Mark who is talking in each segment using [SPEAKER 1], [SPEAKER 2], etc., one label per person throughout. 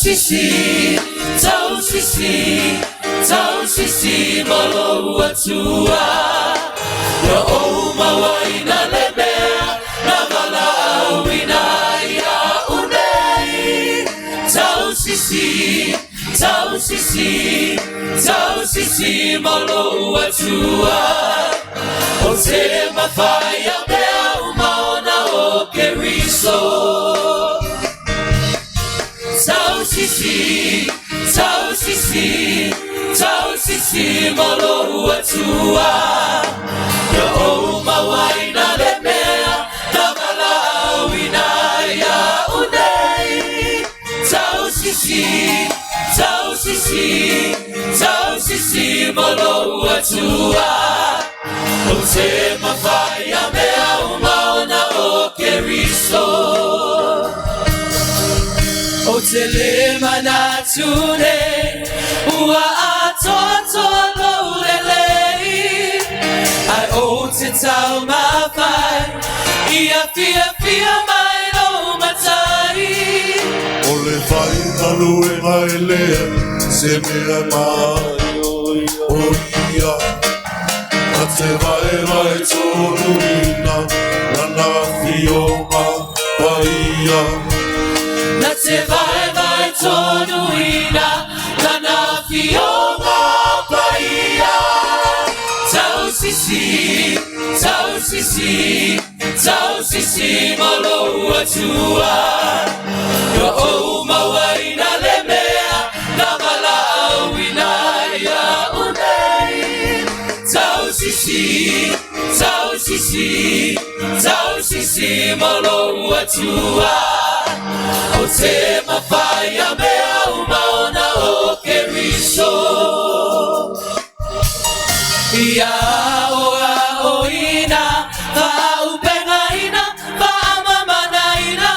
[SPEAKER 1] Tausisi, Tausisi, Tausisi Leauma Tua. Ya oma waina Lavea, Navala wina ya unei. Tausisi, Tausisi, Tausisi Leauma Tua. O te mawhaia mea umaona o keriso. Tausisi, Tausisi, Tausisi Leauma Tua. Ya oma waina Lavea, Navala wina ya unei. Tausisi, Tausisi, Tausisi Leauma Tua. O te mawhaia mea umaona o keriso. O te lema na tune, ua atoto lo lelei. Ai o te tau mawhai, ia fia mai lo matai.
[SPEAKER 2] O le whai alu e ngai lea, se mea mai o ia. A te vai tonu ina, nana whioma paia.
[SPEAKER 1] Na te vai tonu ina, nana whioma paia. Tausisi, Tausisi, Tausisi Leauma Tua. Yo oma waina Lavea, Navala wina ya unei. Tausisi, Tausisi, Tausisi Leauma Tua. O te mawhaia mea umaona o keriso. Ia o ina, whaupenga ina, whaamamana ina.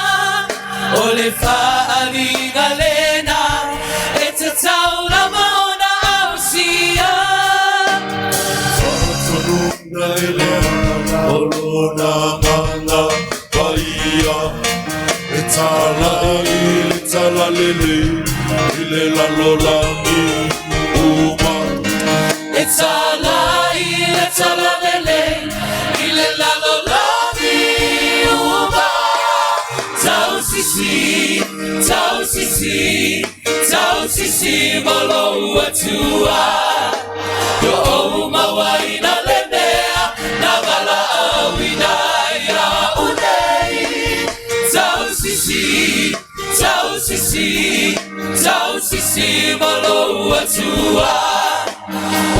[SPEAKER 1] O le whaalinga lena, e te taulama o na ausia.
[SPEAKER 2] Whatanunga e lea, o lona mana paia. E tala lelei, i le lalola mi uma.
[SPEAKER 1] E tala lelei, i le lalola mi uma. Tausisi, Tausisi, Tausisi Leauma Tua. Yo oma waina Lavea, Navala wina ya unei. Tausisi, Tausisi, Tausisi Leauma Tua.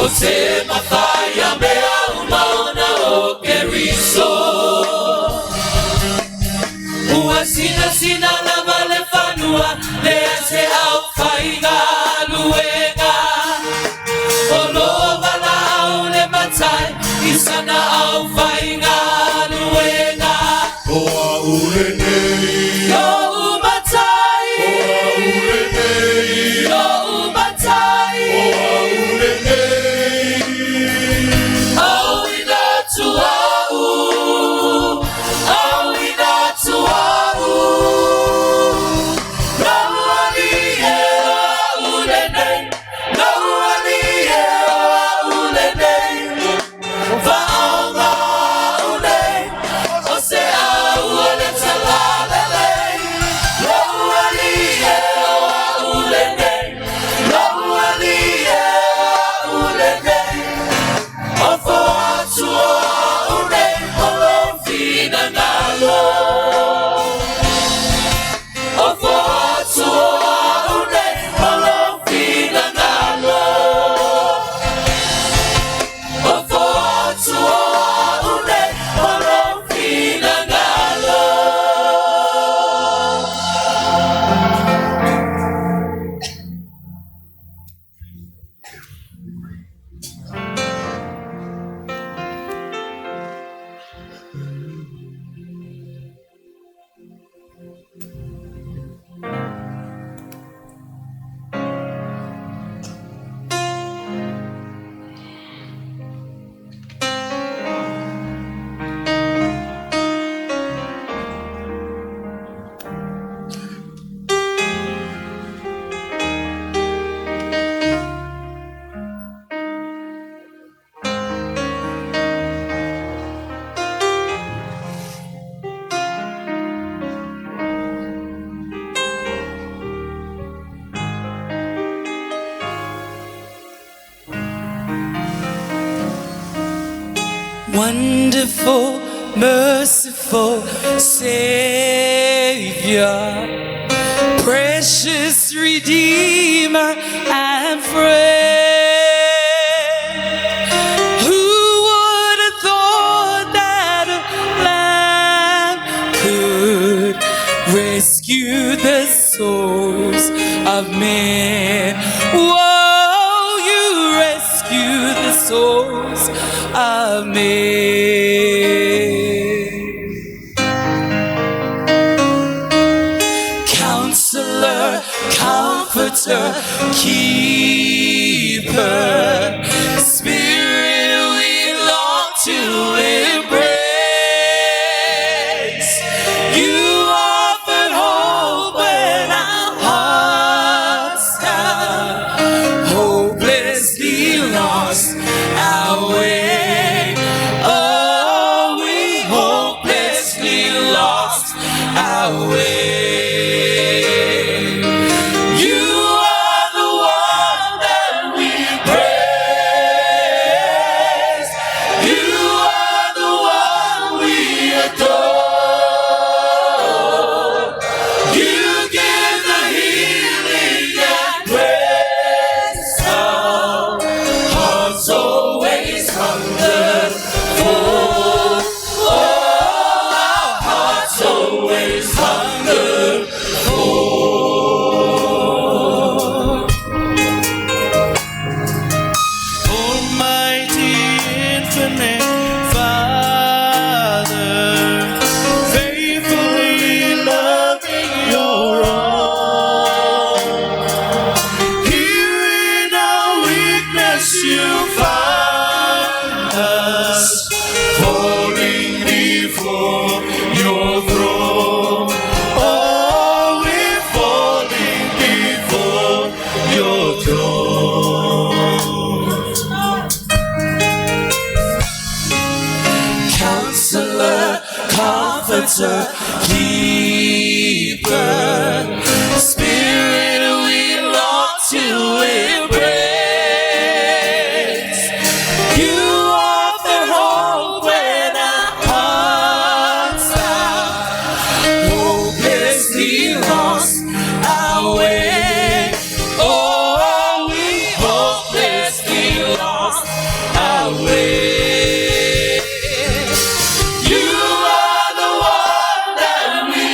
[SPEAKER 1] O te mawhaia mea umaona o keriso. Ua sina lava le whanua, lea te au whainga luenga. O lova la au le matai, isana au whainga luenga.
[SPEAKER 2] O a ule nei,
[SPEAKER 1] Yo umatai,
[SPEAKER 2] o a ule nei,
[SPEAKER 1] yo umatai.
[SPEAKER 2] o a ule nei.
[SPEAKER 1] Au ina tuau, au ina tuau. Nauali e ule nei, nauali e ule nei. Va'aunga Wonderful, merciful Saviour, precious Redeemer and friend. Who would have thought that a lamb could rescue the souls of men? Whoa, you rescue the souls of men. Counselor, Comforter, Keeper, Spirit we long to embrace. You offered hope when our hearts are hopelessly lost our way. Oh, we hopelessly lost our way. You are the one that we praise. You are the one we adore. You give the healing and grace. Our hearts always hunger for. Oh, our hearts always hunger for. Almighty infinite Father, faithfully loving your own. Here in our weakness you find us, falling before your throne. Oh, we're falling before your throne. Counselor, Comforter, Keeper, Spirit we long to embrace. You offer hope when our hearts are hopelessly lost our way. Oh, we hopelessly lost our way. You are the one that we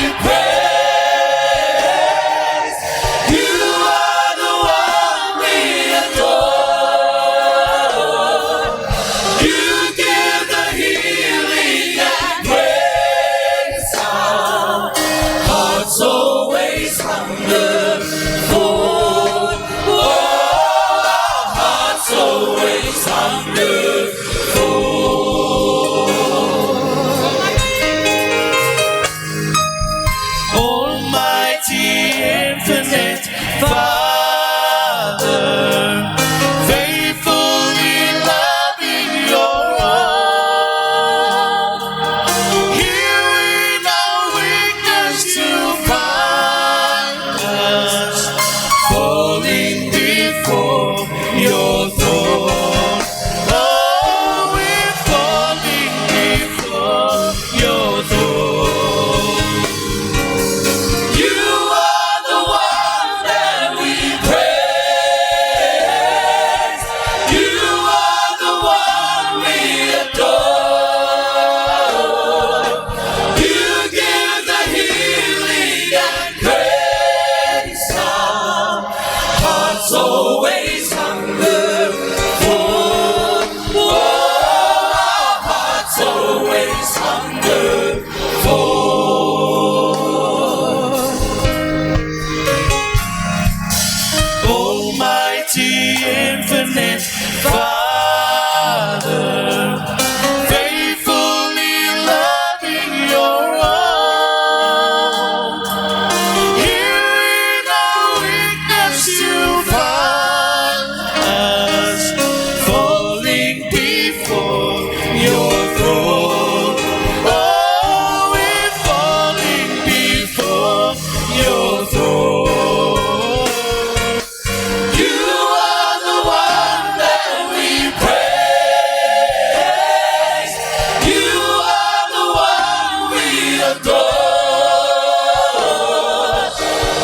[SPEAKER 1] adore.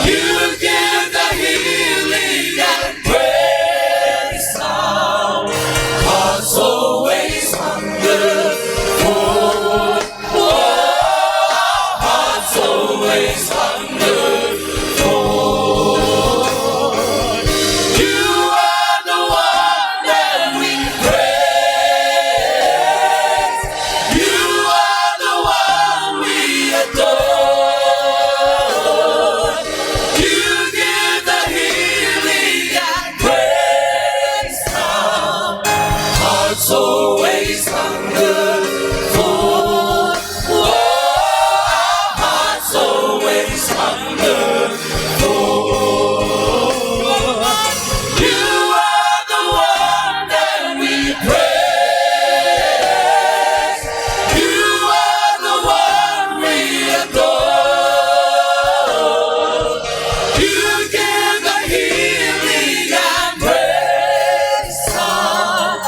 [SPEAKER 1] You give the healing and praise sound. Hearts always hunger for. Hearts always hunger for. You are the one that we praise. You are the one we adore. You give the healing and praise sound. Hearts always hunger for. Hearts always hunger for. You are the one that we praise. You are the one we adore. You give the healing and praise sound.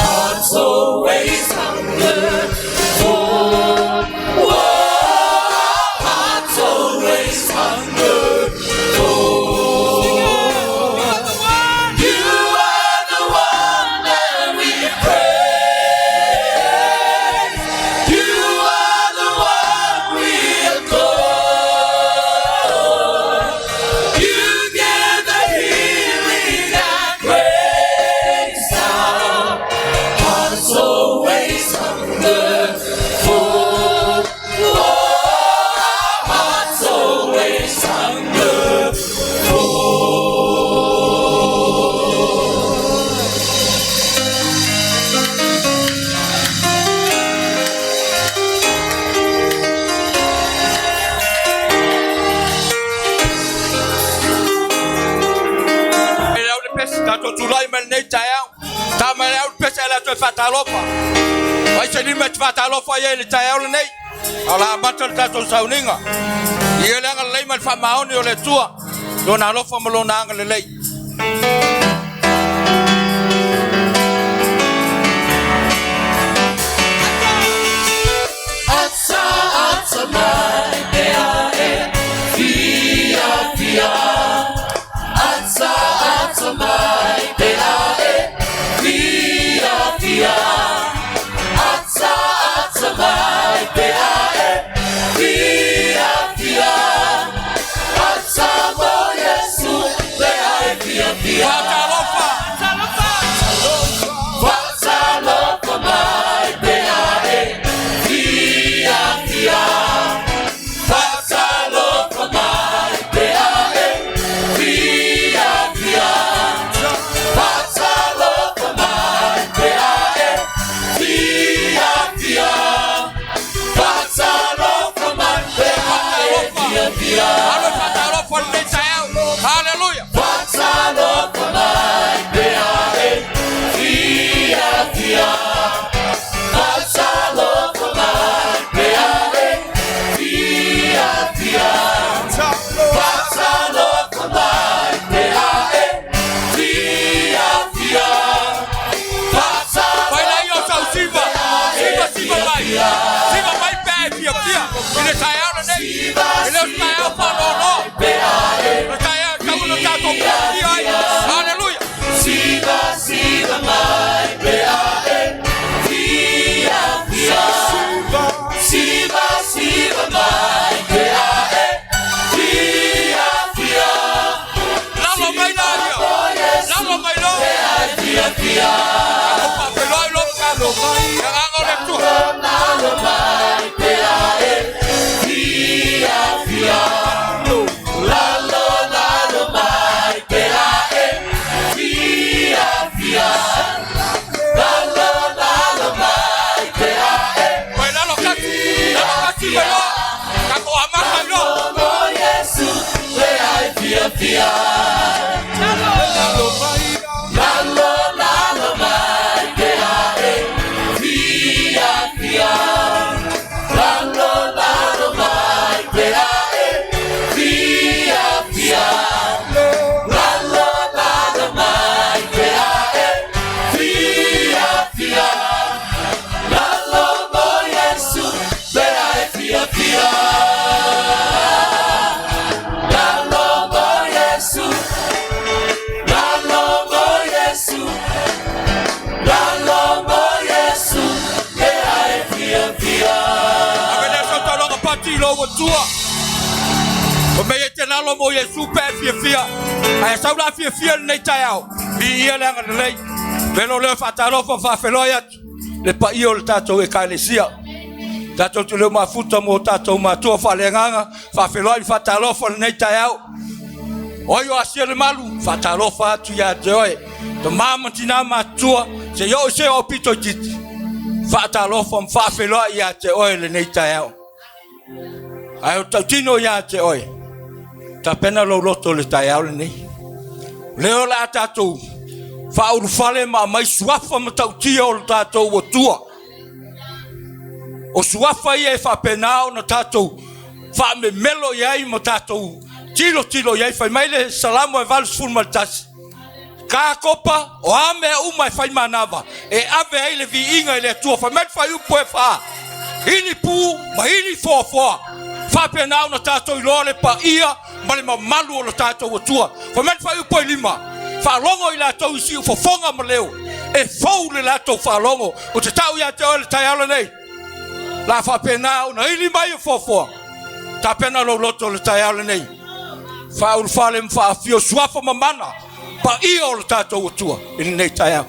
[SPEAKER 1] Hearts always hunger for. Hearts always hunger for. You are the one that we praise. You are the one we adore. You give the healing and praise sound. Hearts always hunger for. Hearts always hunger for. Atsa atsa mai pea e fia fia. Atsa atsa mai pea e fia fia. Atsa atsa mai pea e fia fia. Atsa mo Yesu pea e fia fia. Watalofa mai pea e fia fia. Watalofa mai pea e fia fia. Watalofa mai pea e fia fia. Watalofa mai pea e fia fia.
[SPEAKER 3] Hallelujah.
[SPEAKER 1] Watalofa mai pea e fia fia. Watalofa mai pea e fia fia. Watalofa mai pea e fia fia.
[SPEAKER 3] Vai lá, Ieova, Siva, Siva, vai. Siva, vai, pé, fia. Ele tá ela, né? Ele tá ela, falou, ele tá ela, estamos no tato, aleluia.
[SPEAKER 1] Siva, siva mai pea e fia fia. Siva, siva mai pea e fia fia.
[SPEAKER 3] Lava mai lá, lava mai lá.
[SPEAKER 1] Fia fia.
[SPEAKER 3] Papeloi, lo calo, agora tu.
[SPEAKER 1] Nalo mai pea e fia fia. Lalo mai pea
[SPEAKER 3] watua. O me te nalo mo Yesu pe fia. Ai saula fia nei tai au. Bi ia langa lelei. Velo le fatalo fa feloia. Le pa io le tato e Meleisea. Tato tu le mafuta mo tato matua fa lenganga fa feloia fatalo fa nei tai au. Oyo asia le malu fatalo fa tu ya joy. To mama tina matua se yo se o pito titi. Fatalo fa feloia ya te oile nei tai au. Ai o tautino ya te oi. Ta pena lo loto le tai au nei. Leo la tatou. Fa uru fale ma mai suafa ma tautia o le tatou o tua. O suafa ia fa penao na tatou. Fa me melo iai ma tatou. Tilo iai fa mai le salamo e valu sful maltasi. Ka kopa o ame uma e fai manava. E ave ai le vi inga le tua fa met fai upo e fa. Ini pu ma ini foa. Fa penao na tatou ilole pa ia ma le malu o le tatou o tua. Fa met fai upo e lima. Fa longo ila Tausisi fo fonga maleo. E fou le lato fa longo. O te tau ia te o le taiala nei. La fa penao na ili mai e fo. Ta pena lo loto le taiala nei. Fa ul fale mfa fio suafa mamana. Pa ia o le tatou o tua. Ili nei taiala.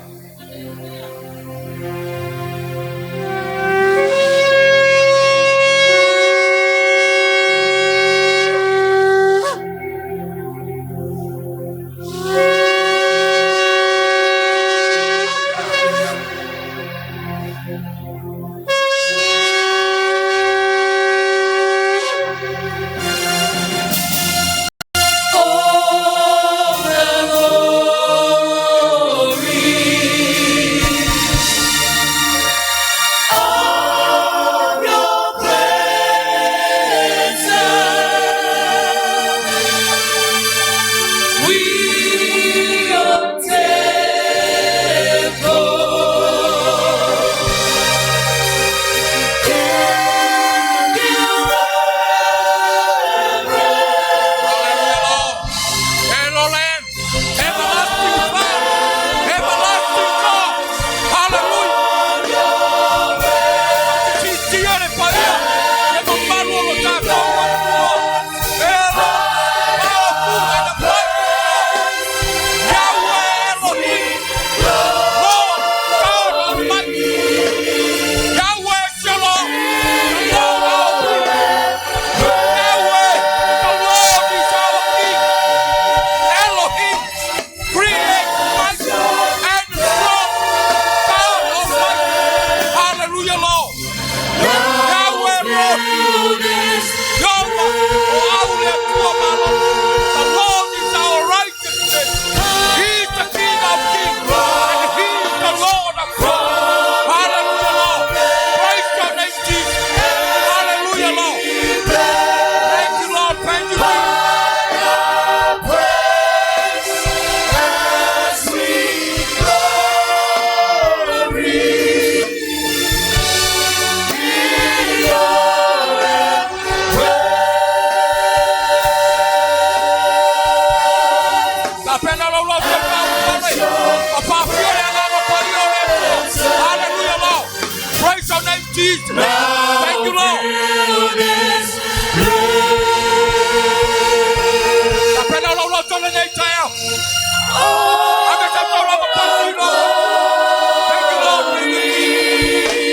[SPEAKER 3] Thank you, Lord.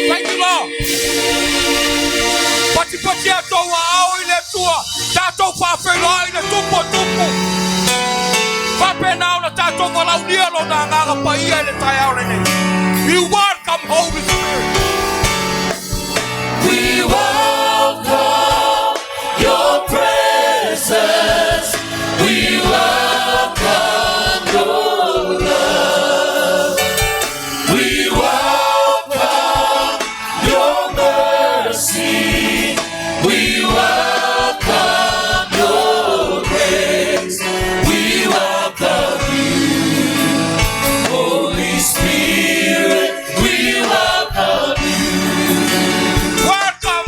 [SPEAKER 3] Thank you, Lord. Pati ato wa au ile tua. Tato fa feloi le tupo. Fa pena ona tato wa launia lo na nganga pa ia le tai au le nei. We welcome Holy Spirit.
[SPEAKER 1] We welcome your presence. We welcome your love. We welcome your mercy. We welcome your grace. We welcome you, Holy Spirit. We welcome you.
[SPEAKER 3] Welcome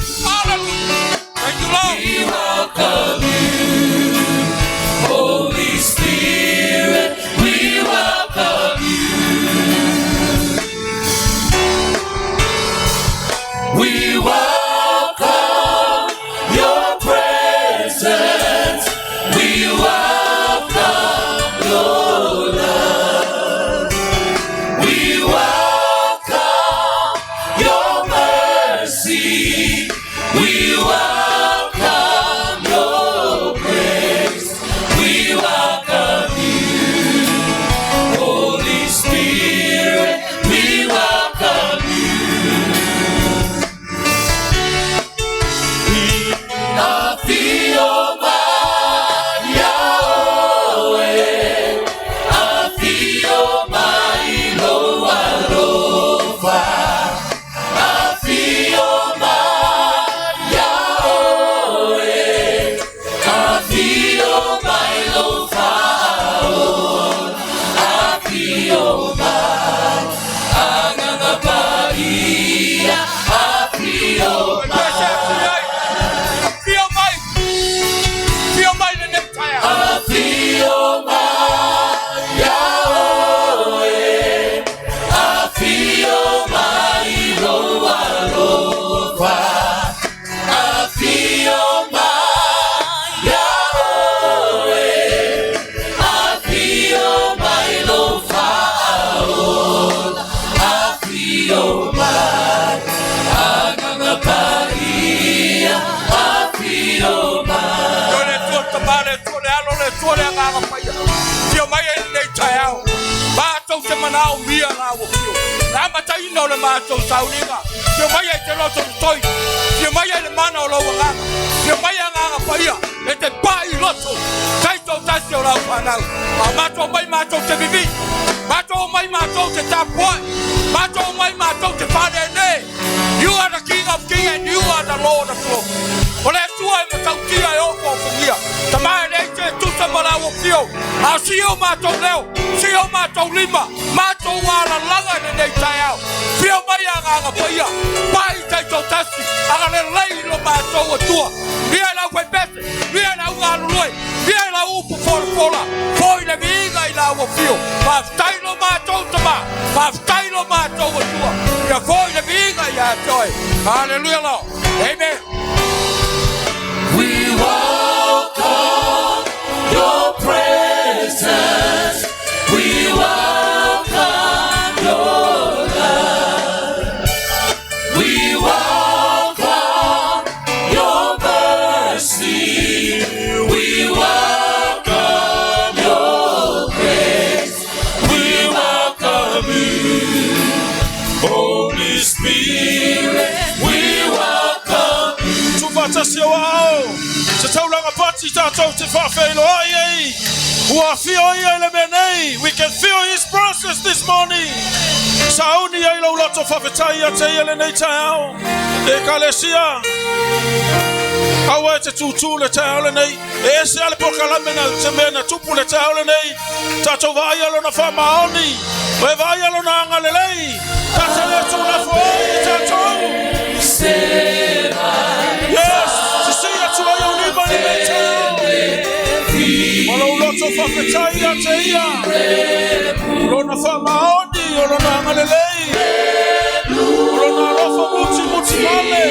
[SPEAKER 3] le tuale agaga paia. Fio mai nei taiao. Matou te manao mia la wo fio. La matai no le matou saulinga. Fio mai te loto toi. Fio mai le mana o lo wanga. Fio mai agaga paia. E te pai loto. Taito tasio la panau. Matou mai matou te vivi. Matou mai matou te tapoi. Matou mai matou te padene. You are the King of Kings and you are the Lord of Lords. Ole tua e matautia e oko fungia. Tamai nei te tuta marawo fio. A sio matou leo. Sio matou lima. Matou wala langa nei taiao. Fio mai agaga paia. Pai taito tasi. Aga lelei lo matou atua. Ria la wepete. Ria la ugalului. Ria la upu fola. Foi le viga i la wo fio. Pa tailo matou tama. Pa tailo matou atua. Ya foi le viga ya toi. Hallelujah Lord. Amen.
[SPEAKER 1] We welcome your presence. We welcome your love. We welcome your mercy. We welcome your grace. We welcome you, Holy Spirit. We welcome you.
[SPEAKER 2] Tuvatasio wao. Se taulanga pati tatou te whawhelo ai. Ua fio ia le menei. We can feel his presence this morning. Sauni ai lau lato whawhetai a te ele nei tau. E kalesia. Awa te tutu le tau le nei. E se ale pokalamena te mena tupu le tau le nei. Tatou vai alo na whamaoni. We vai alo na anga lelei. Tatou le tu na fwoi tatou. Yes. Se ia tu ai au lima ni me tau. Walau loto whawhetai a te ia. Lona whamaoni. Lona anga lelei. Lona rofa muti male.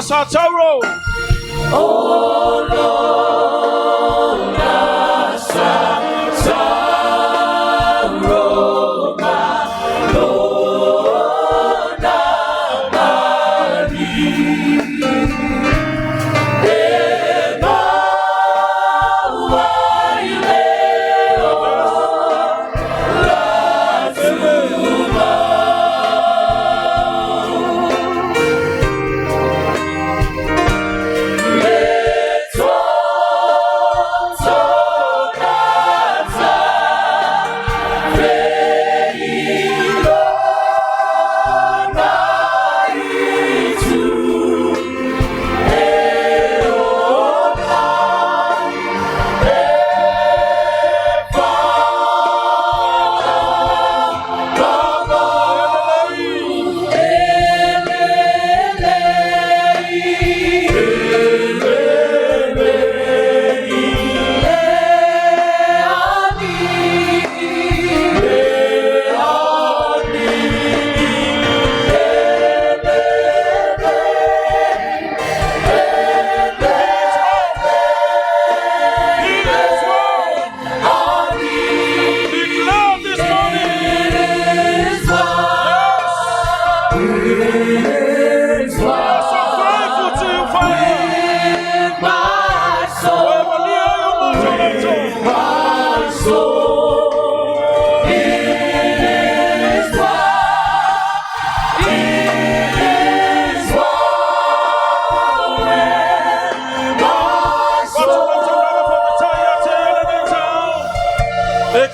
[SPEAKER 2] Sataro. Oh Lord, Sataro, my Lord,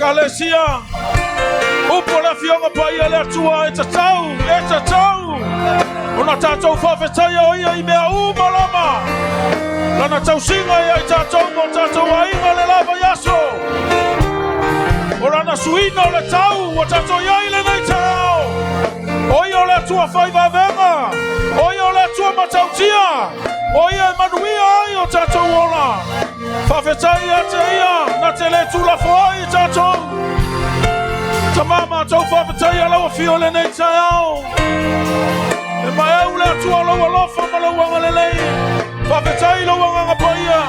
[SPEAKER 2] Meleisea. Upo le fionga pa ia le atua e tatau. Ona tātou whawhetai o ia I mea umalama. Lana tausinga ia I tātou mo tātou ainga le lava yaso. Ora na suina o le tau o tātou iai le nei tau. Oi o le atua whaivavenga. Oi o le atua matautia. Oi e manuia ai o tātou ola. Whawhetai a te ia na te le tula whai tātou. Tamama tau whawhetai a laua fio le nei tau. E mai au le atua laua lofa ma lauanga lelei. Whawhetai lauanga ngapaia.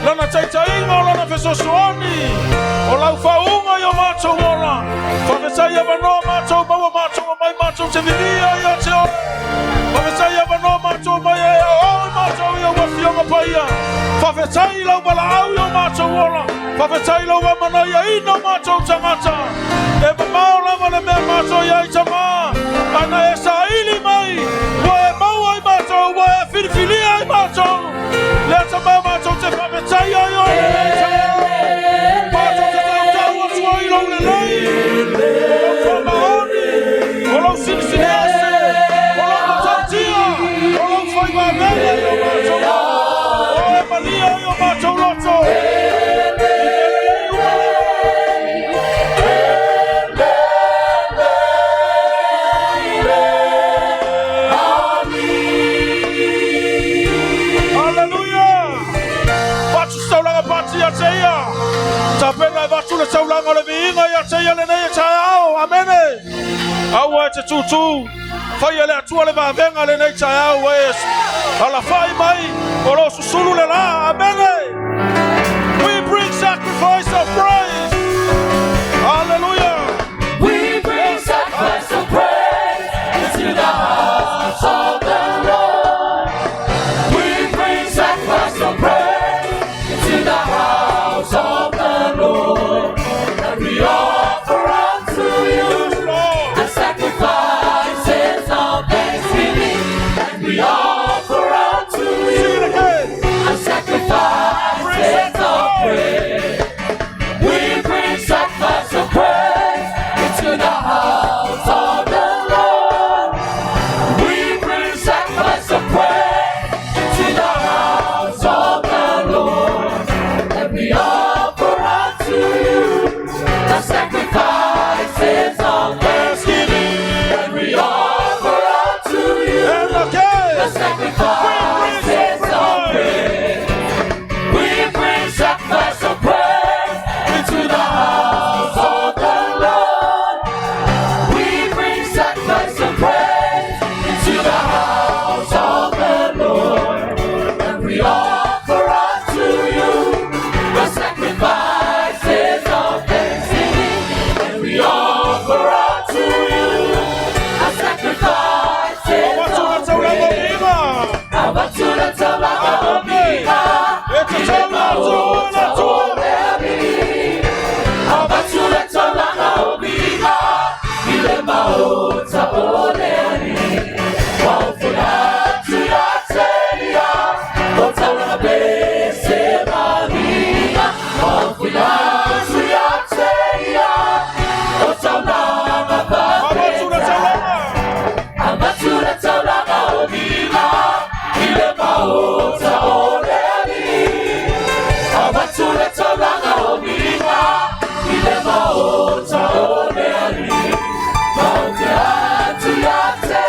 [SPEAKER 2] Lana taitainga o lana fesosoani. O lau whaunga I o mātou ola. Whawhetai a wanoa mātou maua mātou o mai mātou te vivia I a te o. Whawhetai a wanoa mātou mai e a oi mātou I o wawhionga paia. Whawhetai lau wala au I o mātou ola. Whawhetai lau wa mana I a ina mātou tangata. E mamao lava le mea mātou I a I tamā. Ana e sa ili mai. Wa e maua I mātou, wa e whiriwhiria I mātou. Lea tamā mātou te whawhetai ai o mātou te tau atua I lau lelei. O lau whamaoni, o lau sinisini ase, o lau matautia, o lau whaivavele I o mātou. O e malia I o mātou loto. Tapena vatu le taulanga le viinga ia te ia le nei e taeao, amene. Aua e te tutu, whai e le atua le vavenga le nei taeao e ala whai mai, o lo susulu le la, amene. We bring sacrifice of praise, hallelujah.
[SPEAKER 1] We bring sacrifice of praise into the house of the Lord. We bring sacrifice of praise into the house of the Lord, and we offer unto you the sacrifices of thanksgiving, and we offer unto you the sacrifices of praise. We bring sacrifice of praise into the house of the Lord. We bring sacrifice of praise into the house of the Lord, and we offer unto you the sacrifices of thanksgiving, and we offer unto you the sacrifices of praise. We bring sacrifice of praise into the house of the Lord. We bring sacrifice of praise into the house of the Lord, and we offer unto you the sacrifices of thanksgiving, and we offer unto you the sacrifices of praise. Abatula taulanga omiga, ilema ota oleani. Abatula taulanga omiga, ilema ota oleani. Waufuna tuyateia, otaulanga blese mariga. Waufuna tuyateia, otaulanga babeta. Abatula taulanga omiga, ilema ota oleani. Abatula taulanga omiga, ilema ota oleani. Waufuna tuyateia.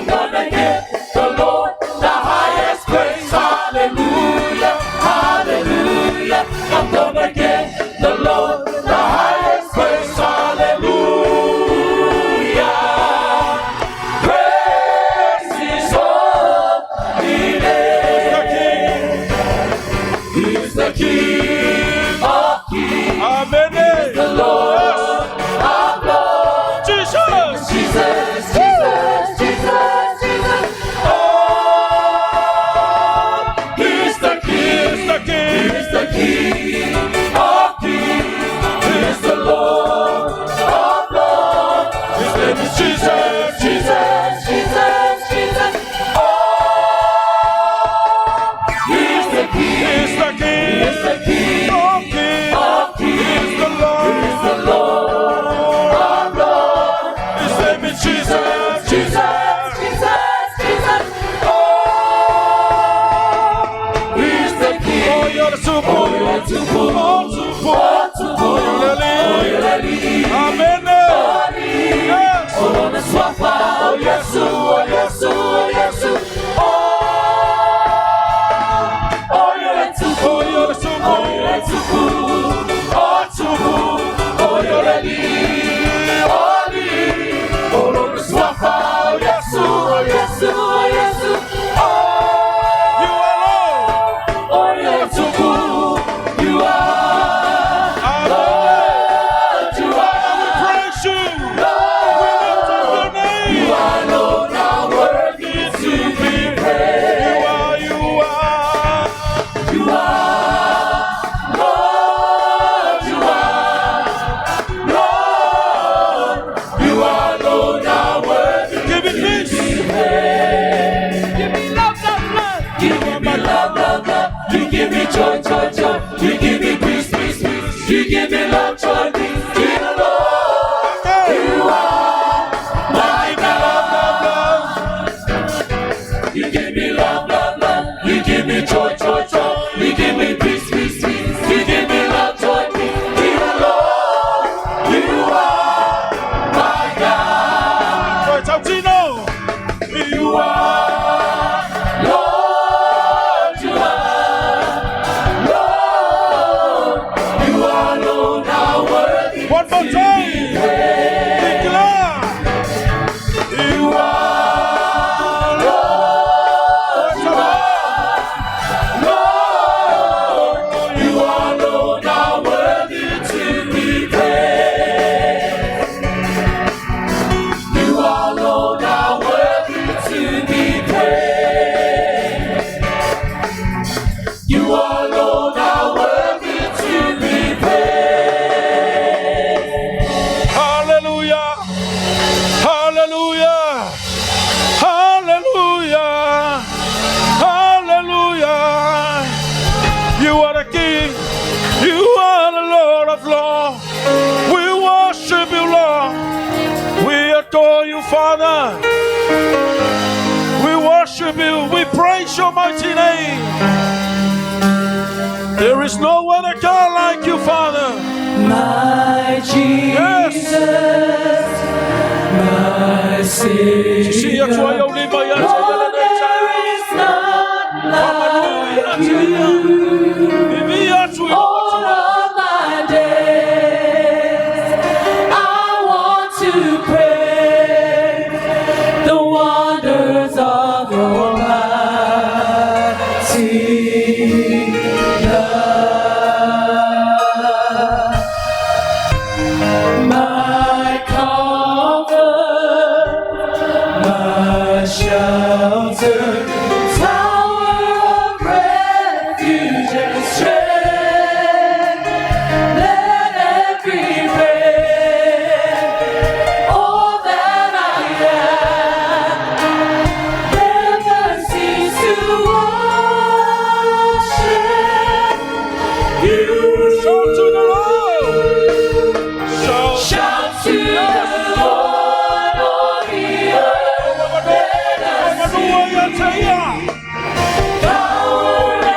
[SPEAKER 1] I'm gonna give the Lord the highest praise. Hallelujah, hallelujah. I'm gonna give the Lord the highest praise. Hallelujah. Praise His holy name. He's the King of kings.
[SPEAKER 2] Amen.
[SPEAKER 1] He's the Lord of lords.
[SPEAKER 2] Jesus.
[SPEAKER 1] Jesus, Jesus, Jesus, Jesus. Oh, He's the King.
[SPEAKER 2] He's the King.
[SPEAKER 1] He's the King of kings. He's the Lord of lords. His name is Jesus, Jesus, Jesus, Jesus. Oh, He's the King.
[SPEAKER 2] He's the King.
[SPEAKER 1] He's the King
[SPEAKER 2] of kings.
[SPEAKER 1] of kings.
[SPEAKER 2] He's the Lord.
[SPEAKER 1] He's the Lord of lords.
[SPEAKER 2] His name is Jesus.
[SPEAKER 1] Jesus, Jesus, Jesus. Oh, He's the King.
[SPEAKER 2] Oh, you're the super.
[SPEAKER 1] Oh, you're too full.
[SPEAKER 2] Oh, super.
[SPEAKER 1] Oh, too full.
[SPEAKER 2] Oh, you're
[SPEAKER 1] Elelei.
[SPEAKER 2] Amen. Yes.
[SPEAKER 1] Oh, on the swappa. Oh, yes, oh, yes, oh, yes, oh. Oh, you're too full.
[SPEAKER 2] Oh, you're the super.
[SPEAKER 1] Oh, you're too full. Oh, too full. Oh, you're ready. Oh, on the swappa. Oh, yes, oh, yes, oh, yes, oh.
[SPEAKER 2] You alone.
[SPEAKER 1] Oh, you're too full. You are. Lord, you are.
[SPEAKER 2] Praise you.
[SPEAKER 1] Lord,
[SPEAKER 2] We lift up your name.
[SPEAKER 1] you alone are worthy to be praised.
[SPEAKER 2] You are.
[SPEAKER 1] You are, Lord, you are, Lord, you alone are worthy
[SPEAKER 2] Give it
[SPEAKER 1] to
[SPEAKER 2] peace.
[SPEAKER 1] be praised. Give me love, love, love. You give me love, love, love. You give me joy, joy, joy. You give me peace, peace, peace. You give me love, joy, peace. Dear Lord, you are my God. You give me love, love, love. You give me joy, joy, joy. You give me peace, peace, peace. You give me love, joy, peace. Dear Lord, you are my God.
[SPEAKER 2] Right, Tautino.
[SPEAKER 1] You are, Lord, you are, Lord, you alone are worthy.
[SPEAKER 2] One more
[SPEAKER 1] to
[SPEAKER 2] time.
[SPEAKER 1] be praised.
[SPEAKER 2] Declare.
[SPEAKER 1] You are, Lord, you are, Lord, you alone are worthy to be praised. You alone are worthy to be praised. You alone are worthy to be praised.
[SPEAKER 2] Hallelujah. Hallelujah. Hallelujah. Hallelujah. You are the King. You are the Lord of Lords. We worship you, Lord. We adore you, Father. We worship you. We praise your mighty name. There is no other God like you, Father.
[SPEAKER 1] My Jesus, my Savior, Lord, there is none like you. All of my days, I want to praise the wonders of your mighty love. My comfort, my shelter, tower of refuge and strength. Let every breath, all that I am, never cease to worship you.
[SPEAKER 2] Shout to the Lord.
[SPEAKER 1] Shout to the Lord, all the earth. Let us sing. Power and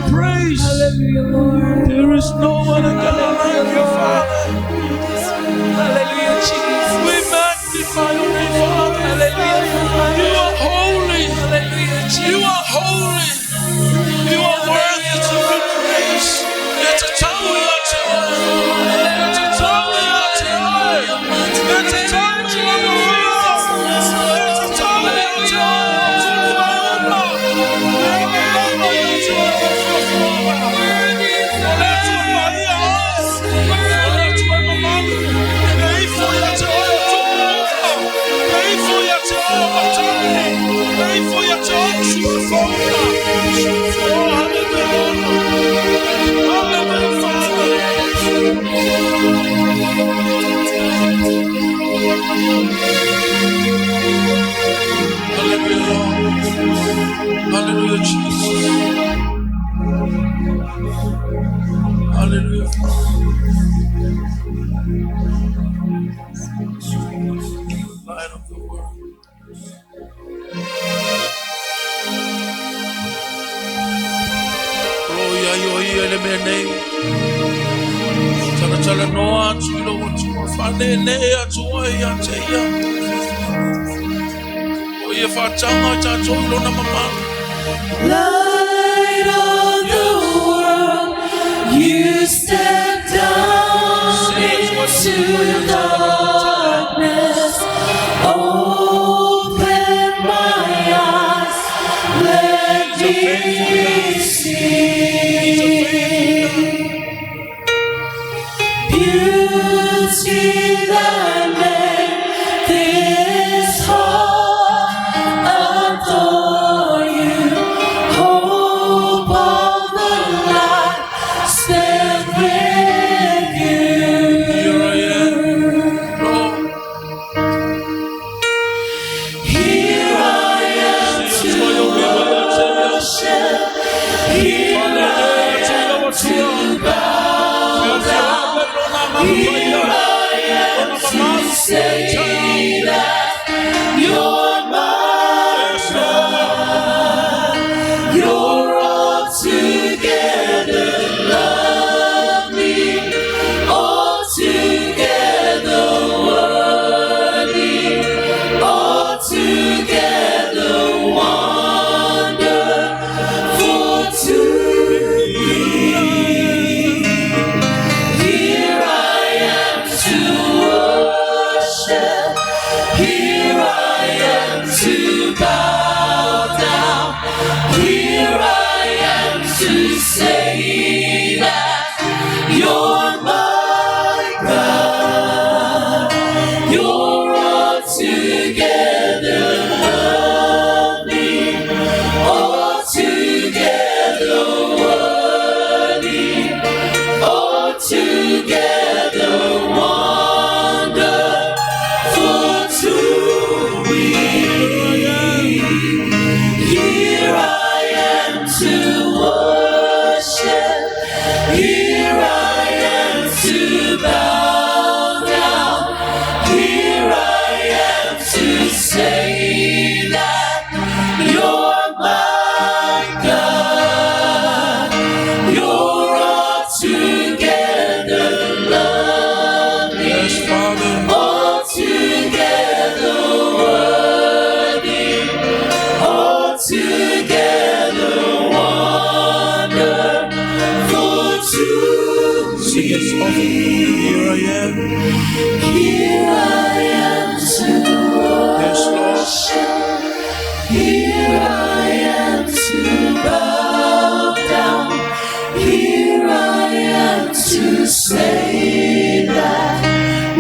[SPEAKER 2] be praised.
[SPEAKER 1] Hallelujah, Lord.
[SPEAKER 2] There is no one like you, Father.
[SPEAKER 1] Hallelujah, Jesus.
[SPEAKER 2] We magnify your name, Father.
[SPEAKER 1] Hallelujah.
[SPEAKER 2] You are holy.
[SPEAKER 1] Hallelujah, Jesus.
[SPEAKER 2] You are holy. You are worthy to be praised. Let the tongue of your joy. Let the tongue of your joy. Let the tongue of your love. Let the tongue of your joy. Hallelujah, Jesus. Hallelujah. Light of the world. Gloria yo Elelei. Chala noa chulo tu fane ne atua ya teia. Oye fa changa cha chulo na mama.
[SPEAKER 1] Light of the world, you step down into darkness. Open my eyes, let me see beauty that made this heart adore you. Hope of the light, stand with you.
[SPEAKER 2] Here I am, Lord.
[SPEAKER 1] Here I am to worship. Here I am to bow down. Here I am to say that you're my God. You're altogether lovely, altogether worthy, altogether wonderful to me. Here I am to worship. Here I am to bow down. Here I am to say that you're my God. You're altogether lovely, altogether worthy, altogether wonderful to me. Here I am to worship. Here I am to bow down. Here I am to say that you're my God. You're altogether lovely,
[SPEAKER 2] Yes, Father.
[SPEAKER 1] altogether worthy, altogether wonderful to
[SPEAKER 2] Sing it softly.
[SPEAKER 1] me.
[SPEAKER 2] Here I am.
[SPEAKER 1] Here I am to
[SPEAKER 2] Yes, Lord.
[SPEAKER 1] worship. Here I am to bow down. Here I am to say that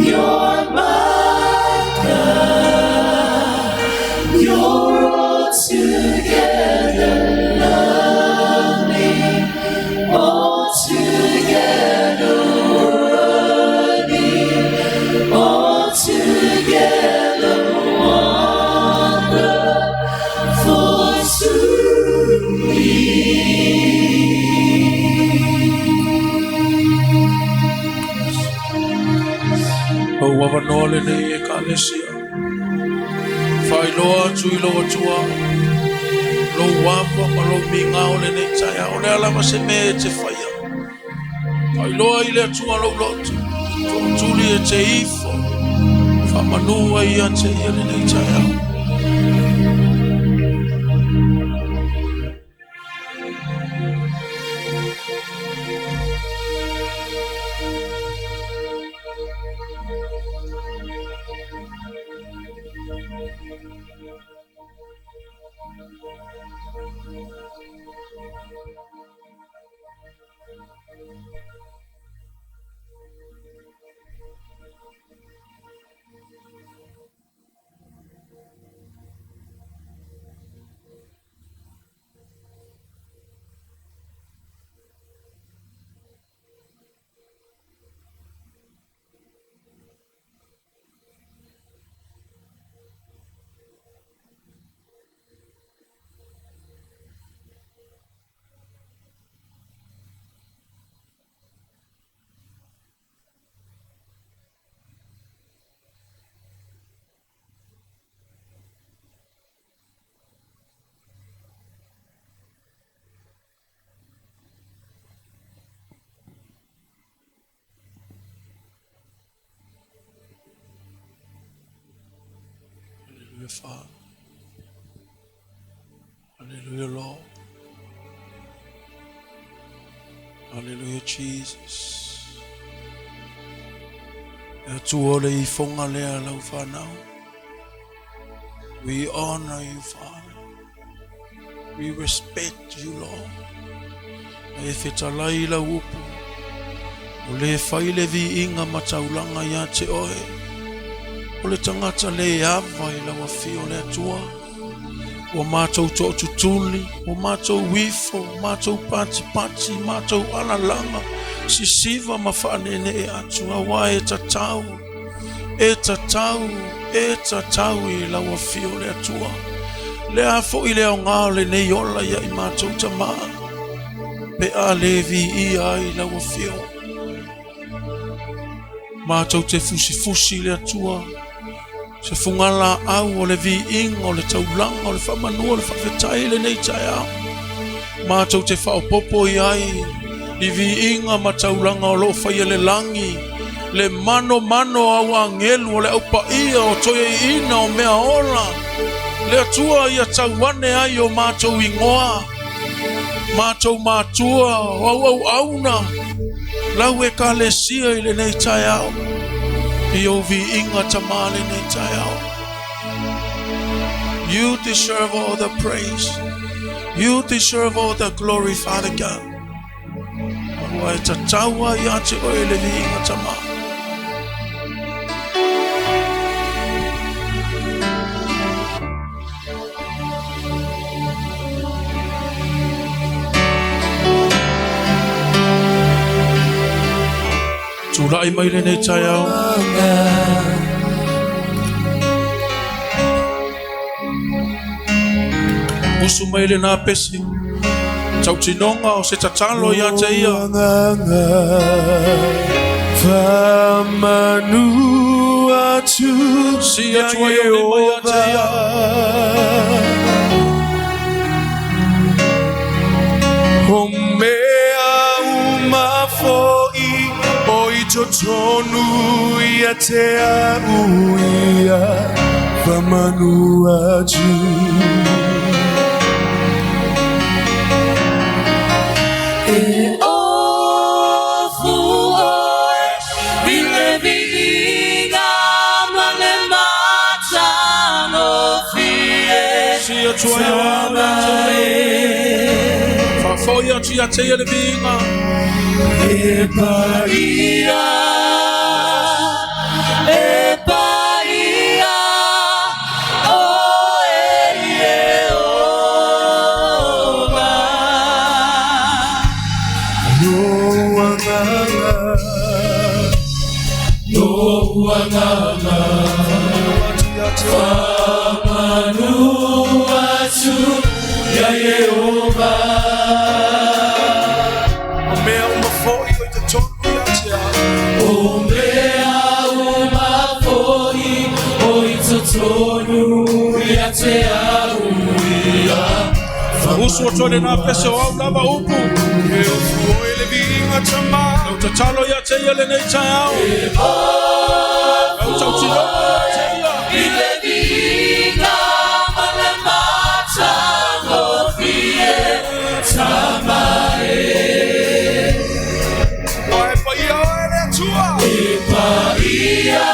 [SPEAKER 1] you're my God. You're altogether lovely, altogether worthy, altogether wonderful to me.
[SPEAKER 2] Oh, what an all in the ecclesia. Fai loa tui loa tua. Lo wapa ma lo minga o le nei tai ao ole ala maseme te faya. Ai loa ile atua lo lotu. Tuli e te ifo. Faamanu ai ate Elelei taiao. Father. Hallelujah, Lord. Hallelujah, Jesus. We honor you, Father. We respect you, Lord. If it's a laila wupu, ule faile vi inga mataulanga ya te oe. Ole tangata le Ieova ila wafio le atua. Wa mātou to tutuli, wa mātou wifo, mātou pati, mātou alalanga. Sisiva mawhanene e atua wa e tatau ila wafio le atua. Le afo ile o ngā le nei ola ya I mātou tama. Pe a levi ia ila wafio. Mātou te fusi le atua. Se fungala au o le vi inga o le taulanga o le faamanu o le whawhetai le nei taiao. Mātou te whaopopo iai I vi inga ma taulanga o lo whaia le langi. Le mano au angelu o le aupa ia o toia ina o mea ola. Le atua ia tauane ai o mātou ingoa. Mātou mātua au auna. Lau e ka le sia I le nei taiao. You deserve all the praise. You deserve all the glory, Father God. Tulai mai le nei taiao. Musu mai le nā pesi. Tau tinonga o se tatalo ia te ia.
[SPEAKER 1] Faamanu atu
[SPEAKER 2] Sia tua Ieova ia te ia.
[SPEAKER 1] Homea umafoi tonu ia te auia faamanu atu e ofu oe vile vivinga mane matano fie
[SPEAKER 2] Sia tua Ieova Fafoia tia te ia le vinga
[SPEAKER 1] E paia, oh Ieova, no anganga, faamanu atu ya Ieova.
[SPEAKER 2] Usu tole na pese wa lava upu.
[SPEAKER 1] E o fuoi le vinga tama.
[SPEAKER 2] O tatalo ya te ele nei taiao. O tautilo te ia.
[SPEAKER 1] Ile vinga male mata o fie tamae. O e pa ia o ele tua. E pa ia.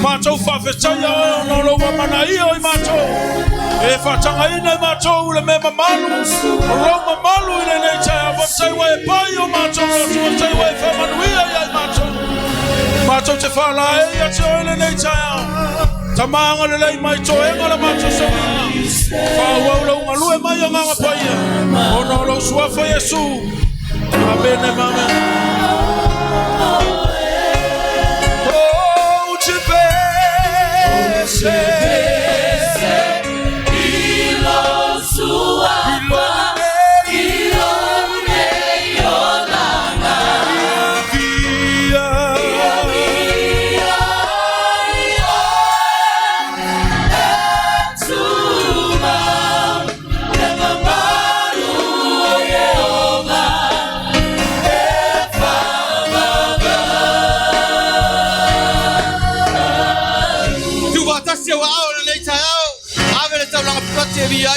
[SPEAKER 2] Matou fafetaya no lo mana io I matou e fatanga ina matou le mema malu Roma malu ile nei taya votai wa e pai o matou votai wa e faamanu ia matou te fala e ia te ile nei taya tamanga lelei mai to e ngala matou so fa wa lo ngalu e mai nga pai ono lo sua fa Yesu abene mama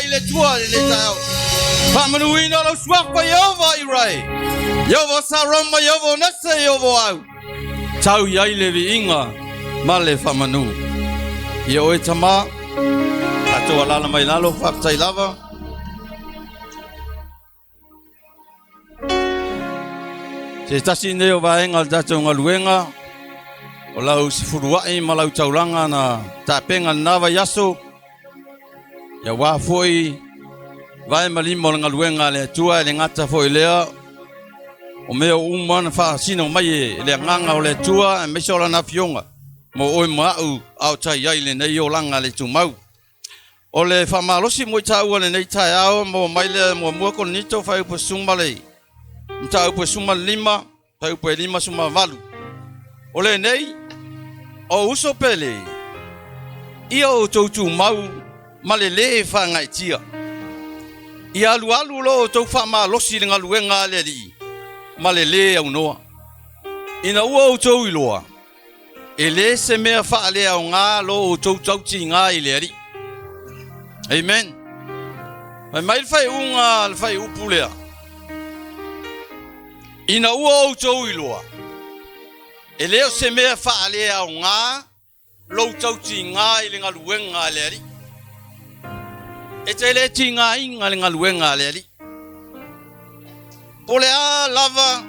[SPEAKER 4] Le tua le tau. Faamanu ina lo swapa Ieova irai. Ieova sarama Ieova nasa Ieova au. Tau iai le viinga male faamanu. Ia oe tama ato alala mai lalo whaptai lava. Se tasi neo vaenga dato ngaluenga. O lau sifuruai malau tauranga na tapenga nava yaso. Ya wa foi vai malimo nga luenga le tua le ngata foi lea o me o man fa sino mai le nganga o le tua me sola na fionga mo o mau au tai ai le nei o langa le tumau o le fa malosi mo tau le nei tai ao mo mai le mo ko nito fa po suma le tau po suma lima tau po lima suma valu o le nei o uso pele ia o tu mau Meleisea fa ngai tia. Ia alu lo tau fa ma losi nga luenga le li. Meleisea unoa. Ina ua o tau iloa. Ele se mea fa le au nga lo o tau ti nga i le ri. Amen. Mai fai unga fai upulea. Ina ua o tau iloa. Ele o se mea fa le au nga lo tau ti nga i le nga luenga le ri. E te le tinga inga le ngaluenga le ali. O le a lava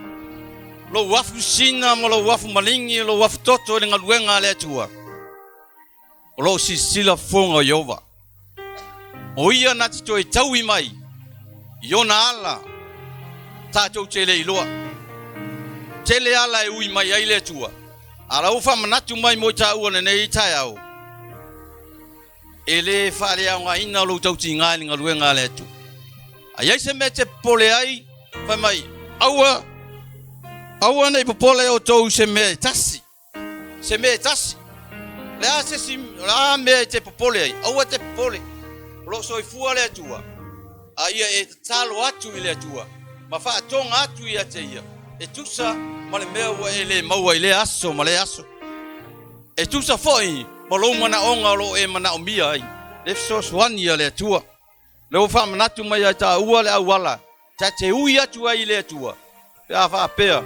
[SPEAKER 4] lo wafu sina mo lo wafu malingi lo wafu toto le ngaluenga le atua. O lo sisila fonga Ieova. O ia nati to e taui mai. Iona ala. Tatou tele iloa. Tele ala e ui mai ai le atua. Ala ufa manatu mai mo taua le nei tai au. Ele fale a nga ina lo tau tinga ni ngaluenga le tu. Ai se mete pole ai fa mai. Aua nei popole o tau se me tasi. Se me tasi. Le a se sim la me te popole ai. Aua te popole. Lo soi fua le tua. Ai e talo atu le tua. ma fa tonga atu ia te ia e tusa ma le mea ua ele maua i le aso ma le aso e tusa foi ma lo mana onga lo e mana o mia ai le sosuani ia le atua le o faamanatu mai ai ta ua le auala ta te ui atu ai le atua pe a fa pea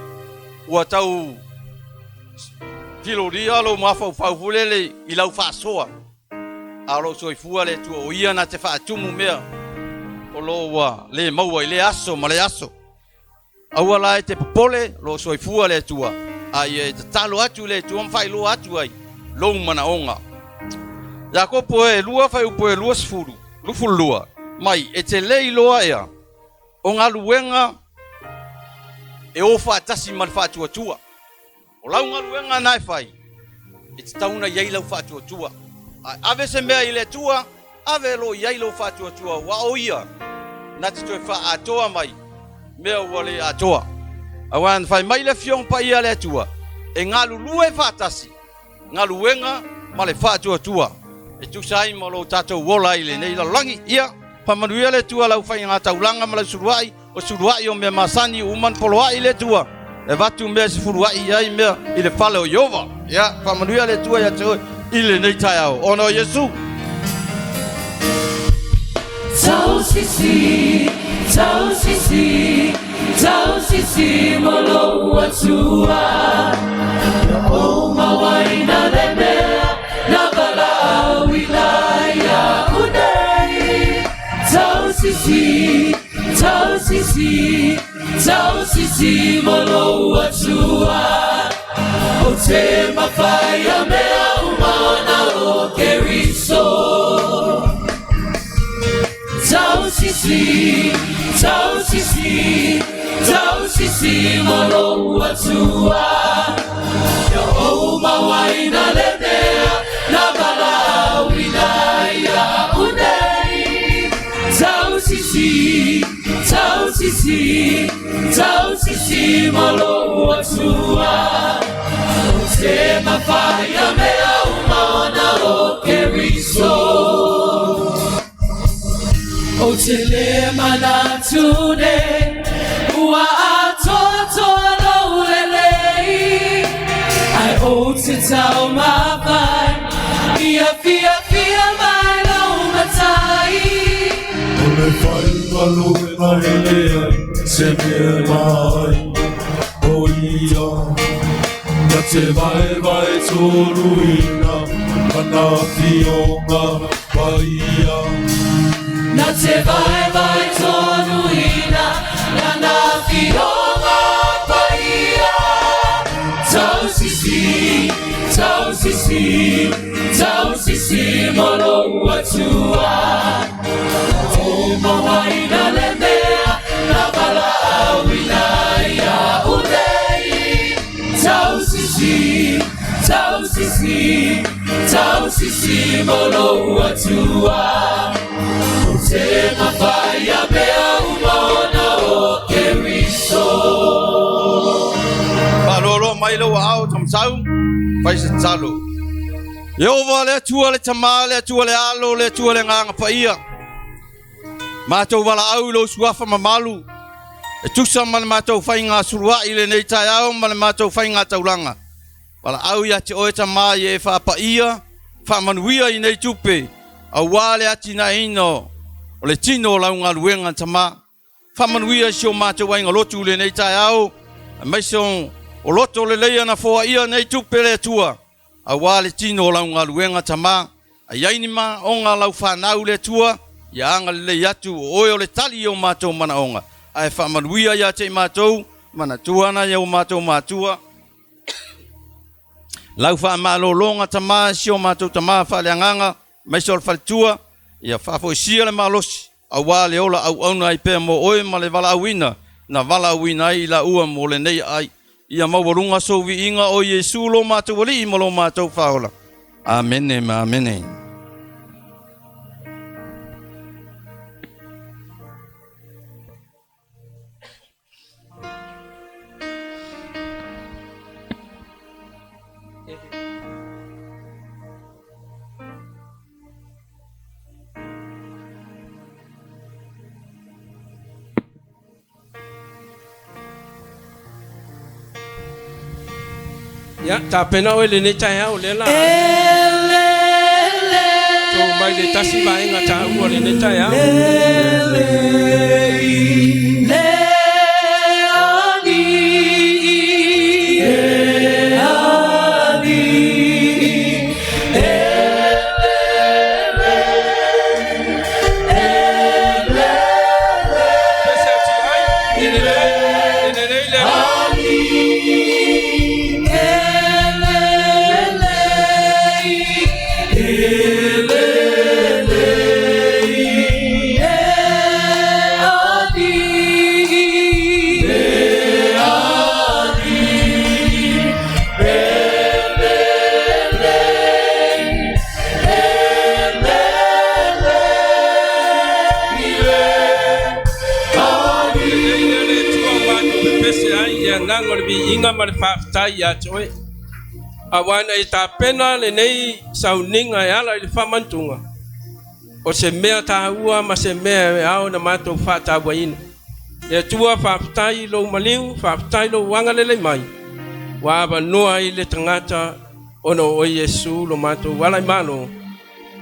[SPEAKER 4] ua tau filoria lo mafau fau fulele i lau faasoa a lo soifua le atua o ia na te faatumu mea o lo ua le maua i le aso ma le aso aua la e te popole lo soifua le atua a ia e talo atu le atua mfai lo atu ai lo mana onga ya ko poe lua fai poe lua sfuru lufulua mai e te lei loa ea o ngā luenga e ofa atasi ma le faatuatua o lau ngā luenga nai fai e te tauna iai lau faatuatua ave se mea i le atua ave lo iai lau faatuatua wa o ia na te toi fa atoa mai mea ua le atoa awan fai mai le fiong pa ia le atua e ngā lulua e faatasi ngā luenga ma le faatuatua e tusai ma lo tatou wola i le nei lalangi ia faamanu ia le tua lau fai ngā taulanga ma lau suruai o suruai o mea masani uman poloai le tua e vatu mea si furuai ai mea i le fale o Ieova ia faamanu ia le tua ia te i le nei tai au ono Yesu
[SPEAKER 1] Tausisi, Tausisi, Tausisi molo atua o mawaina le mea na bala wilaya unei Tausisi, Tausisi, Tausisi molo atua o te mawhaia mea umana o keriso Tausisi, Tausisi, Tausisi molo atua o mawaina le mea na bala wilaya unei Tausisi, Tausisi, Tausisi molo atua o te mawhaia mea umana o keriso o te le manatune ua atoa lo lelei ai o te tau mawai ia fia mai Leauma tai
[SPEAKER 5] o le whai malu e Meleisea se mea mai o ia na te vai tōruina mana fionga paia
[SPEAKER 1] na te vai tonuina na fionga paia Tausisi, Tausisi, Tausisi molo atua o mawaina le mea na bala wilaya unei Tausisi, Tausisi, Tausisi molo atua te mawhaia mea umana o keriso
[SPEAKER 4] Palolo mai lo au tamsau vai se talo Ieova le tua le tama le tua le alo le tua le nganga paia matou wala au lo suafa mamalu e tusa man matou fainga surua ile nei tai au man matou fainga taulanga wala au ya te oeta mai e fa paia fa manuia i nei tupe awale atina ino o le tino launga luenga tama faamanuia sio matou wainga lotu le nei tai au mai son o loto lelei na foa ia nei tupe le tua awa le tino launga luenga tama ayaini ma onga lau whanau le tua ia anga le atu o oe o le tali o matou mana onga ai faamanuia ia te matou mana tuana ia o matou matua lau whaamalolonga tama sio matou tama whaleanganga mai sol faltua ia fafoisia le malosi awa le ola au auna ai pe mo oe ma le vala awina na vala awina ai la ua mo le nei ai ia mawalunga sovi inga o Yesu lo matou wali i mo lo matou faola amene ma amene
[SPEAKER 3] Ya ta pena o le ne tai au le la. To mai le tasi vai nga ta u le ne tai au. Inga malfaftai ya choe awana ita pena le nei sauninga ya la famantunga o se mea tahua ma se mea ao na mato fata waina ya tua faftai lo maliu faftai lo wanga lelei mai wa ba noa ile tangata ono o Yesu lo mato wala malo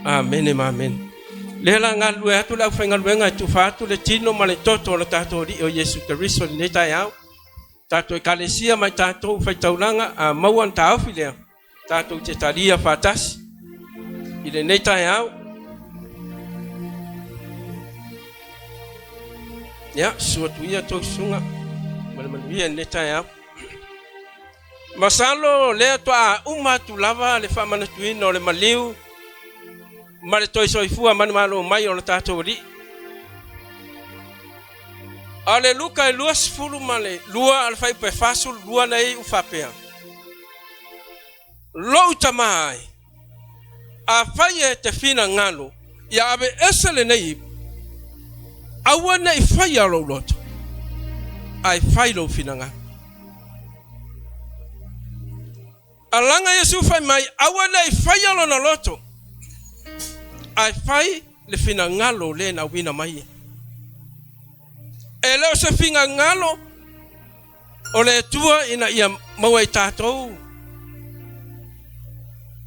[SPEAKER 3] amen amen lela ngalu atu la fenga wenga tu fatu le tino male toto la tato di o Yesu Kristo le tayao tato ekalesia mai tato faitaulanga a mauan taufi lea tato te taria fatas ile nei taiao ya suatuia to sunga malmanuia nei taiao masalo le to a uma tu lava le famana tuino le maliu male toi soifua manmalo mai o tato ri ale luka e luas fulu male lua al fai pe fasul lua nei ufapea lo tamai a fai te fina ngalo ya ave esele nei awana I fai alo lot ai fai lo fina nga alanga Yesu fai mai awana I fai alo na loto ai fai le fina ngalo le na wina mai Elelei se finga ngalo ole tua ina ia mawai tatou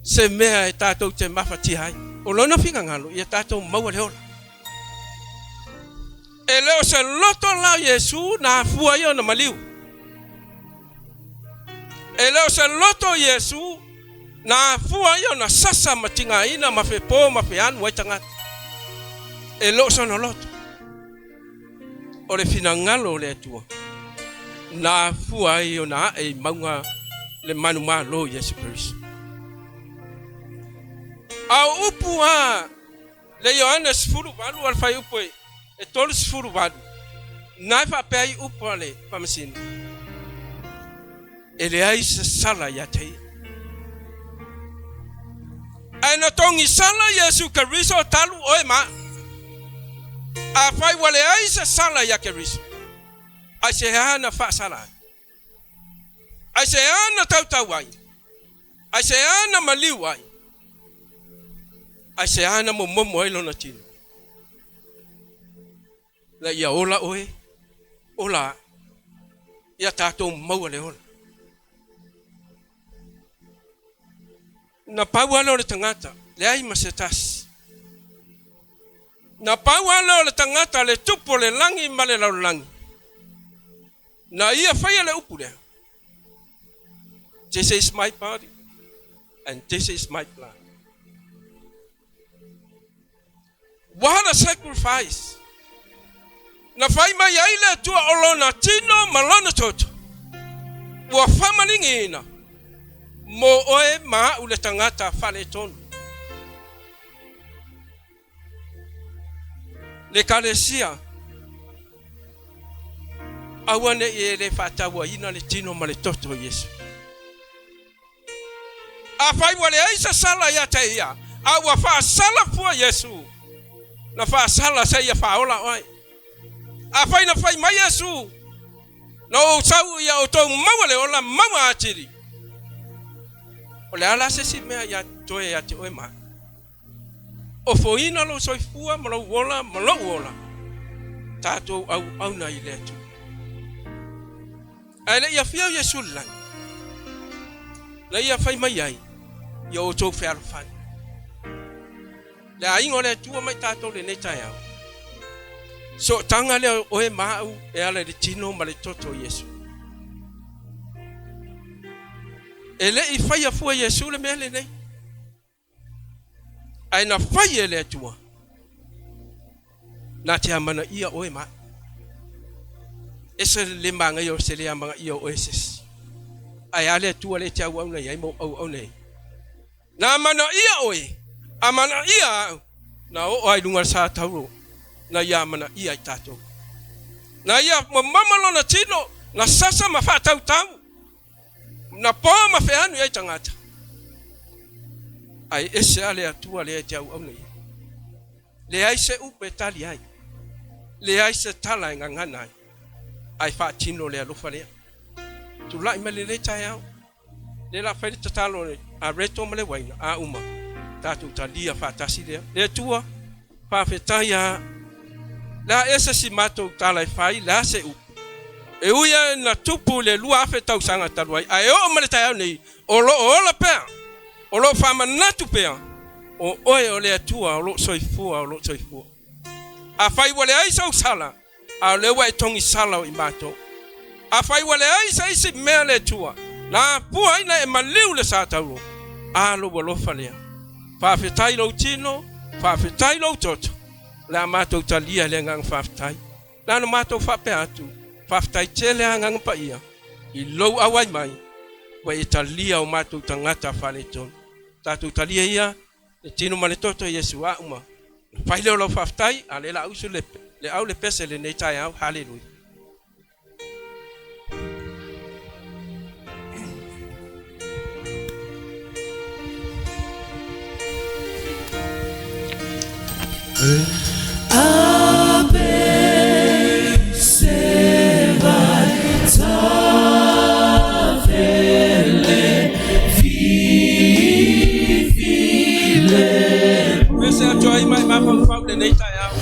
[SPEAKER 3] se mea tatou te mafati hai o lona finga ngalo ia tatou maua le ola elelei se loto la Yesu na fua io na maliu elelei se loto Yesu na fua io na sasa matinga ina mafepo mafeanu waitangata elelei se no loto o le finangalo le tua na fua io na e maunga le manuma lo Yesu Kristo au upua le Yohanes furu valu al fai upo e tolis furu valu na fa pei upo le pamasin Elelei se sala ya tei ana tongi sala Yesu Kristo talu oe ma a fai wale ai se sala ya Kristo ai se hana fa sala ai se hana tautawai ai se hana maliwai ai se hana momo elo na tino la ia ola oe ola ia tato mau le ola na pawalo le tangata le ai masetas na pawalo le tangata le tupo le langi male la langi na ia fai le upule this is my body and this is my blood what a sacrifice na fai mai ai le tua olona tino malona toto wa famaningina mo oe ma ule tangata fale tonu le kalesia awane ele fatawa ina le tino male toto Yesu afai wale aisa sala ya taia awa fa sala fu Yesu na fa sala sai ya faola oi afai na fai mai Yesu no sau ya oto mawale ola mawa atiri ole ala se si me ya toe ya te oema o foina lo soifua malo wola tato au na ile tu ale ya fia Yesu Na ia fai mai ai. Ia o tō whea rofani. Le a ingo le tua mai tātou le nei tai au. So tanga le o e mau e ala le tino ma le toto Yesu. E le I fai a fua Yesu le mea le nei. Ai na fai e le atua. Na te amana ia o e maa. Ese le manga yo se le amanga ia o eses. Ai ale atua le te au au nei, ai mo au nei. Na amana ia oe. Amana ia na o ai lunga sa tauro. Na ia mana ia I tatou. Na ia mamalo na tino na sasa ma fa tau tau. Na po ma fe anu ia tangata. Ai ese ale atua le te au nei. Le ai se upe tali ai. Le ai se tala ngangana ai. Ai fa tino le alofa le. Tu lai mele le tai au. Le la fa te talo a reto mele waina a uma. Tatu talia fa tasi le. Le tua fa fe taia. La esa si mato tala fai la se u. E uia na tupu le lua fe tau sanga talwai. Ai o mele tai au nei. O lo pe. O lo faamanu pe. O oe o le atua o lo soifua o lo soifua. A fai wale ai sau sala. A le wa tongi sala o imato. A fai wale ai sa isi mea le tua. Na pua ina e maliu le sa tauro. A lo walo falea. Whawhetai lau tino. Whawhetai lau toto. Le a matou talia le ngang whawhetai. Na no matou whape atu. Whawhetai tele a ngang pa ia. I lou awai mai. Wa e talia o matou tangata whale tonu. Tatou talia ia. Le tino ma le toto Yesu a uma. Whai leo lau whawhetai. A le la usu le au le pese le nei tai au. Halleluiah. Merciful, joy my mouth from the night I am.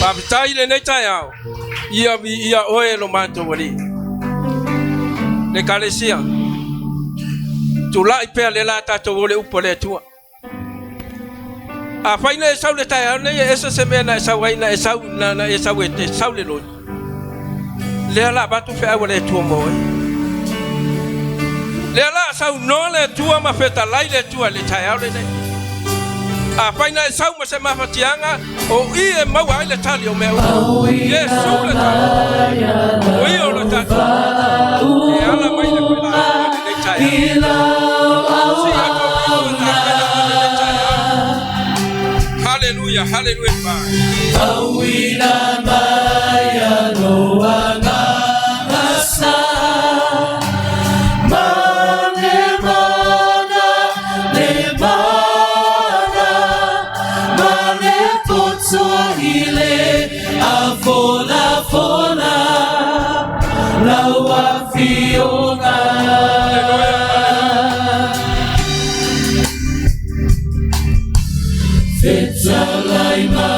[SPEAKER 3] Whawhetai le nei tai au. Ia oe lo mato wali. Le kalesia. Tu lai pea le la tato wole upo le tua. A whaina e sau le tai au nei e esa se mea na e sau haina e sau na e sau e te sau le loi. Le la batu whea wale tua moe. Le la sau no le tua ma feta lai le tua le tai au le nei. A whaina e sau ma se mawhatianga o I e maua le tali o mea ua. Yesu le tali. O I o le tali. E ala mai le kwela le nei tai au. Si ato o le tai au. Halleluiah, halleluiah.
[SPEAKER 1] Awina maya loa ngasa. potoa ile afola fola laua fiona Feta laima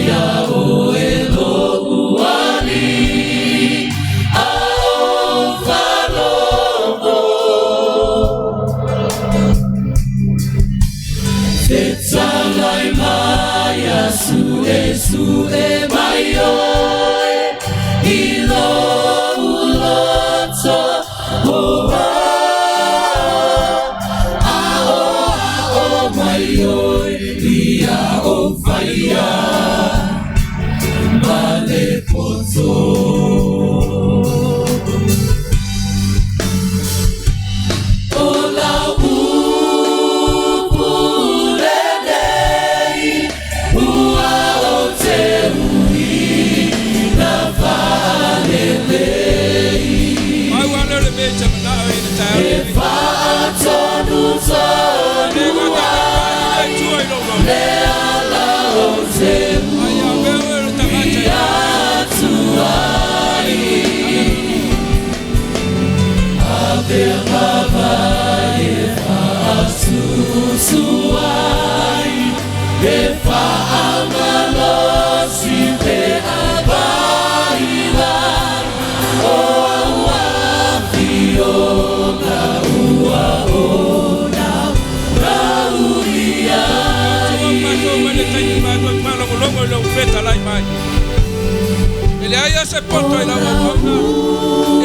[SPEAKER 1] ya oelo uani aovalogo Feta laima ya sue maioe ilo uloto oa ao maioe ia o faia male poto ola upulelei ua o te ui na valelei
[SPEAKER 3] I want to be able to know in the town.
[SPEAKER 1] e fatonu tonu le ala o te atuai ave mavai e faasusuai e faamalosi pe abailai o afiona ua ona rauia
[SPEAKER 3] Elelei se poto ila wona.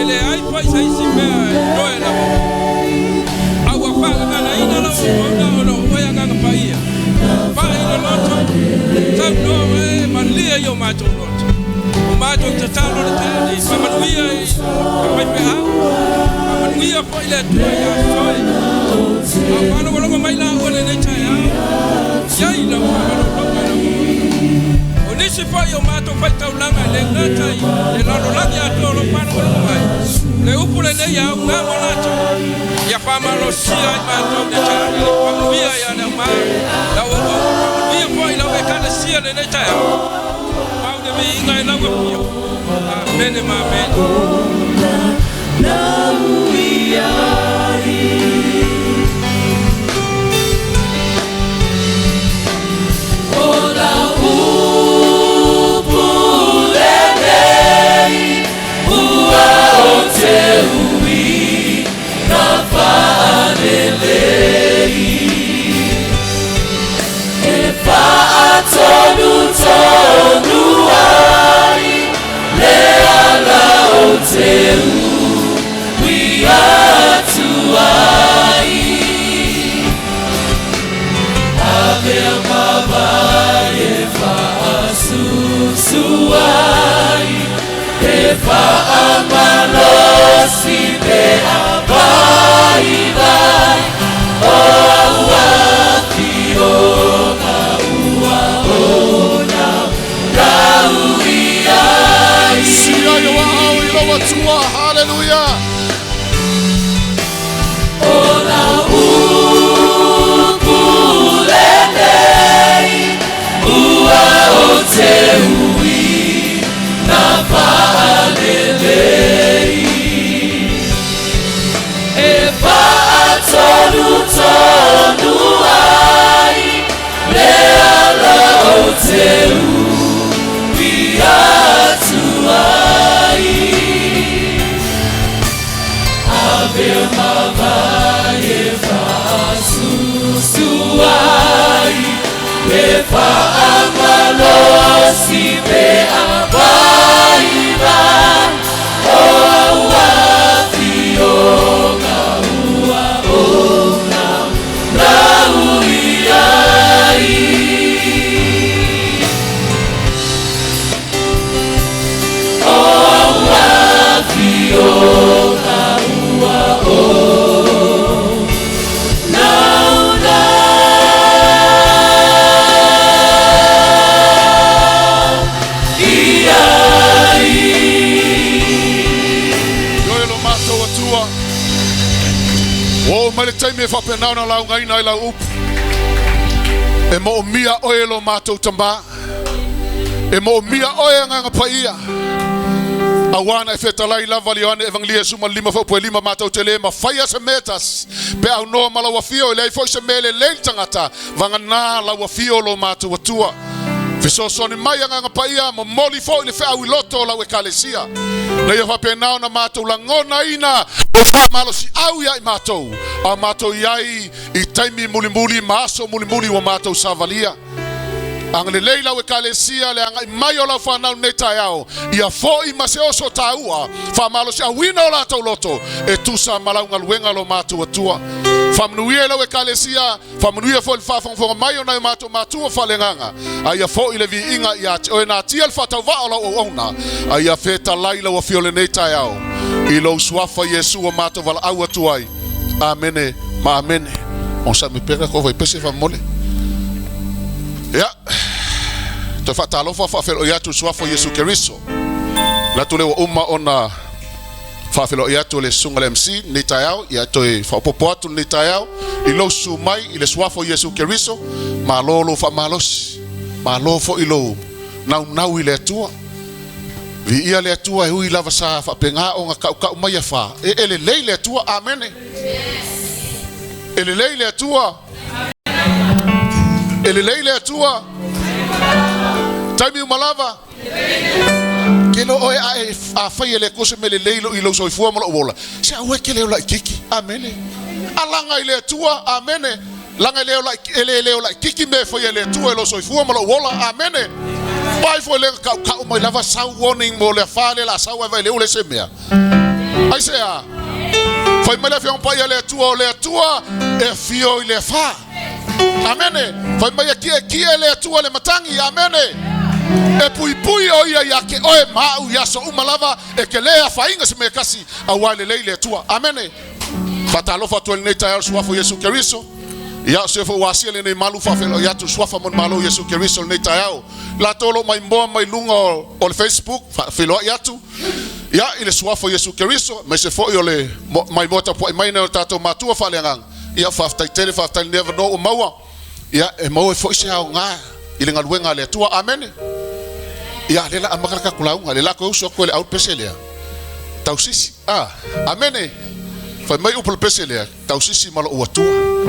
[SPEAKER 3] Elelei pai sai si mea no ela. Awa fanga na ina la wona no oya nga paia. Pai no loto. Sam no malia yo mato loto. Mato te talo te ni mamanuia pai pe ha. Mamanuia foi le tu ya foi. Apano wala mai la ole ne chaya. Yai la wala Nisi fa yo mato fa taulanga le ngatai le lalo lagi atolo pano mai le upule le ya nga molato ya fama lo sia mato de chani pamia ya na ma la wo pamia fa ila we kana sia le ne chaya mau de mi nga ila we pio nene ma me
[SPEAKER 1] na uia ola Teui na Halleluiah e faatonu tonu ai le ala o teu atuai ave mavai e faasusuai e faamalosi pe abailai o afiona ua ona rauiai
[SPEAKER 2] Ieova tua, hallelujah.
[SPEAKER 1] Ola upulelei ua o te ui na Halleluiah e faatonu tonu ai le ala o te ui atuai ave mavai e faasusuai e faamalosi pe abailai o afiona ua ona rauiai o afiona ua ona
[SPEAKER 2] Oh, mele taimi e whapenau na lau ngai nai lau upu.
[SPEAKER 6] E mo mia oelo mato tamba. E mo mia oe nganga paia. Awana fetalai lava lione evangelia suma lima fo lima mato tele ma faya se metas. Pe au no mala wafio le fo se mele le tangata vangana la wafio lo mato watua. Fiso soni maya nganga paia mo moli fo le fe au loto la ekalesia. Na yo fa nao na mato la ngona ina o fa malo si au ya mato. A mato yai I taimi mulimuli maso mulimuli wa mato savalia. Ang lelei la ekalesia le ang mayo la fa na neta yao. Ia fo I maseoso taua fa malo si awina la to loto e tusa malau ngaluenga lo mato watua. Famnuia la ekalesia famnuia fo fa fo mayo na mato matua fa lenganga. Ia fo ile vi inga ia o na tiel fa tava ala o ona. Ia feta laila wa fiole neta yao. Ilo swafa Yesu wa mato vala au tuai. Amene ma amene. On sa me pega ko vai pese fa mole. Ya. To fa talo fa felo ya tu swafa Yesu Kristo. La tule wa umma ona fa felo ya tu le sunga MC neta yao ya to fa popo tu neta yao. Ilo sumai ile swafa Yesu Kristo malolo fa malos. Malofo ilo nau ile tua. Vi ia le tua hui lava sa fa penga o nga ka mai fa. Elelei le tua amene. Elelei le tua. Elelei le tua. Taimi malava. Kelo oi a fa ile ko se melelei lo ilo so fu mo ola. Se a we kele la kiki amene. Alanga ile tua amene. Langa leo la eleleo la kiki me fa ile tua lo so fu mo ola amene. Pai foi le ka mo lava sa warning mo le fale la sa vai le semea. Ai se a. Foi me le fion pai le tua e fio ile fa. Amene. Foi me ki le tua le matangi amene. E pui o ia ke o mau ya so umalava e ke le fa inga se me kasi awale le tua. Amene. Fatalo fa le neta ya swa fo Yesu Kristo. Ya se fo wasiele ne malu fa felo ya tu swafa mon malo Yesu Kristo ne tayao la tolo mai mbo mai lunga on Facebook felo ya tu ya ile swafa Yesu Kristo mais se fo yo le mai bota po mai na tato matua fa lengang ya fa tele fa tal never know mawa ya e mo fo se ha nga ile ngaluenga le tua amen ya lela amakaka kulaunga lela ko so ko le out pesele Tausisi amen fa mai upol pesele Tausisi malo watua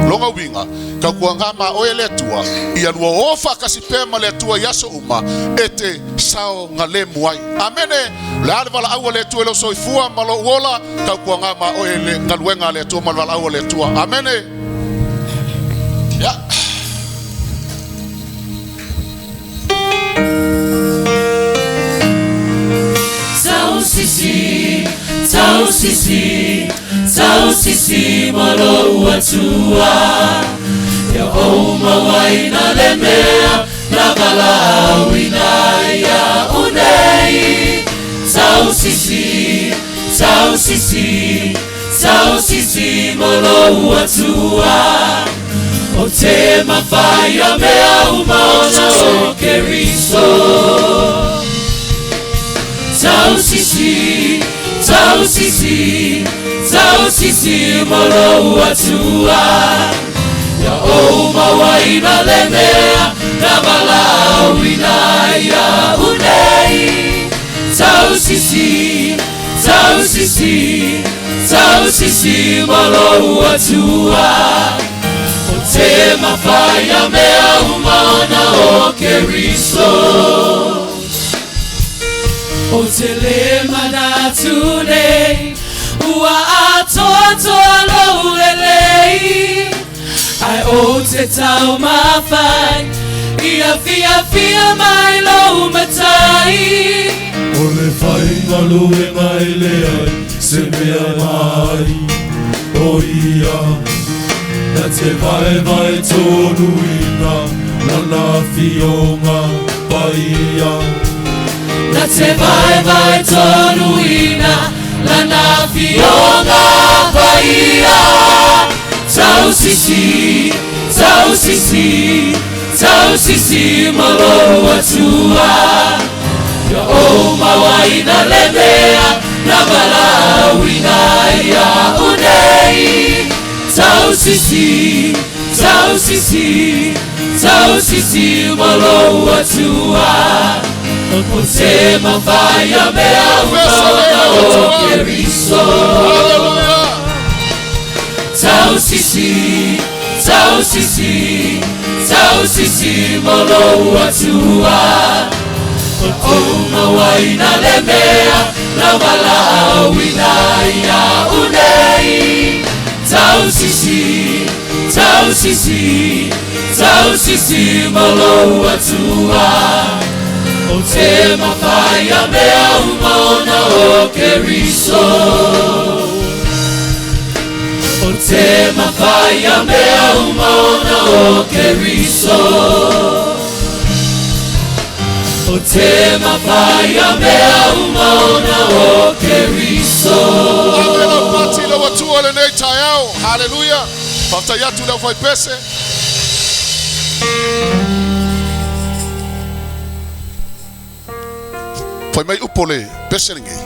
[SPEAKER 6] longa winga ka kuanga ma oele tua ia luo ofa kasipema le tua yaso uma ete sao ngale muai amene la vala au le tua lo soifua malo wola ka kuanga ma oele ngalwenga le tua malo au le tua amene ya Tausisi malo watua ya oma waina lemea la bala wina ya unei Tausisi malo watua o tema faya mea umona o keriso Tausisi malo watua ya oma waina lemea na bala wina ya unei Tausisi malo watua o tema faya mea umana o keriso o telema na today ua atoto lo lelei ai o te tau mawhai ia fia mai lo matai
[SPEAKER 5] o le whai ngalue mai le ai se mea mai o ia na te vai tonu ina lana fionga paia
[SPEAKER 1] na te vai tonu ina lana fionga paia Tausisi malo watua ya oma waina lemea na bala wina ya unei Tausisi Tausisi Malo Atua Otema Faya Mea Umona Okeriso Tausisi Malo Atua Oma Waina Lemea Lamala Winaya Unei Tausisi Malo Atua Otema Faya Mea Umona Okeriso Otema Faya Mea Umona Okeriso Otema Faya Mea Umona Okeriso
[SPEAKER 6] Ropati lo watua le nei taiao. Hallelujah. Pafta yatu na vai pese. Foi mai upole pese ninguém.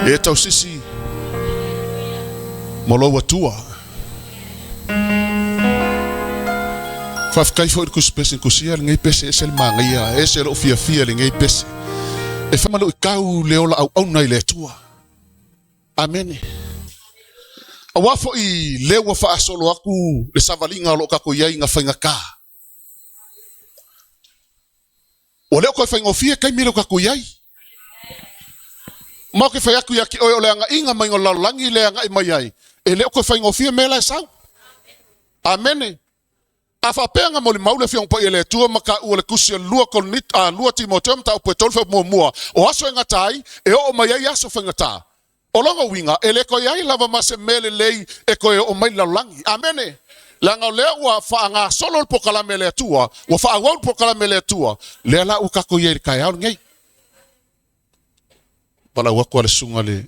[SPEAKER 6] E Tausisi Malo watua. Fafkai foi kus pese kusia ninguém pese esel mangia esel ofia ninguém pese. E famalo ikau leola au nai le tua. Amen. Awafo I lewa fa asolo aku le savalinga lo kako yai nga fainga ka. O leo ko fainga ofia kai milo kako yai. Mau ke fai aku yaki o le anga inga mai ngola langi le anga mai yai. E leo ko fainga ofia mela sau. Amen. Afa penga Molimau le fiong pa ele tua maka u le kusia lua konit a lua Timoteo ta po tolfa mua o aso ngatai e o mai yai aso fangata. O longa winga ele ko yai lava mase Melelei e ko o mai langi. Amen. Langa le wa fa nga solo po kala mele tua wa fa wa po kala mele tua le la u ka ko yai kai au ngai. Pala wa ko le sunga le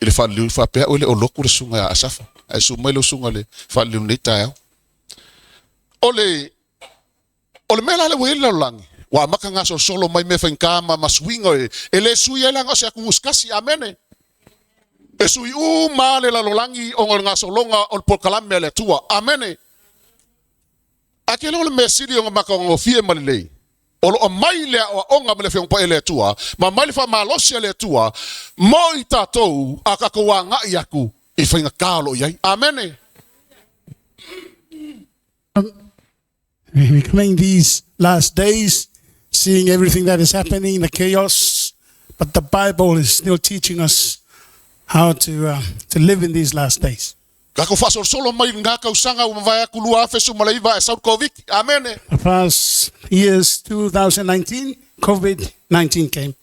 [SPEAKER 6] ile fa lu fa pe o le o loku le sunga asafa. Ai su mai le sunga le fa lu nei tai. Ole mela le wele langi wa maka nga solo mai me fenka ma maswingo ele suya langa se ku uskasi amene e sui u male la langi ongol nga solonga ol pokalam mele tua amene akelo le mesiri ngo maka ngo fie malei olo o maile o onga mele fiong pa ele tua ma mali fa malosia le tua mo itato akako wa nga yaku I fainga kalo yai amene.
[SPEAKER 7] We're coming these last days, seeing everything that is happening, the chaos, but the Bible is still teaching us how to live in these last days. The past years, 2019, COVID-19 came.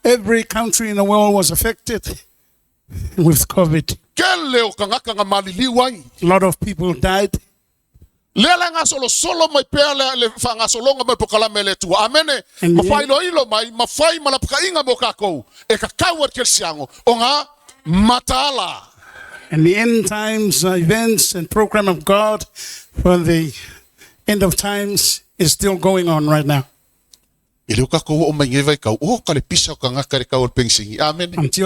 [SPEAKER 7] Every country in the world was affected with COVID. A lot of people died. And the end times events and program of God for the end of times is still going on right now. Until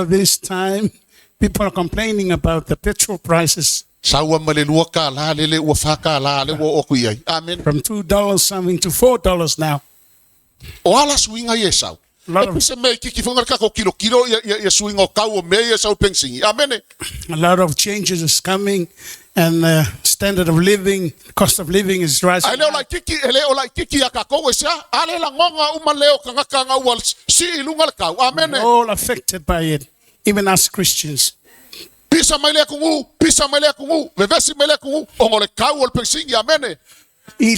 [SPEAKER 7] this time, people are complaining about the petrol prices. From $2 something to $4 now. A lot of changes is coming, and standard of living, cost of living is rising. We're all affected by it, even as Christians. Each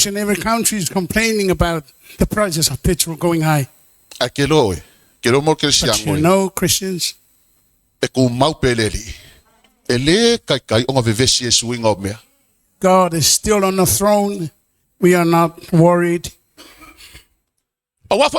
[SPEAKER 7] and every country is complaining about the prices of petrol going high. But you know, Christians, God is still on the throne. We are not worried. Because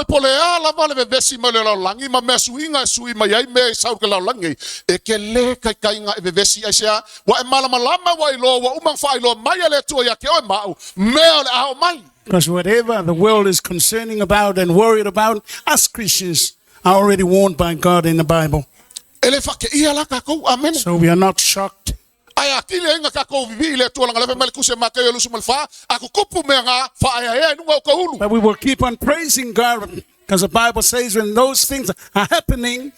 [SPEAKER 7] whatever the world is concerning about and worried about, us Christians are already warned by God in the Bible. So we are not shocked.
[SPEAKER 6] Aya kile inga kako vivi le tua langa mele kuse makayo lusu malfa aku kupu menga fa aya nunga ukahulu.
[SPEAKER 7] But we will keep on praising God because the Bible says when those things are happening,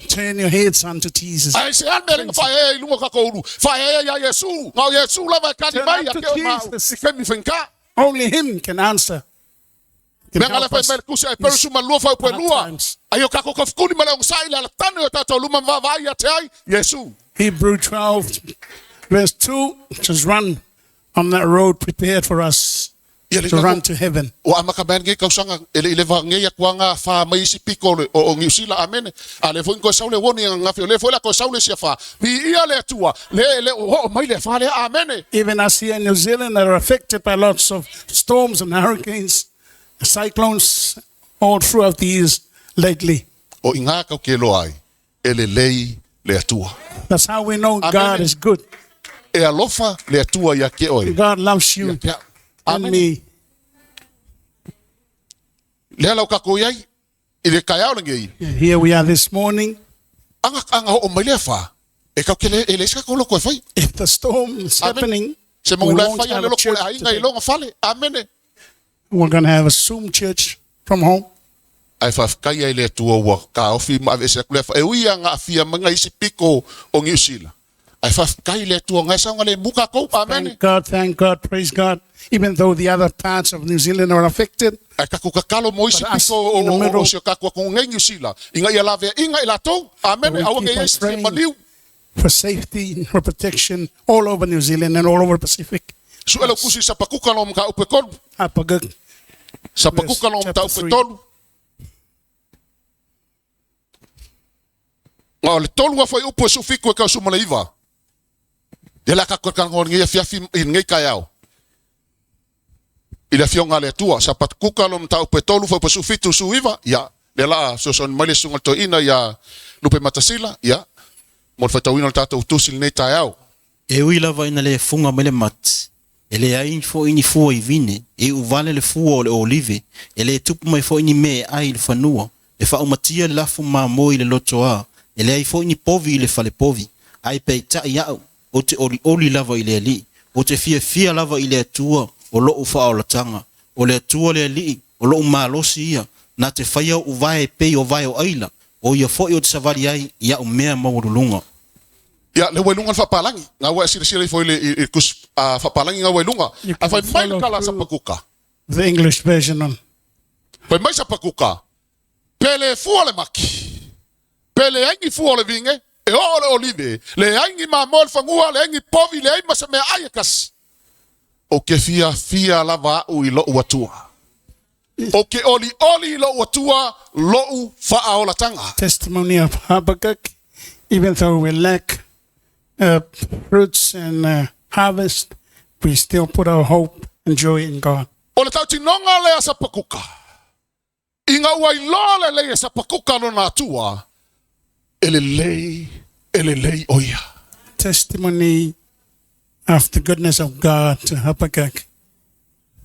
[SPEAKER 7] turn your heads unto Jesus.
[SPEAKER 6] Ai se an mele fa aya nunga kakahulu. Fa aya ya Yesu. Ngau Yesu lava kani
[SPEAKER 7] Turn
[SPEAKER 6] mai
[SPEAKER 7] unto
[SPEAKER 6] ya
[SPEAKER 7] Jesus.
[SPEAKER 6] kemi finka.
[SPEAKER 7] Only Him can answer. Can
[SPEAKER 6] Menga
[SPEAKER 7] help
[SPEAKER 6] le
[SPEAKER 7] us
[SPEAKER 6] mele kuse e peru suma lua fa pelua.
[SPEAKER 7] times.
[SPEAKER 6] Ayo kako kafkuni mele ungsai la tano yo tato luma va ya tai Yesu.
[SPEAKER 7] Hebrew 12, verse 2, just run on that road prepared for us to run to heaven.
[SPEAKER 6] O amaka ben nge kausanga ele va nge ya kwanga fa mai si piko o ngiusila amene ale fo ko saule woni nga fe le fo la ko saule sia fa vi ia le tua le o mai le fa le amene.
[SPEAKER 7] Even us here in New Zealand are affected by lots of storms and hurricanes, cyclones all throughout the years lately.
[SPEAKER 6] O inga ka ke lo ai Elelei Le Atua.
[SPEAKER 7] That's how we know
[SPEAKER 6] Amen.
[SPEAKER 7] God is good.
[SPEAKER 6] E alofa le atua ya ke oi.
[SPEAKER 7] God loves you
[SPEAKER 6] Ya.
[SPEAKER 7] and
[SPEAKER 6] Amen.
[SPEAKER 7] me.
[SPEAKER 6] Le ala ka ko yai ile kaya o ngei.
[SPEAKER 7] Here we are this morning.
[SPEAKER 6] Anga o mai le fa. E ka ke le ele ska ko lo ko fai.
[SPEAKER 7] If the storm is
[SPEAKER 6] Amen.
[SPEAKER 7] happening,
[SPEAKER 6] Se mo
[SPEAKER 7] we
[SPEAKER 6] la
[SPEAKER 7] won't
[SPEAKER 6] fa ya
[SPEAKER 7] have
[SPEAKER 6] le
[SPEAKER 7] a
[SPEAKER 6] lo ko
[SPEAKER 7] church
[SPEAKER 6] ai ngai
[SPEAKER 7] today.
[SPEAKER 6] lo ngafale. Amen.
[SPEAKER 7] We're going to have a Zoom church from home.
[SPEAKER 6] Ai fa kai ai le tua wa ka ofi ma ve se ku le fa e wi anga afia manga isi piko o ngiusila. Ai fa kai le tua ngai sa ngale muka ko. Amen.
[SPEAKER 7] Thank God, praise God. Even though the other parts of New Zealand are affected,
[SPEAKER 6] Ai ka ku ka kalo mo isi
[SPEAKER 7] But us
[SPEAKER 6] piko
[SPEAKER 7] in the middle-
[SPEAKER 6] o se ka ku ngai ngiusila. Inga ya Lavea inga ila to. Amen.
[SPEAKER 7] We
[SPEAKER 6] Awa
[SPEAKER 7] keep
[SPEAKER 6] ngai
[SPEAKER 7] on
[SPEAKER 6] isi
[SPEAKER 7] praying.
[SPEAKER 6] maliu.
[SPEAKER 7] for safety, for protection all over New Zealand and all over Pacific.
[SPEAKER 6] Su elo kusi sa pakuka no mga upe konu.
[SPEAKER 7] Apagag.
[SPEAKER 6] Sa pakuka no mga
[SPEAKER 7] Chapter
[SPEAKER 6] upe
[SPEAKER 7] 3.
[SPEAKER 6] tolu. Nga le tolu nga foi upe su fiku e ka su Meleisea. Yela ka kwa ngon ngia fiafi in ngai kayao. Ila fionga le tua sa pakuka no mga upe tolu foi su fitu su iva. Ya. Lela so son male sungal to ina ya lupe matasila. Ya. Mo fa tawino tato utusil nei tayao.
[SPEAKER 8] E ui lava ina le funga mele mat. E le ai fo ini fua I vine. E u vale le fua o le olive. E le tupu mai fo ini me ai le fanua. E fa umatia le lafu ma moi le loto a. E le ai fo ini povi le fale povi. Ai pe ta iau. O te oli lava I le ali. O te fia lava I le atua. O lo u fa o la tanga. O le atua le ali. O lo u malosi ia. Na te whaia u vae pei o vae o aila. O ia fo I o te savari ai. Ia u mea maurulunga.
[SPEAKER 6] Ya le welunga fa palangi nga wa siri foi le kus fa palangi nga welunga
[SPEAKER 7] You
[SPEAKER 6] a fa
[SPEAKER 7] can
[SPEAKER 6] mai
[SPEAKER 7] follow
[SPEAKER 6] kala sa
[SPEAKER 7] through.
[SPEAKER 6] pakuka
[SPEAKER 7] The English version on.
[SPEAKER 6] fa mai sa pakuka pele fuole maki pele aingi fuole vinge e ole olive le aingi ma mol fangua le aingi povi le ai masa me ayakas o ke fia lava u I lo watua o ke oli lo watua lo fa aola tanga
[SPEAKER 7] Testimony of Habakkuk. Even though we lack fruits and harvest, we still put our hope and joy in God.
[SPEAKER 6] o le tau tinonga le asa pakuka. Inga wai loa le asa pakuka no na tua. Elelei oia.
[SPEAKER 7] Testimony of the goodness of God to Habakkuk.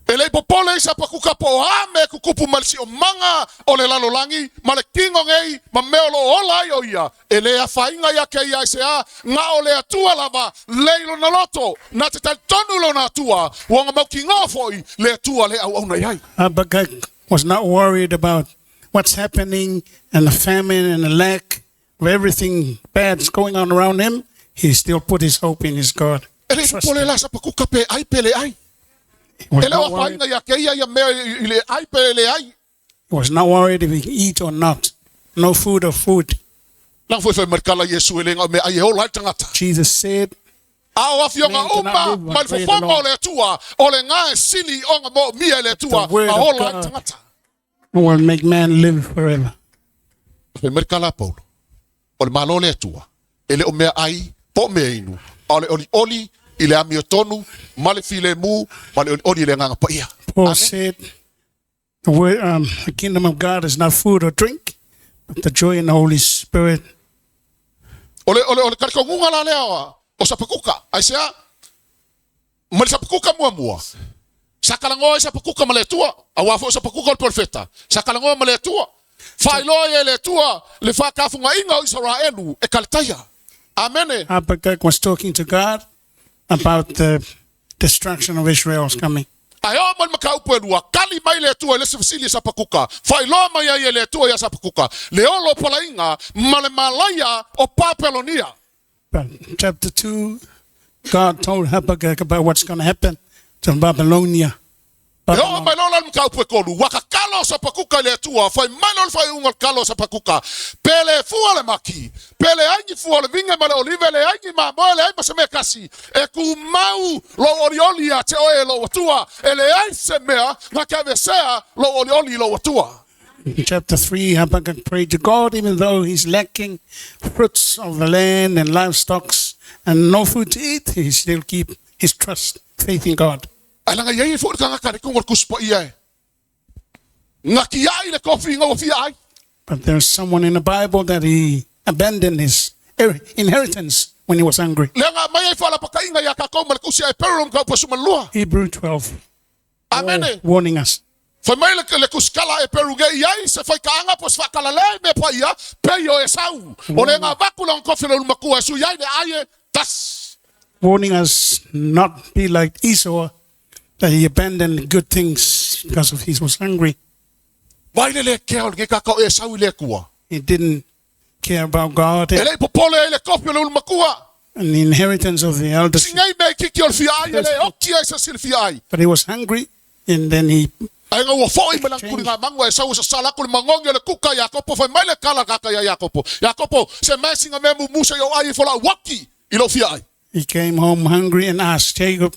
[SPEAKER 6] Elei popole isa pakuka po hame kukupu malsi o manga o le lalolangi. Male kingo ngei ma meolo olai oia. Ele a fainga ya ke ia sea nga o le atua lava leilo na loto. Na te tonu lo na atua. Wanga mau kingo foi le atua le au na yai.
[SPEAKER 7] Habakkuk was not worried about what's happening and the famine and the lack of everything bad's going on around him. He still put his hope in his God.
[SPEAKER 6] Elei popole la sa pakuka pe ai pele ai.
[SPEAKER 7] He was
[SPEAKER 6] Ele
[SPEAKER 7] not
[SPEAKER 6] wa
[SPEAKER 7] worried.
[SPEAKER 6] fainga ya ke ia mea ile ai pele ai.
[SPEAKER 7] He was not worried if he could eat or not. No food or food.
[SPEAKER 6] Lang foi merkala Yesu ele nga me ai o lai tangata.
[SPEAKER 7] Jesus said,
[SPEAKER 6] Ao afio nga
[SPEAKER 7] Man cannot
[SPEAKER 6] umba
[SPEAKER 7] live on
[SPEAKER 6] mal
[SPEAKER 7] bread
[SPEAKER 6] fofonga
[SPEAKER 7] alone.
[SPEAKER 6] o le tua o le nga sili o nga mo mia le tua
[SPEAKER 7] The word
[SPEAKER 6] a
[SPEAKER 7] of
[SPEAKER 6] o lai
[SPEAKER 7] God.
[SPEAKER 6] tangata.
[SPEAKER 7] "I will make man live forever."
[SPEAKER 6] Foi merkala Paulo. O le malo le tua. Ele o mea ai po mea inu. O le oli ile amiotonu male file mu male oli le nga pa ia.
[SPEAKER 7] Paul said, the kingdom of God is not food or drink, but the joy in the Holy Spirit.
[SPEAKER 6] Ole kariko ngunga la lea o sapakuka. Ai sea mal sapakuka mua. Sakalango sapakuka male tua. Awafo sapakuka o profeta. Sakalango male tua. Fai loa le tua le fa ka funga inga o Israelu e kaltaya. Amen.
[SPEAKER 7] Habakkuk was talking to God about the destruction of Israel's coming.
[SPEAKER 6] Ayo man makaupu dua kali mai le tua le Silisili sa pakuka. Fai lo mai ya le tua ya sa pakuka. Le olo palainga malaya o Papelonia.
[SPEAKER 7] But chapter 2, God told Habakkuk about what's going to happen to Babylonia.
[SPEAKER 6] Yo mai lo lan makaupu kolu waka kalo sa pakuka le tua fai mai fai ungal kalo sa pakuka. Pele fuale maki. Pele anyi fuale vinga male olive le anyi ma mole ai maseme kasi. E ku mau lo oriolia te oe lo tua. Ele ai semea na kavesea lo orioli lo tua.
[SPEAKER 7] In chapter 3, Habakkuk prayed to God, even though he's lacking fruits of the land and livestock and no food to eat, he still keep his trust, faith in God.
[SPEAKER 6] Alanga yai fo ka ngaka ko kuspo ia. Ngaki ai le kofi ngofi ai.
[SPEAKER 7] But there's someone in the Bible that he abandoned his inheritance when he was hungry.
[SPEAKER 6] Lenga mai fala pakainga ya ka ko mal kusi ai perum ka posumalua.
[SPEAKER 7] Hebrew 12.
[SPEAKER 6] Amen.
[SPEAKER 7] Warning us.
[SPEAKER 6] Foi mai le kuskala e peruge iai se foi kaanga pos fakala le me pa ia pe yo esau. O le nga vakula on kofi le makua su iai le aie tas.
[SPEAKER 7] Warning us not be like Esau, that he abandoned good things because of he was hungry.
[SPEAKER 6] Vai le keo nge ka ko esau le kua.
[SPEAKER 7] He didn't care about God
[SPEAKER 6] Ele popole le kofi le makua.
[SPEAKER 7] and the inheritance of the elders.
[SPEAKER 6] Singai me kiki ol fi ai le okki ai sa sil fi ai.
[SPEAKER 7] But he was hungry, and then he
[SPEAKER 6] Ai nga wo foi melang kuringa mangwa esau sa sala kul mangonge le kuka Yakopo foi mai le kala kaka ya Yakopo. Yakopo se mesinga me musa yo ai fola waki ilo fi ai.
[SPEAKER 7] He came home hungry and asked Jacob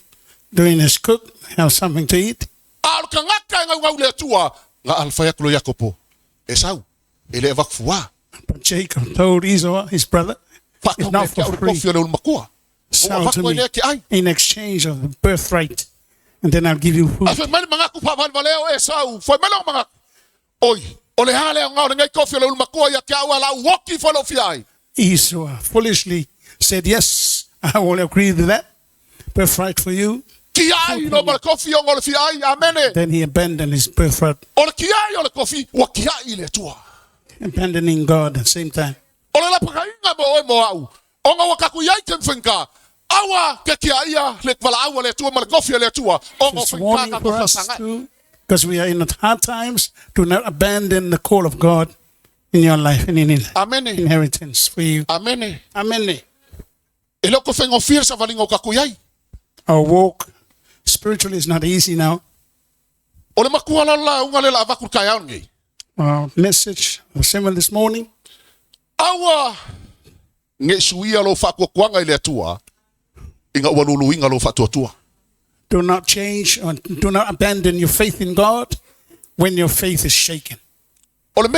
[SPEAKER 7] during his cook, have something to eat.
[SPEAKER 6] Al kangaka nga ngau le tua nga alfa yaklo Yakopo. Esau ele vakfua.
[SPEAKER 7] But Jacob told Esau, his brother, it's not for free. Sell to me in exchange of the birthright, and then I'll give you food. Esau foolishly said, yes, I will agree to that. Birthright for you. Then he abandoned his birthright. Abandoning God at the same time. It's warning for us too, because we are in hard times. Do not abandon the call of God in your life and in inheritance for you.
[SPEAKER 6] Amen.
[SPEAKER 7] Amen. Our walk spiritually is not easy now. Our message, the sermon this morning,
[SPEAKER 6] Awa ngesuia lo fa kwanga ile tua inga walulu inga lo fa tua.
[SPEAKER 7] Do not change or do not abandon your faith in God when your faith is shaken. That's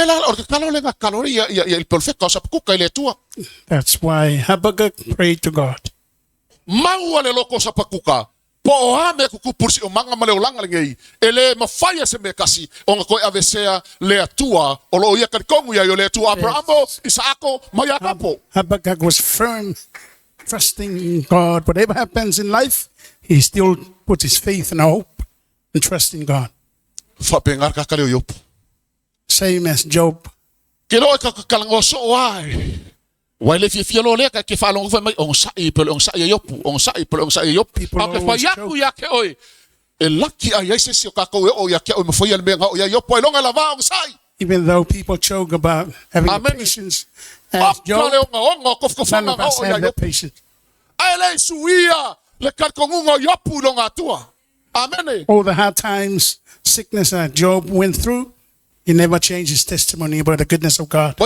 [SPEAKER 7] why Habakkuk prayed to God.
[SPEAKER 6] Po hame kukupursi o manga maleolanga ngei ele mafaya se mekasi onga koi avesea le atua o lo ia karikongu ya yo le atua Abrahamo Isaako Mayakapo.
[SPEAKER 7] Habakkuk was firm, trusting in God. Whatever happens in life, he still put his faith and hope and trust in God. Same as Job.
[SPEAKER 6] Kilo kakalango so ai. Wale fielo le ka ke falong fa mai on sa yopu on sa yopu pa fa yaku ya ke oi e lucky ai se se ka ko o ya ke o mo foi le menga o ya yopu longa lava on sai.
[SPEAKER 7] Even though people joke about having patience as Job, none of us have that patience.
[SPEAKER 6] Ele suia le ka kongungo yopu longa tua. Amen.
[SPEAKER 7] All the hard times, sickness that Job went through, he never changed his testimony about the goodness of God.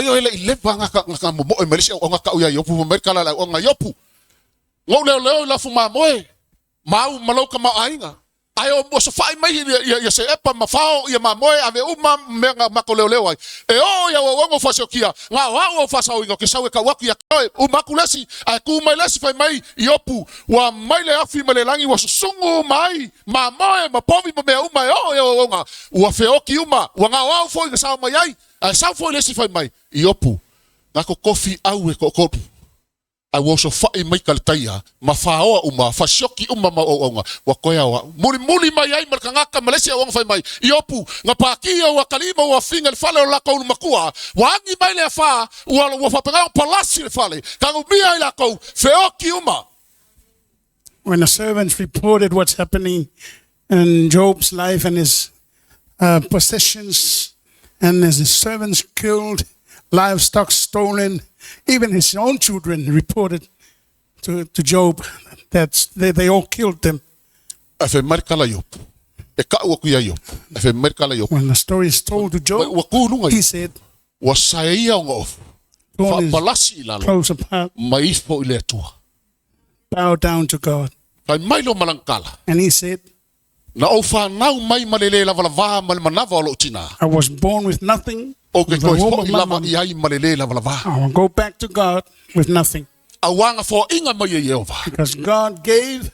[SPEAKER 7] Ayo mo so fai mai ya se epa mafao ya mamoe ave uma menga makolelewai e o ya wongo fasokia nga wa fasao ngo kisawe ka waku ya umakulesi aku mai lesi fai mai yopu wa mai le afi malelangi wa sungu mai mamoe mapovi mo me uma o ya wonga wa feoki uma wa nga wa fo nga sa mai ai sa fo lesi fai mai yopu nga ko kofi au e ko kopu I was so far in Michael Taya, Mafao Uma, Fashoki Uma Maonga, Wakoya, Muli Mayai, Markangaka, Meleisea, Wang Fai Mai, Iopu, Napakia, Wakalima, Wafinga, Fale, Lako, Makua, Wangi Maile Fa, Wafapanga, Palasi Fale, Kangumia Lako, Feoki Uma.
[SPEAKER 9] When the servants reported what's happening in Job's life and his possessions, and his servants killed, livestock stolen, even his own children reported to Job that they all killed them. When the story is told to Job, he said, close apart, bow down to God. And he said, I was born with nothing. I will go back to God with nothing. Because God gave,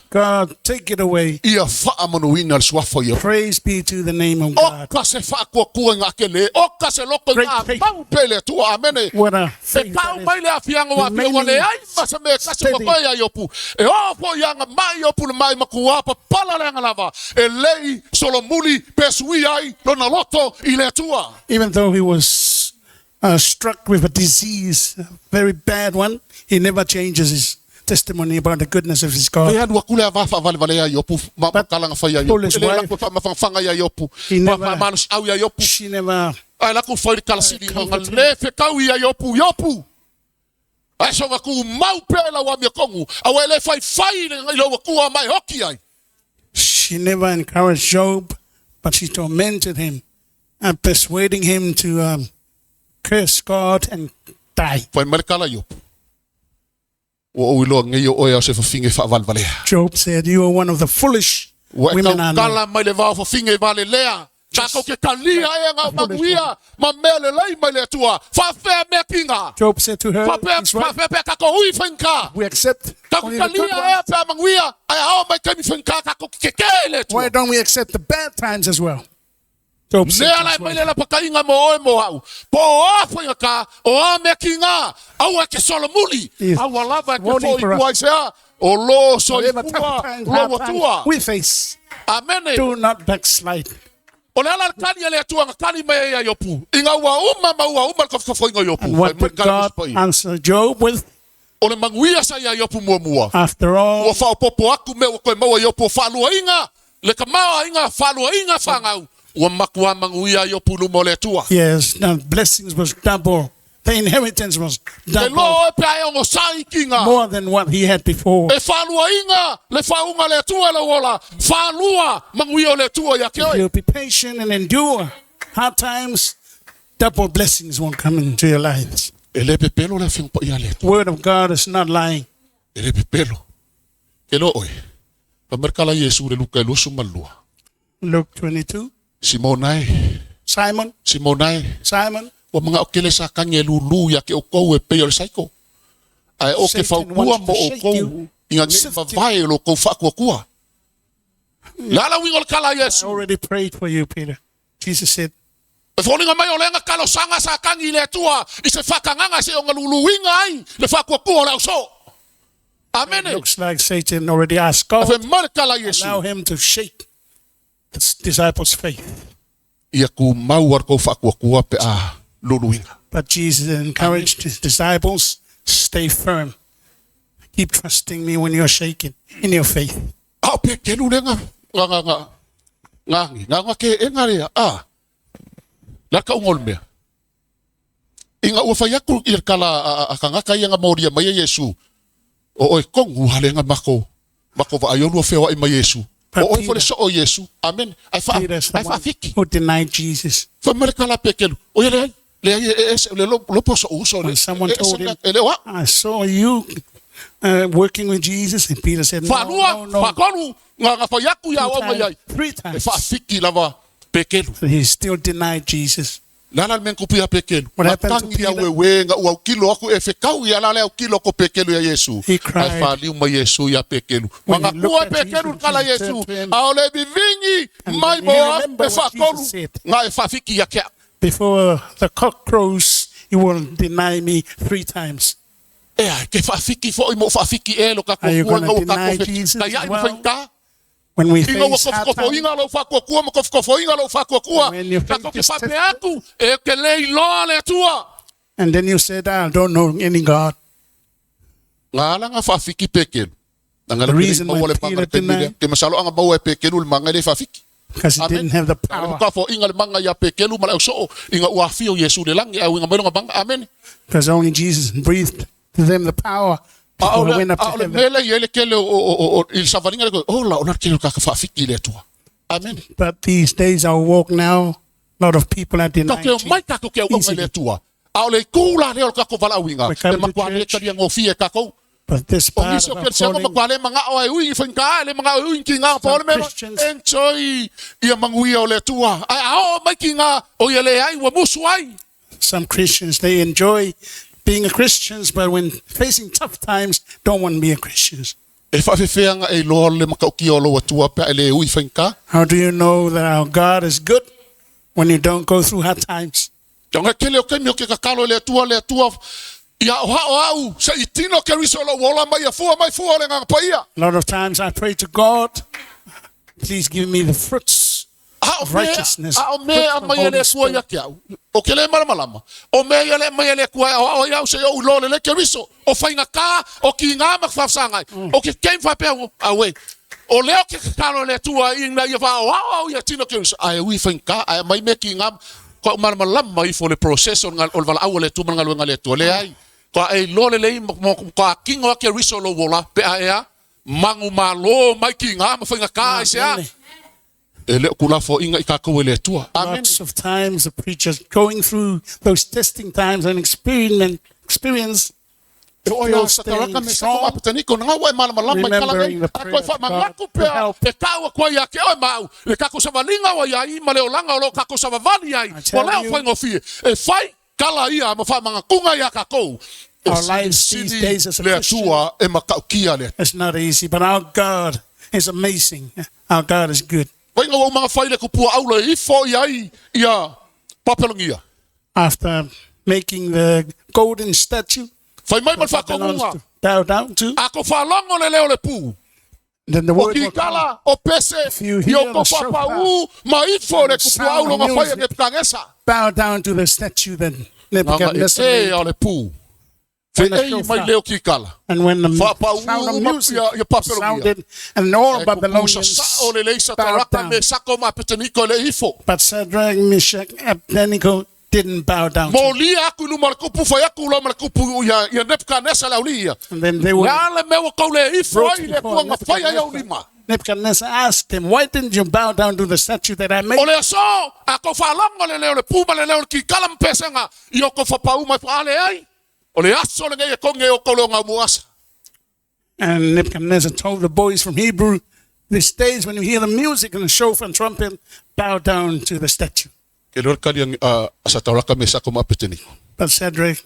[SPEAKER 9] God take it away. Praise be to the name of God. Great faith. What a faith that is. Even though he was struck with a disease, a very bad one, he never changes his testimony about the goodness of his God. But she never she never encouraged Job, but she tormented him and persuading him to curse God and die. Job said, you are one of the foolish women I know. Job said to her, we accept only the good ones. Why don't we accept the bad times as well? Job said as well. We face. Do not backslide. And what did God answer Job with? After all, yes, the blessings was double. The inheritance was double, more than what he had before. If you'll be patient and endure hard times, double blessings won't come into your lives. The word of God is not lying. Luke 22. Simon. Satan wants to shake you. I already prayed for you, Peter. Jesus said, it looks like Satan already asked God to allow him to shake the disciples' faith. But Jesus encouraged his disciples, stay firm. Keep trusting me when you're shaken in your faith. Who denied Jesus? When someone told him, I saw you working with Jesus, and Peter said, no. 3 times. So he still denied Jesus. What happened to Peter? He cried. When he looked at Jesus, he remembered what Jesus said. Before the cock crows, you you will deny me 3 times.
[SPEAKER 7] Ke whaafiki fo i mo whaafiki e lo ka
[SPEAKER 9] Are you
[SPEAKER 7] kua
[SPEAKER 9] gonna
[SPEAKER 7] ngau
[SPEAKER 9] deny
[SPEAKER 7] ka
[SPEAKER 9] Jesus
[SPEAKER 7] ka ia
[SPEAKER 9] as
[SPEAKER 7] i
[SPEAKER 9] well?
[SPEAKER 7] whainka.
[SPEAKER 9] When we
[SPEAKER 7] Inga wa
[SPEAKER 9] face hard
[SPEAKER 7] kofo
[SPEAKER 9] times,
[SPEAKER 7] inga lo whakua mo kofo inga lo whakua.
[SPEAKER 9] When your
[SPEAKER 7] Ka
[SPEAKER 9] faith
[SPEAKER 7] koke
[SPEAKER 9] is
[SPEAKER 7] whape
[SPEAKER 9] tested.
[SPEAKER 7] aku e ke lei loa le atua.
[SPEAKER 9] and then you said, I don't know any God.
[SPEAKER 7] Ngā langa whaafiki pekelu. Ngā
[SPEAKER 9] The reason why
[SPEAKER 7] wale
[SPEAKER 9] Peter
[SPEAKER 7] panga te mire.
[SPEAKER 9] denied-
[SPEAKER 7] Ke masalo anga mau e pekelu le manga le whaafiki.
[SPEAKER 9] Because he
[SPEAKER 7] Amen.
[SPEAKER 9] didn't have the power.
[SPEAKER 7] Ka fo inga le manga ia pekelu ma le so inga ua fio Yesu le langi au inga melonga banga. Amen.
[SPEAKER 9] Because only Jesus breathed to them the power before he went up to
[SPEAKER 7] Aole
[SPEAKER 9] heaven.
[SPEAKER 7] mele yele kele o il savaringa le ko. Oh la ona kele ka whaafiki le atua. Amen.
[SPEAKER 9] But these days our walk now, a lot of people are denying
[SPEAKER 7] Ka ke mai
[SPEAKER 9] Jesus.
[SPEAKER 7] ka ko ke o le atua. Aole kula le o ka ko vala winga.
[SPEAKER 9] We come
[SPEAKER 7] E
[SPEAKER 9] to
[SPEAKER 7] makwa le
[SPEAKER 9] church.
[SPEAKER 7] kali ngofie ka ko.
[SPEAKER 9] But this
[SPEAKER 7] O
[SPEAKER 9] part
[SPEAKER 7] miso
[SPEAKER 9] of
[SPEAKER 7] ke
[SPEAKER 9] our
[SPEAKER 7] se mo
[SPEAKER 9] calling,
[SPEAKER 7] makwa le manga o ai ui finka le manga ui ki nga pa le me
[SPEAKER 9] Christians-
[SPEAKER 7] enjoy ia mangui o le atua. Ai ao mai ki nga o yele ai wa musu ai.
[SPEAKER 9] some Christians, they enjoy being a Christians, but when facing tough times, don't want to be a Christians.
[SPEAKER 7] E whawhewhenga e loa le makauki o lo atua pe le ui finka.
[SPEAKER 9] How do you know that our God is good when you don't go through hard times?
[SPEAKER 7] Jonga kele o kemi o ke kakalo le atua ia o hao au sa itino ke riso lo wola mai a fua le nganga paia.
[SPEAKER 9] A lot of times I pray to God, please give me the fruits of righteousness.
[SPEAKER 7] A o me
[SPEAKER 9] fruits
[SPEAKER 7] a
[SPEAKER 9] of
[SPEAKER 7] mai
[SPEAKER 9] Holy
[SPEAKER 7] ele kua
[SPEAKER 9] Spirit.
[SPEAKER 7] ia ke au. O ke le malama. O me ele mai ele kua o iau se o lo le ke riso. O whainga ka o ki ngā makwhawsangai. O ke keim whapea au e. O leo ke kakalo le atua i nga ia whao au ia tino ke riso. Ai ui whainga ai mai me ki ngā ko malama i fo le proceso ngal o vala au le tu ngal nga le atua le ai. Ko e lo le lei mo ko kingo ke riso lo wola pe a ea mangu malo mai ki ngā mawhainga ka ai sea.
[SPEAKER 9] Amen.
[SPEAKER 7] E le kula fo inga i ka koe le atua. Amen.
[SPEAKER 9] Lots of times the preachers going through those testing times and experience
[SPEAKER 7] E o ia sa taraka me sa ko apatani ko nga wa malama lama i kala
[SPEAKER 9] Remembering the
[SPEAKER 7] a koe
[SPEAKER 9] prayers
[SPEAKER 7] fa
[SPEAKER 9] of
[SPEAKER 7] mangaku
[SPEAKER 9] God
[SPEAKER 7] pe
[SPEAKER 9] to help.
[SPEAKER 7] e kaua koe ia ke oi mau le kako sa valinga wa ia i ma leo langa o lo kako sa vavali ai
[SPEAKER 9] I tell
[SPEAKER 7] o leo
[SPEAKER 9] you-
[SPEAKER 7] fai ngofie e fai kala ia ma fa mangakunga ia kako
[SPEAKER 9] Our lives these days as a
[SPEAKER 7] le
[SPEAKER 9] Christian-
[SPEAKER 7] atua e makaukia le
[SPEAKER 9] It's not easy, but our God is amazing. Our God is good.
[SPEAKER 7] Wai ngā mga whai le kupua au le i fo iai ia papelongia.
[SPEAKER 9] After making the golden statue,
[SPEAKER 7] Whai mai man
[SPEAKER 9] that belongs
[SPEAKER 7] whakongunga.
[SPEAKER 9] to bow down to,
[SPEAKER 7] Ako whalongo le leo le pū.
[SPEAKER 9] then the
[SPEAKER 7] O
[SPEAKER 9] word
[SPEAKER 7] ki
[SPEAKER 9] will come.
[SPEAKER 7] kala o pese
[SPEAKER 9] you
[SPEAKER 7] i
[SPEAKER 9] hear
[SPEAKER 7] o ko
[SPEAKER 9] the shofar
[SPEAKER 7] whapau ma i fo le
[SPEAKER 9] and the
[SPEAKER 7] kupua
[SPEAKER 9] sound
[SPEAKER 7] au
[SPEAKER 9] of
[SPEAKER 7] longa whai e
[SPEAKER 9] music,
[SPEAKER 7] ne pkangesa.
[SPEAKER 9] Bow down to the statue that
[SPEAKER 7] Nganga
[SPEAKER 9] Nebuchadnezzar
[SPEAKER 7] e
[SPEAKER 9] made.
[SPEAKER 7] o le pū.
[SPEAKER 9] When the
[SPEAKER 7] Whai ei
[SPEAKER 9] shofar-
[SPEAKER 7] mai leo ki kala.
[SPEAKER 9] And when the
[SPEAKER 7] Whapau
[SPEAKER 9] sound of music
[SPEAKER 7] ia papelongia.
[SPEAKER 9] sounded, and all
[SPEAKER 7] E kukusa
[SPEAKER 9] Babylonians
[SPEAKER 7] sa o le leisa
[SPEAKER 9] bowed
[SPEAKER 7] taraka
[SPEAKER 9] down.
[SPEAKER 7] me sako ma petaniko le ifo.
[SPEAKER 9] But Shadrach, Meshach, Abednego didn't bow down to
[SPEAKER 7] Mo
[SPEAKER 9] him.
[SPEAKER 7] li aku lu malakupu whai aku lo malakupu ia Nebuchadnezzar lau lia.
[SPEAKER 9] And then they were
[SPEAKER 7] Ngā le mewa kau le ifo
[SPEAKER 9] brought
[SPEAKER 7] ai le
[SPEAKER 9] before
[SPEAKER 7] kuanga whai ai au
[SPEAKER 9] Nebuchadnezzar.
[SPEAKER 7] lima.
[SPEAKER 9] Nebuchadnezzar asked him, why didn't you bow down to the statue that I made?
[SPEAKER 7] O le aso, a ko whalango le leo le puma le leo ki kalam pesenga i o ko whapau mai whaale ai. O le aso le ngai konge o ko leo ngā muasa.
[SPEAKER 9] And Nebuchadnezzar told the boys from Hebrew, these days when you hear the music and the shofar and trumpet, bow down to the statue.
[SPEAKER 7] Ke lor kali ang asa tauraka me sa ko mapeteni.
[SPEAKER 9] But Shadrach,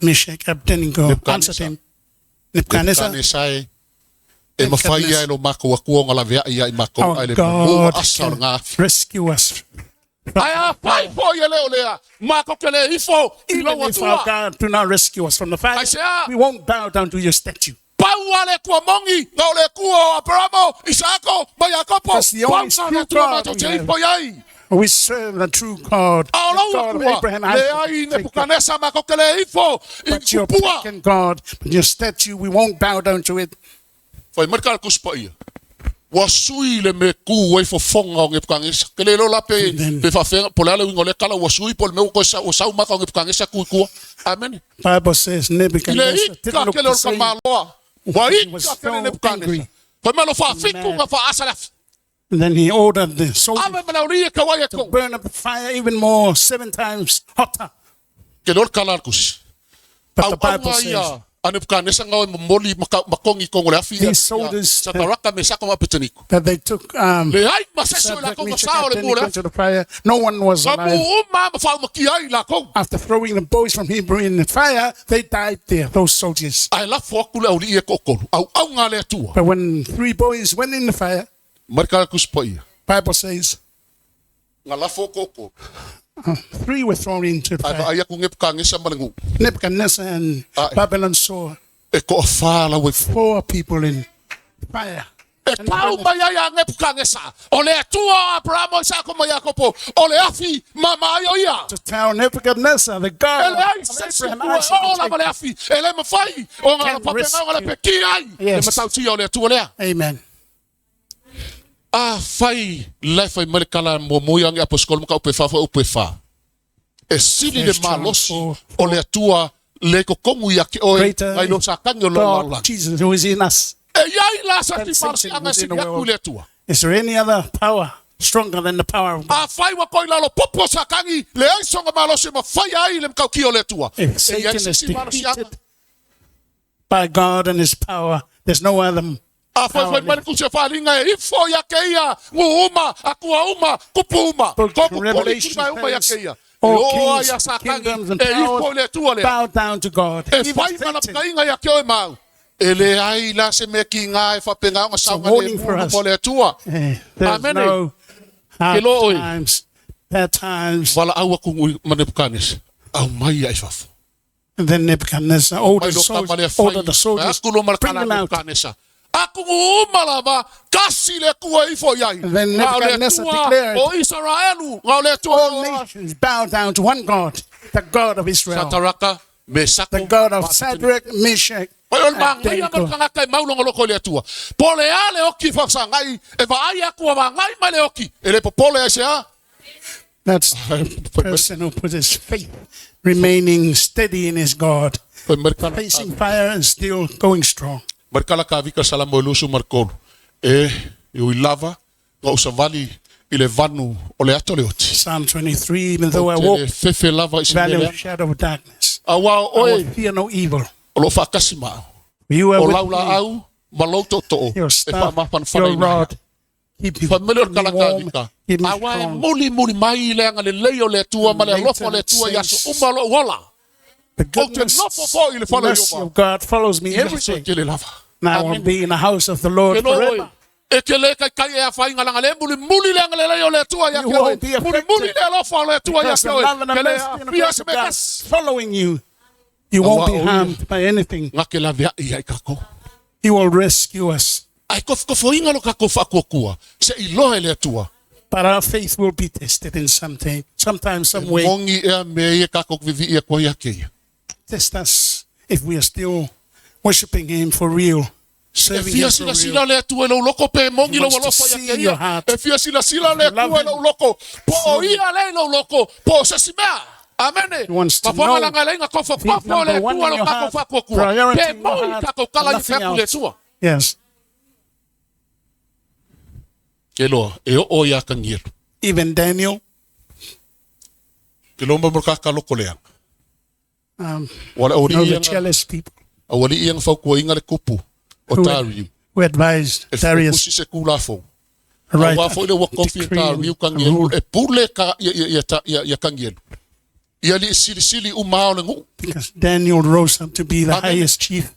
[SPEAKER 9] Meshach, Abednego
[SPEAKER 7] Nebuchadnezzar.
[SPEAKER 9] answered him, Nebuchadnezzar,
[SPEAKER 7] Kane sai e mawhai ai lo mako wa kuonga Lavea ia i mako
[SPEAKER 9] our
[SPEAKER 7] ai le
[SPEAKER 9] God
[SPEAKER 7] mua asa o
[SPEAKER 9] can
[SPEAKER 7] ngā.
[SPEAKER 9] rescue us.
[SPEAKER 7] Ai a whai po ia leo lea. Mako ke le ifo i lo
[SPEAKER 9] Even if our
[SPEAKER 7] atua.
[SPEAKER 9] God do not rescue us from the fire,
[SPEAKER 7] I say,
[SPEAKER 9] we won't bow down to your statue.
[SPEAKER 7] Pau ale kua mongi, ngau le kua o Abramo, Isako, mai Akopo.
[SPEAKER 9] That's the only
[SPEAKER 7] Pau ngau
[SPEAKER 9] true
[SPEAKER 7] le tua
[SPEAKER 9] God
[SPEAKER 7] mato
[SPEAKER 9] we
[SPEAKER 7] te
[SPEAKER 9] have.
[SPEAKER 7] ifo iai.
[SPEAKER 9] We serve the true God, the
[SPEAKER 7] Aolo
[SPEAKER 9] God of
[SPEAKER 7] kua,
[SPEAKER 9] Abraham,
[SPEAKER 7] le
[SPEAKER 9] Isaac,
[SPEAKER 7] ai
[SPEAKER 9] Jacob.
[SPEAKER 7] Nebuchadnezzar mako ke le ifo, i
[SPEAKER 9] But your
[SPEAKER 7] kupua.
[SPEAKER 9] pagan God, but your statue, we won't bow down to it.
[SPEAKER 7] Whai marika kuspa ia. Wa sui le me ku wai fo fonga o ngepkangesa. Ke le lo la pe
[SPEAKER 9] Amen.
[SPEAKER 7] pe fa fe po la le wingo le kala wa sui po le me ko sa o sa maka o ngepkangesa ku ku. Amen.
[SPEAKER 9] Bible says
[SPEAKER 7] Ile
[SPEAKER 9] Nebuchadnezzar
[SPEAKER 7] ika
[SPEAKER 9] didn't look
[SPEAKER 7] ke
[SPEAKER 9] the
[SPEAKER 7] le
[SPEAKER 9] same.
[SPEAKER 7] kamaloa. Wa
[SPEAKER 9] He was
[SPEAKER 7] ika ke le
[SPEAKER 9] so
[SPEAKER 7] Nebuchadnezzar.
[SPEAKER 9] angry.
[SPEAKER 7] Ko me lo fa fiku nga fa asalaf.
[SPEAKER 9] And then he ordered the soldiers
[SPEAKER 7] Ame me la uri ka wa
[SPEAKER 9] to
[SPEAKER 7] ko.
[SPEAKER 9] burn up the fire even more, 7 times hotter.
[SPEAKER 7] Ke lo kala kus.
[SPEAKER 9] But the Bible
[SPEAKER 7] Au
[SPEAKER 9] says
[SPEAKER 7] ia ane pkane sa ngau moli makongi kongo le afi.
[SPEAKER 9] These soldiers
[SPEAKER 7] sa taraka me sa ko mapeteniku.
[SPEAKER 9] that they took
[SPEAKER 7] Le ai maseso la
[SPEAKER 9] Shadrach,
[SPEAKER 7] ko
[SPEAKER 9] Meshach,
[SPEAKER 7] sa o le
[SPEAKER 9] Abednego
[SPEAKER 7] mole.
[SPEAKER 9] into the fire. No one was
[SPEAKER 7] Sa bu
[SPEAKER 9] alive.
[SPEAKER 7] umma ma fa maki ai la ko.
[SPEAKER 9] After throwing the boys from Hebrew in the fire, they died there, those soldiers.
[SPEAKER 7] Ai la fo ku le uri e kokolu. Au nga le tua.
[SPEAKER 9] But when 3 boys went in the fire,
[SPEAKER 7] Marka kus pa ia.
[SPEAKER 9] Bible says
[SPEAKER 7] Nga la fo koko.
[SPEAKER 9] 3 were thrown into the
[SPEAKER 7] Ai
[SPEAKER 9] fire.
[SPEAKER 7] ai aku ngep ka ngesa malengu.
[SPEAKER 9] Nebuchadnezzar and Babylon saw
[SPEAKER 7] E ko fa la we
[SPEAKER 9] 4 people in fire.
[SPEAKER 7] e kau mai ai a ngep ka ngesa. Ole tua Abraham sa ko mai Jakobo. Ole afi mama ai ia.
[SPEAKER 9] To tell Nebuchadnezzar, the God
[SPEAKER 7] Ele ai
[SPEAKER 9] of
[SPEAKER 7] se
[SPEAKER 9] Abraham,
[SPEAKER 7] ku
[SPEAKER 9] Isaac, and
[SPEAKER 7] ola
[SPEAKER 9] Jacob.
[SPEAKER 7] male afi. Ele ma fai. O nga
[SPEAKER 9] Can
[SPEAKER 7] pa penga ngala
[SPEAKER 9] rescue.
[SPEAKER 7] pe ki ai.
[SPEAKER 9] Yes.
[SPEAKER 7] Le matau ti ole tua le.
[SPEAKER 9] Amen.
[SPEAKER 7] A fai le fai mele kala mo moyang apostol mo ka upe fa. E sili le
[SPEAKER 9] First John
[SPEAKER 7] malos
[SPEAKER 9] 4.
[SPEAKER 7] ole tua le ko kongu ya ki oi
[SPEAKER 9] Greater
[SPEAKER 7] ngai lo sa kanyo lo
[SPEAKER 9] God,
[SPEAKER 7] la.
[SPEAKER 9] Jesus, who is in us.
[SPEAKER 7] E yai la sa ti
[SPEAKER 9] Satan
[SPEAKER 7] marsi anga si
[SPEAKER 9] within the
[SPEAKER 7] ya
[SPEAKER 9] world.
[SPEAKER 7] le tua.
[SPEAKER 9] Is there any other power stronger than the power of God?
[SPEAKER 7] A fai wa koi la lo popo sa kangi le ai songa malos e ma fai ai le mkau ki ole tua.
[SPEAKER 9] If
[SPEAKER 7] E yai
[SPEAKER 9] Satan is
[SPEAKER 7] si malos anga.
[SPEAKER 9] defeated by God and his power, there's no other
[SPEAKER 7] A fai
[SPEAKER 9] power.
[SPEAKER 7] mani ku se fa linga e ifo ya ke ia ngu uma akua uma kupu uma.
[SPEAKER 9] Book
[SPEAKER 7] Ko
[SPEAKER 9] of
[SPEAKER 7] ku
[SPEAKER 9] Revelation
[SPEAKER 7] poli uma ya
[SPEAKER 9] says,
[SPEAKER 7] ke ia.
[SPEAKER 9] all
[SPEAKER 7] O
[SPEAKER 9] kings,
[SPEAKER 7] ya sa kangi
[SPEAKER 9] kingdoms, and
[SPEAKER 7] e ifo
[SPEAKER 9] powers
[SPEAKER 7] le tua le.
[SPEAKER 9] bow down to God.
[SPEAKER 7] E
[SPEAKER 9] Even
[SPEAKER 7] fai mana
[SPEAKER 9] Satan.
[SPEAKER 7] kainga ya ke oi mau. Ele ai la se me ki nga e fa penga nga sa
[SPEAKER 9] a warning for us.
[SPEAKER 7] le tua.
[SPEAKER 9] There's
[SPEAKER 7] Amen.
[SPEAKER 9] no hard
[SPEAKER 7] Kilo oi.
[SPEAKER 9] times, bad times.
[SPEAKER 7] Wala au aku manepukanis. Au mai ai fafu.
[SPEAKER 9] And then Nebuchadnezzar ordered the soldiers, bring them out.
[SPEAKER 7] Aku umalava kasi le kua ifo yai.
[SPEAKER 9] And then Nebuchadnezzar declared,
[SPEAKER 7] o Israelu ngau le
[SPEAKER 9] all
[SPEAKER 7] tua.
[SPEAKER 9] nations bow down to one God, the God of Israel,
[SPEAKER 7] Sataraka Mesako.
[SPEAKER 9] the God of Shadrach, Meshach,
[SPEAKER 7] Oi
[SPEAKER 9] and
[SPEAKER 7] mang ngai
[SPEAKER 9] Abednego.
[SPEAKER 7] ngaka kai mau longo loko le tua. Pole ale oki fa sangai e va ai aku va ngai male oki. Ele popole ese a.
[SPEAKER 9] That's the person who put his faith remaining steady in his God, facing fire and still going strong.
[SPEAKER 7] Markala ka vika salamo lusu markolu. E eu lava nga usavali ile vanu ole ato le oti.
[SPEAKER 9] Psalm 23, even though I walk
[SPEAKER 7] fefe lava
[SPEAKER 9] valley
[SPEAKER 7] isimele.
[SPEAKER 9] of shadow of darkness,
[SPEAKER 7] Awa
[SPEAKER 9] I will
[SPEAKER 7] oi
[SPEAKER 9] fear no evil.
[SPEAKER 7] lo fa kasima.
[SPEAKER 9] You are
[SPEAKER 7] O
[SPEAKER 9] with
[SPEAKER 7] laula
[SPEAKER 9] me,
[SPEAKER 7] au maloto to.
[SPEAKER 9] your
[SPEAKER 7] E
[SPEAKER 9] staff,
[SPEAKER 7] fa mafan
[SPEAKER 9] your
[SPEAKER 7] fana.
[SPEAKER 9] rod, keep you
[SPEAKER 7] Familiar kala ka
[SPEAKER 9] warm,
[SPEAKER 7] vika.
[SPEAKER 9] keep me
[SPEAKER 7] Awa
[SPEAKER 9] strong.
[SPEAKER 7] muli mai le nga le leo le tua ma le lofo le tua ya so umalo wala.
[SPEAKER 9] The
[SPEAKER 7] O te
[SPEAKER 9] goodness,
[SPEAKER 7] nofo fo ile fala
[SPEAKER 9] mercy
[SPEAKER 7] Ieova.
[SPEAKER 9] of God follows me every day.
[SPEAKER 7] Kele lava.
[SPEAKER 9] Now I'll be in the house of the Lord
[SPEAKER 7] Kelo oi.
[SPEAKER 9] forever.
[SPEAKER 7] E kele kai kai e fa inga langa le muli le nga le leo le tua ya
[SPEAKER 9] You
[SPEAKER 7] ke oi.
[SPEAKER 9] won't be affected
[SPEAKER 7] Muli le lofo le tua ya
[SPEAKER 9] Because
[SPEAKER 7] ke
[SPEAKER 9] the
[SPEAKER 7] oi.
[SPEAKER 9] love and the
[SPEAKER 7] Kele
[SPEAKER 9] mercy and the
[SPEAKER 7] pia
[SPEAKER 9] grace
[SPEAKER 7] se
[SPEAKER 9] of God
[SPEAKER 7] mekas.
[SPEAKER 9] following you. You won't be
[SPEAKER 7] Awa, oi.
[SPEAKER 9] harmed by anything.
[SPEAKER 7] Nga ke lavea ia i kako.
[SPEAKER 9] He will rescue us.
[SPEAKER 7] Ai kofo inga lo kako fa kua. Se ilohe le tua.
[SPEAKER 9] But our faith will be tested in sometimes, some way.
[SPEAKER 7] Mongi e me e kako vivi e ko ya ke.
[SPEAKER 9] Test us if we are still worshiping Him for real,
[SPEAKER 7] E
[SPEAKER 9] serving
[SPEAKER 7] fia
[SPEAKER 9] Him
[SPEAKER 7] sila
[SPEAKER 9] for
[SPEAKER 7] sila
[SPEAKER 9] real.
[SPEAKER 7] le tua lo loko pe mongi
[SPEAKER 9] He
[SPEAKER 7] lo
[SPEAKER 9] wants to
[SPEAKER 7] loko ya
[SPEAKER 9] see
[SPEAKER 7] ke
[SPEAKER 9] your
[SPEAKER 7] ia.
[SPEAKER 9] heart.
[SPEAKER 7] E fia sila le
[SPEAKER 9] love
[SPEAKER 7] tua
[SPEAKER 9] him.
[SPEAKER 7] lo loko. Po ia le lo loko. Po se simea. Amen.
[SPEAKER 9] He wants to
[SPEAKER 7] Paponga
[SPEAKER 9] know
[SPEAKER 7] langa le nga kofa
[SPEAKER 9] he's
[SPEAKER 7] pa po le
[SPEAKER 9] number one
[SPEAKER 7] tua
[SPEAKER 9] in
[SPEAKER 7] lo
[SPEAKER 9] your
[SPEAKER 7] kako
[SPEAKER 9] heart,
[SPEAKER 7] fa kua.
[SPEAKER 9] priority
[SPEAKER 7] Pe
[SPEAKER 9] in your
[SPEAKER 7] moi
[SPEAKER 9] heart,
[SPEAKER 7] kako kala i
[SPEAKER 9] nothing
[SPEAKER 7] feku le
[SPEAKER 9] else.
[SPEAKER 7] tua.
[SPEAKER 9] Yes.
[SPEAKER 7] Ke loa e o ia kangiru.
[SPEAKER 9] Even Daniel,
[SPEAKER 7] Ke lomba morka loko leang. Wala
[SPEAKER 9] you
[SPEAKER 7] ori
[SPEAKER 9] know, the
[SPEAKER 7] ia.
[SPEAKER 9] jealous people
[SPEAKER 7] Awali iang fau kua inga le kupu. O tari.
[SPEAKER 9] who advised
[SPEAKER 7] E
[SPEAKER 9] Darius
[SPEAKER 7] fukusi se kula fo.
[SPEAKER 9] to write
[SPEAKER 7] Awa fo ile wa
[SPEAKER 9] a
[SPEAKER 7] kofi
[SPEAKER 9] decree
[SPEAKER 7] tari u
[SPEAKER 9] and
[SPEAKER 7] kangielu.
[SPEAKER 9] rule,
[SPEAKER 7] E pule ka ia kangielu. Ia li silisili umao le ngu.
[SPEAKER 9] because Daniel rose up to be the
[SPEAKER 7] Amen.
[SPEAKER 9] highest chief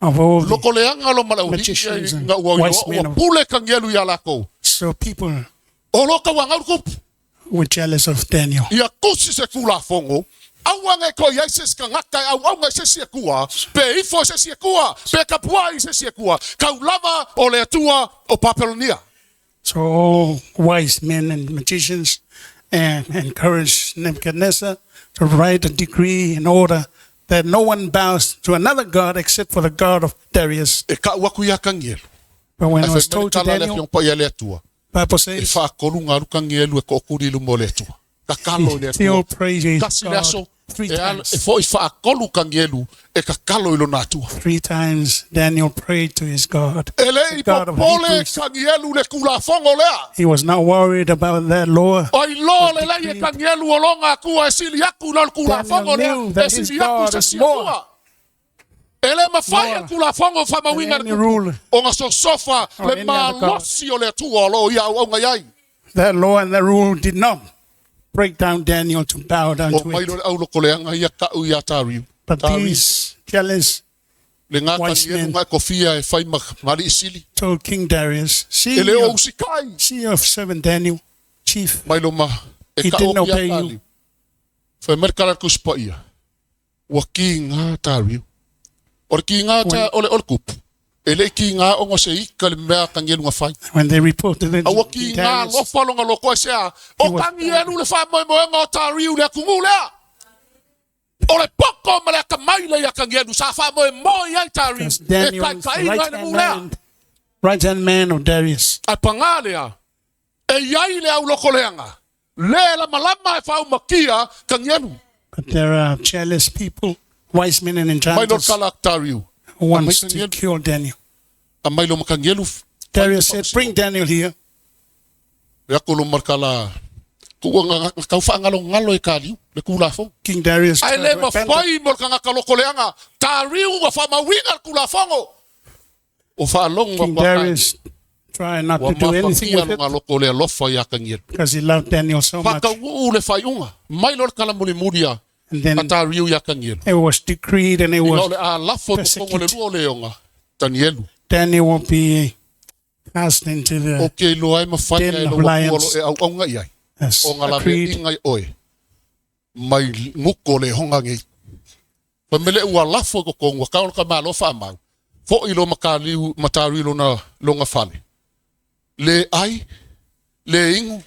[SPEAKER 9] of all.
[SPEAKER 7] Loko leanga lo malauri.
[SPEAKER 9] Magicians and
[SPEAKER 7] Nga ua
[SPEAKER 9] wise men of-
[SPEAKER 7] pule kangielu ia lako.
[SPEAKER 9] So people
[SPEAKER 7] O loka wanga kupu.
[SPEAKER 9] were jealous of Daniel.
[SPEAKER 7] Ia kusi se kula fongo. Awanga ko yaises kangaka awanga se se kua. Pe ifo se se kua. Pe kapuai se se kua. Kaulava o le tua o Papelonia.
[SPEAKER 9] So all wise men and magicians encouraged Nebuchadnezzar to write a decree in order that no one bows to another god except for the God of Darius.
[SPEAKER 7] E ka ua kuia kangielu.
[SPEAKER 9] But when
[SPEAKER 7] E
[SPEAKER 9] it was told to Daniel,
[SPEAKER 7] pa ia le tua.
[SPEAKER 9] Bible
[SPEAKER 7] E
[SPEAKER 9] says
[SPEAKER 7] fa kolu ngaru kangielu e ko kuri lu mo le tua. Ka kalo le
[SPEAKER 9] still
[SPEAKER 7] tua.
[SPEAKER 9] praises
[SPEAKER 7] Kasi le aso.
[SPEAKER 9] God 3
[SPEAKER 7] E
[SPEAKER 9] times.
[SPEAKER 7] fo i fa kolu kangielu e ka kalo ilo na tua.
[SPEAKER 9] 3 times Daniel prayed to his God.
[SPEAKER 7] Ele i
[SPEAKER 9] The God of
[SPEAKER 7] pole
[SPEAKER 9] Hebrews.
[SPEAKER 7] kangielu le kula fongo lea.
[SPEAKER 9] He was not worried about that law.
[SPEAKER 7] O i lo le lai e kangielu o longa kua e sili aku na kula
[SPEAKER 9] Daniel
[SPEAKER 7] fongo
[SPEAKER 9] knew
[SPEAKER 7] lea.
[SPEAKER 9] that
[SPEAKER 7] E
[SPEAKER 9] his
[SPEAKER 7] sili aku
[SPEAKER 9] God
[SPEAKER 7] se
[SPEAKER 9] is
[SPEAKER 7] si
[SPEAKER 9] more.
[SPEAKER 7] akua. Ele mafai
[SPEAKER 9] More
[SPEAKER 7] e kula fongo fa mawinga
[SPEAKER 9] any rule.
[SPEAKER 7] o nga so sofa
[SPEAKER 9] Or
[SPEAKER 7] le
[SPEAKER 9] any other God.
[SPEAKER 7] malosi o le tua o lo ia o nga yai.
[SPEAKER 9] That law and that rule did not break down Daniel to bow down
[SPEAKER 7] O
[SPEAKER 9] to
[SPEAKER 7] mai
[SPEAKER 9] it.
[SPEAKER 7] lo au lo koleanga ia ka u ia tariu.
[SPEAKER 9] But
[SPEAKER 7] Tariu.
[SPEAKER 9] these jealous
[SPEAKER 7] Le ngā
[SPEAKER 9] wise
[SPEAKER 7] kangielu
[SPEAKER 9] men
[SPEAKER 7] ngai kofia e whai mari isili.
[SPEAKER 9] told King Darius, see
[SPEAKER 7] E le o
[SPEAKER 9] your,
[SPEAKER 7] usikai.
[SPEAKER 9] see your servant Daniel, chief.
[SPEAKER 7] Mai lo ma. E
[SPEAKER 9] He
[SPEAKER 7] ka
[SPEAKER 9] didn't
[SPEAKER 7] o kia
[SPEAKER 9] obey
[SPEAKER 7] tali.
[SPEAKER 9] you.
[SPEAKER 7] Fa merkala kuspa ia. Wa kinga tariu. Or kinga ta ole kup. Ele kinga ongo se ika le mea kangelu nga fai.
[SPEAKER 9] When they reported it,
[SPEAKER 7] Awa kinga lofa longa loko sea. O kangielu le fa mo mo tariu le kumulea. Ole poko mala kamaila ya kangelu sa fa mo ya tariu.
[SPEAKER 9] Daniel was the right-hand man of Darius.
[SPEAKER 7] Ai pangalea. E yai le au loko leanga. Le la malama e fa makia kangelu.
[SPEAKER 9] But there are jealous people, wise men and enchanters, who wants to kill Daniel. Darius said, bring Daniel here. King Darius tried not to do anything with it because he loved Daniel so much. And then it was decreed and it was persecuted. Daniel will be cast into the den of lions as decreed.
[SPEAKER 7] Le ai, le ingu,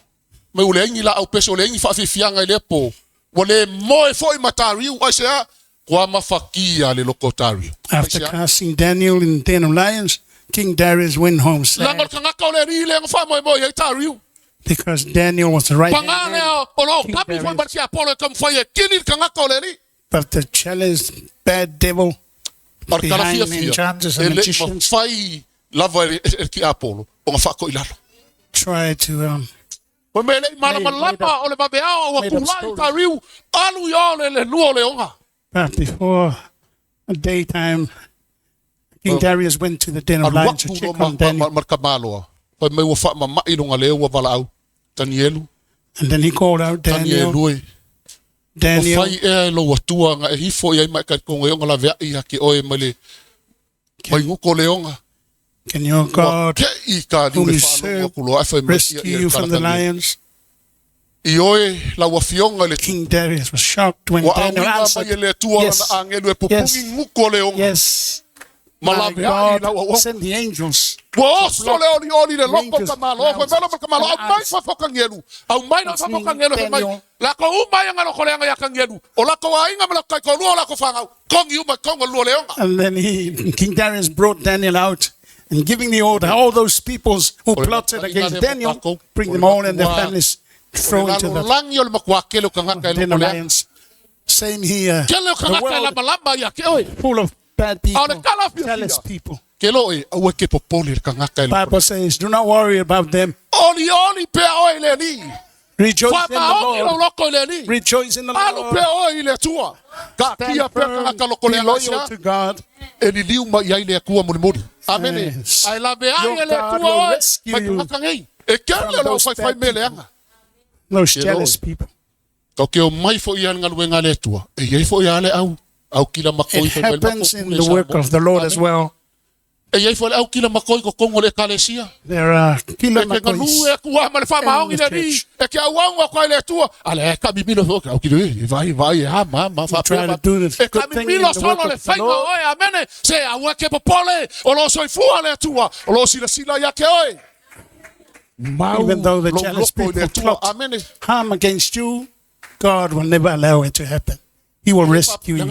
[SPEAKER 7] me ule ingi la au peso le ingi whaafifianga i lepo. Wale moe foi matariu, aisea, kwa mafakia le loko tariu.
[SPEAKER 9] After casting Daniel in the den of lions, King Darius went home sad. Because Daniel was the right hand man. But the jealous bad devil behind the enchanters and magicians try to but before daytime, King Darius went to the den of lions to check on Daniel. And then he called out Daniel. Daniel. Can your God, whom you serve, rescue you from the lions? King Darius was shocked when Daniel answered, yes. My God send the angels. And then King Darius brought Daniel out and giving the order, all those peoples who plotted against Daniel, bring them all and their families thrown into the den of lions. Same here. The world full of bad people, jealous people. Bible says, do not worry about them. Rejoice in the Lord. Rejoice in the Lord. Stand firm, be loyal to God. Yes. Your God will rescue you from those bad people, those jealous people. It happens in the work of the Lord as well. There are killer makois in the church. We try to do the good thing in the work of the Lord. Even though the jealous people plot harm against you, God will never allow it to happen. He will rescue you.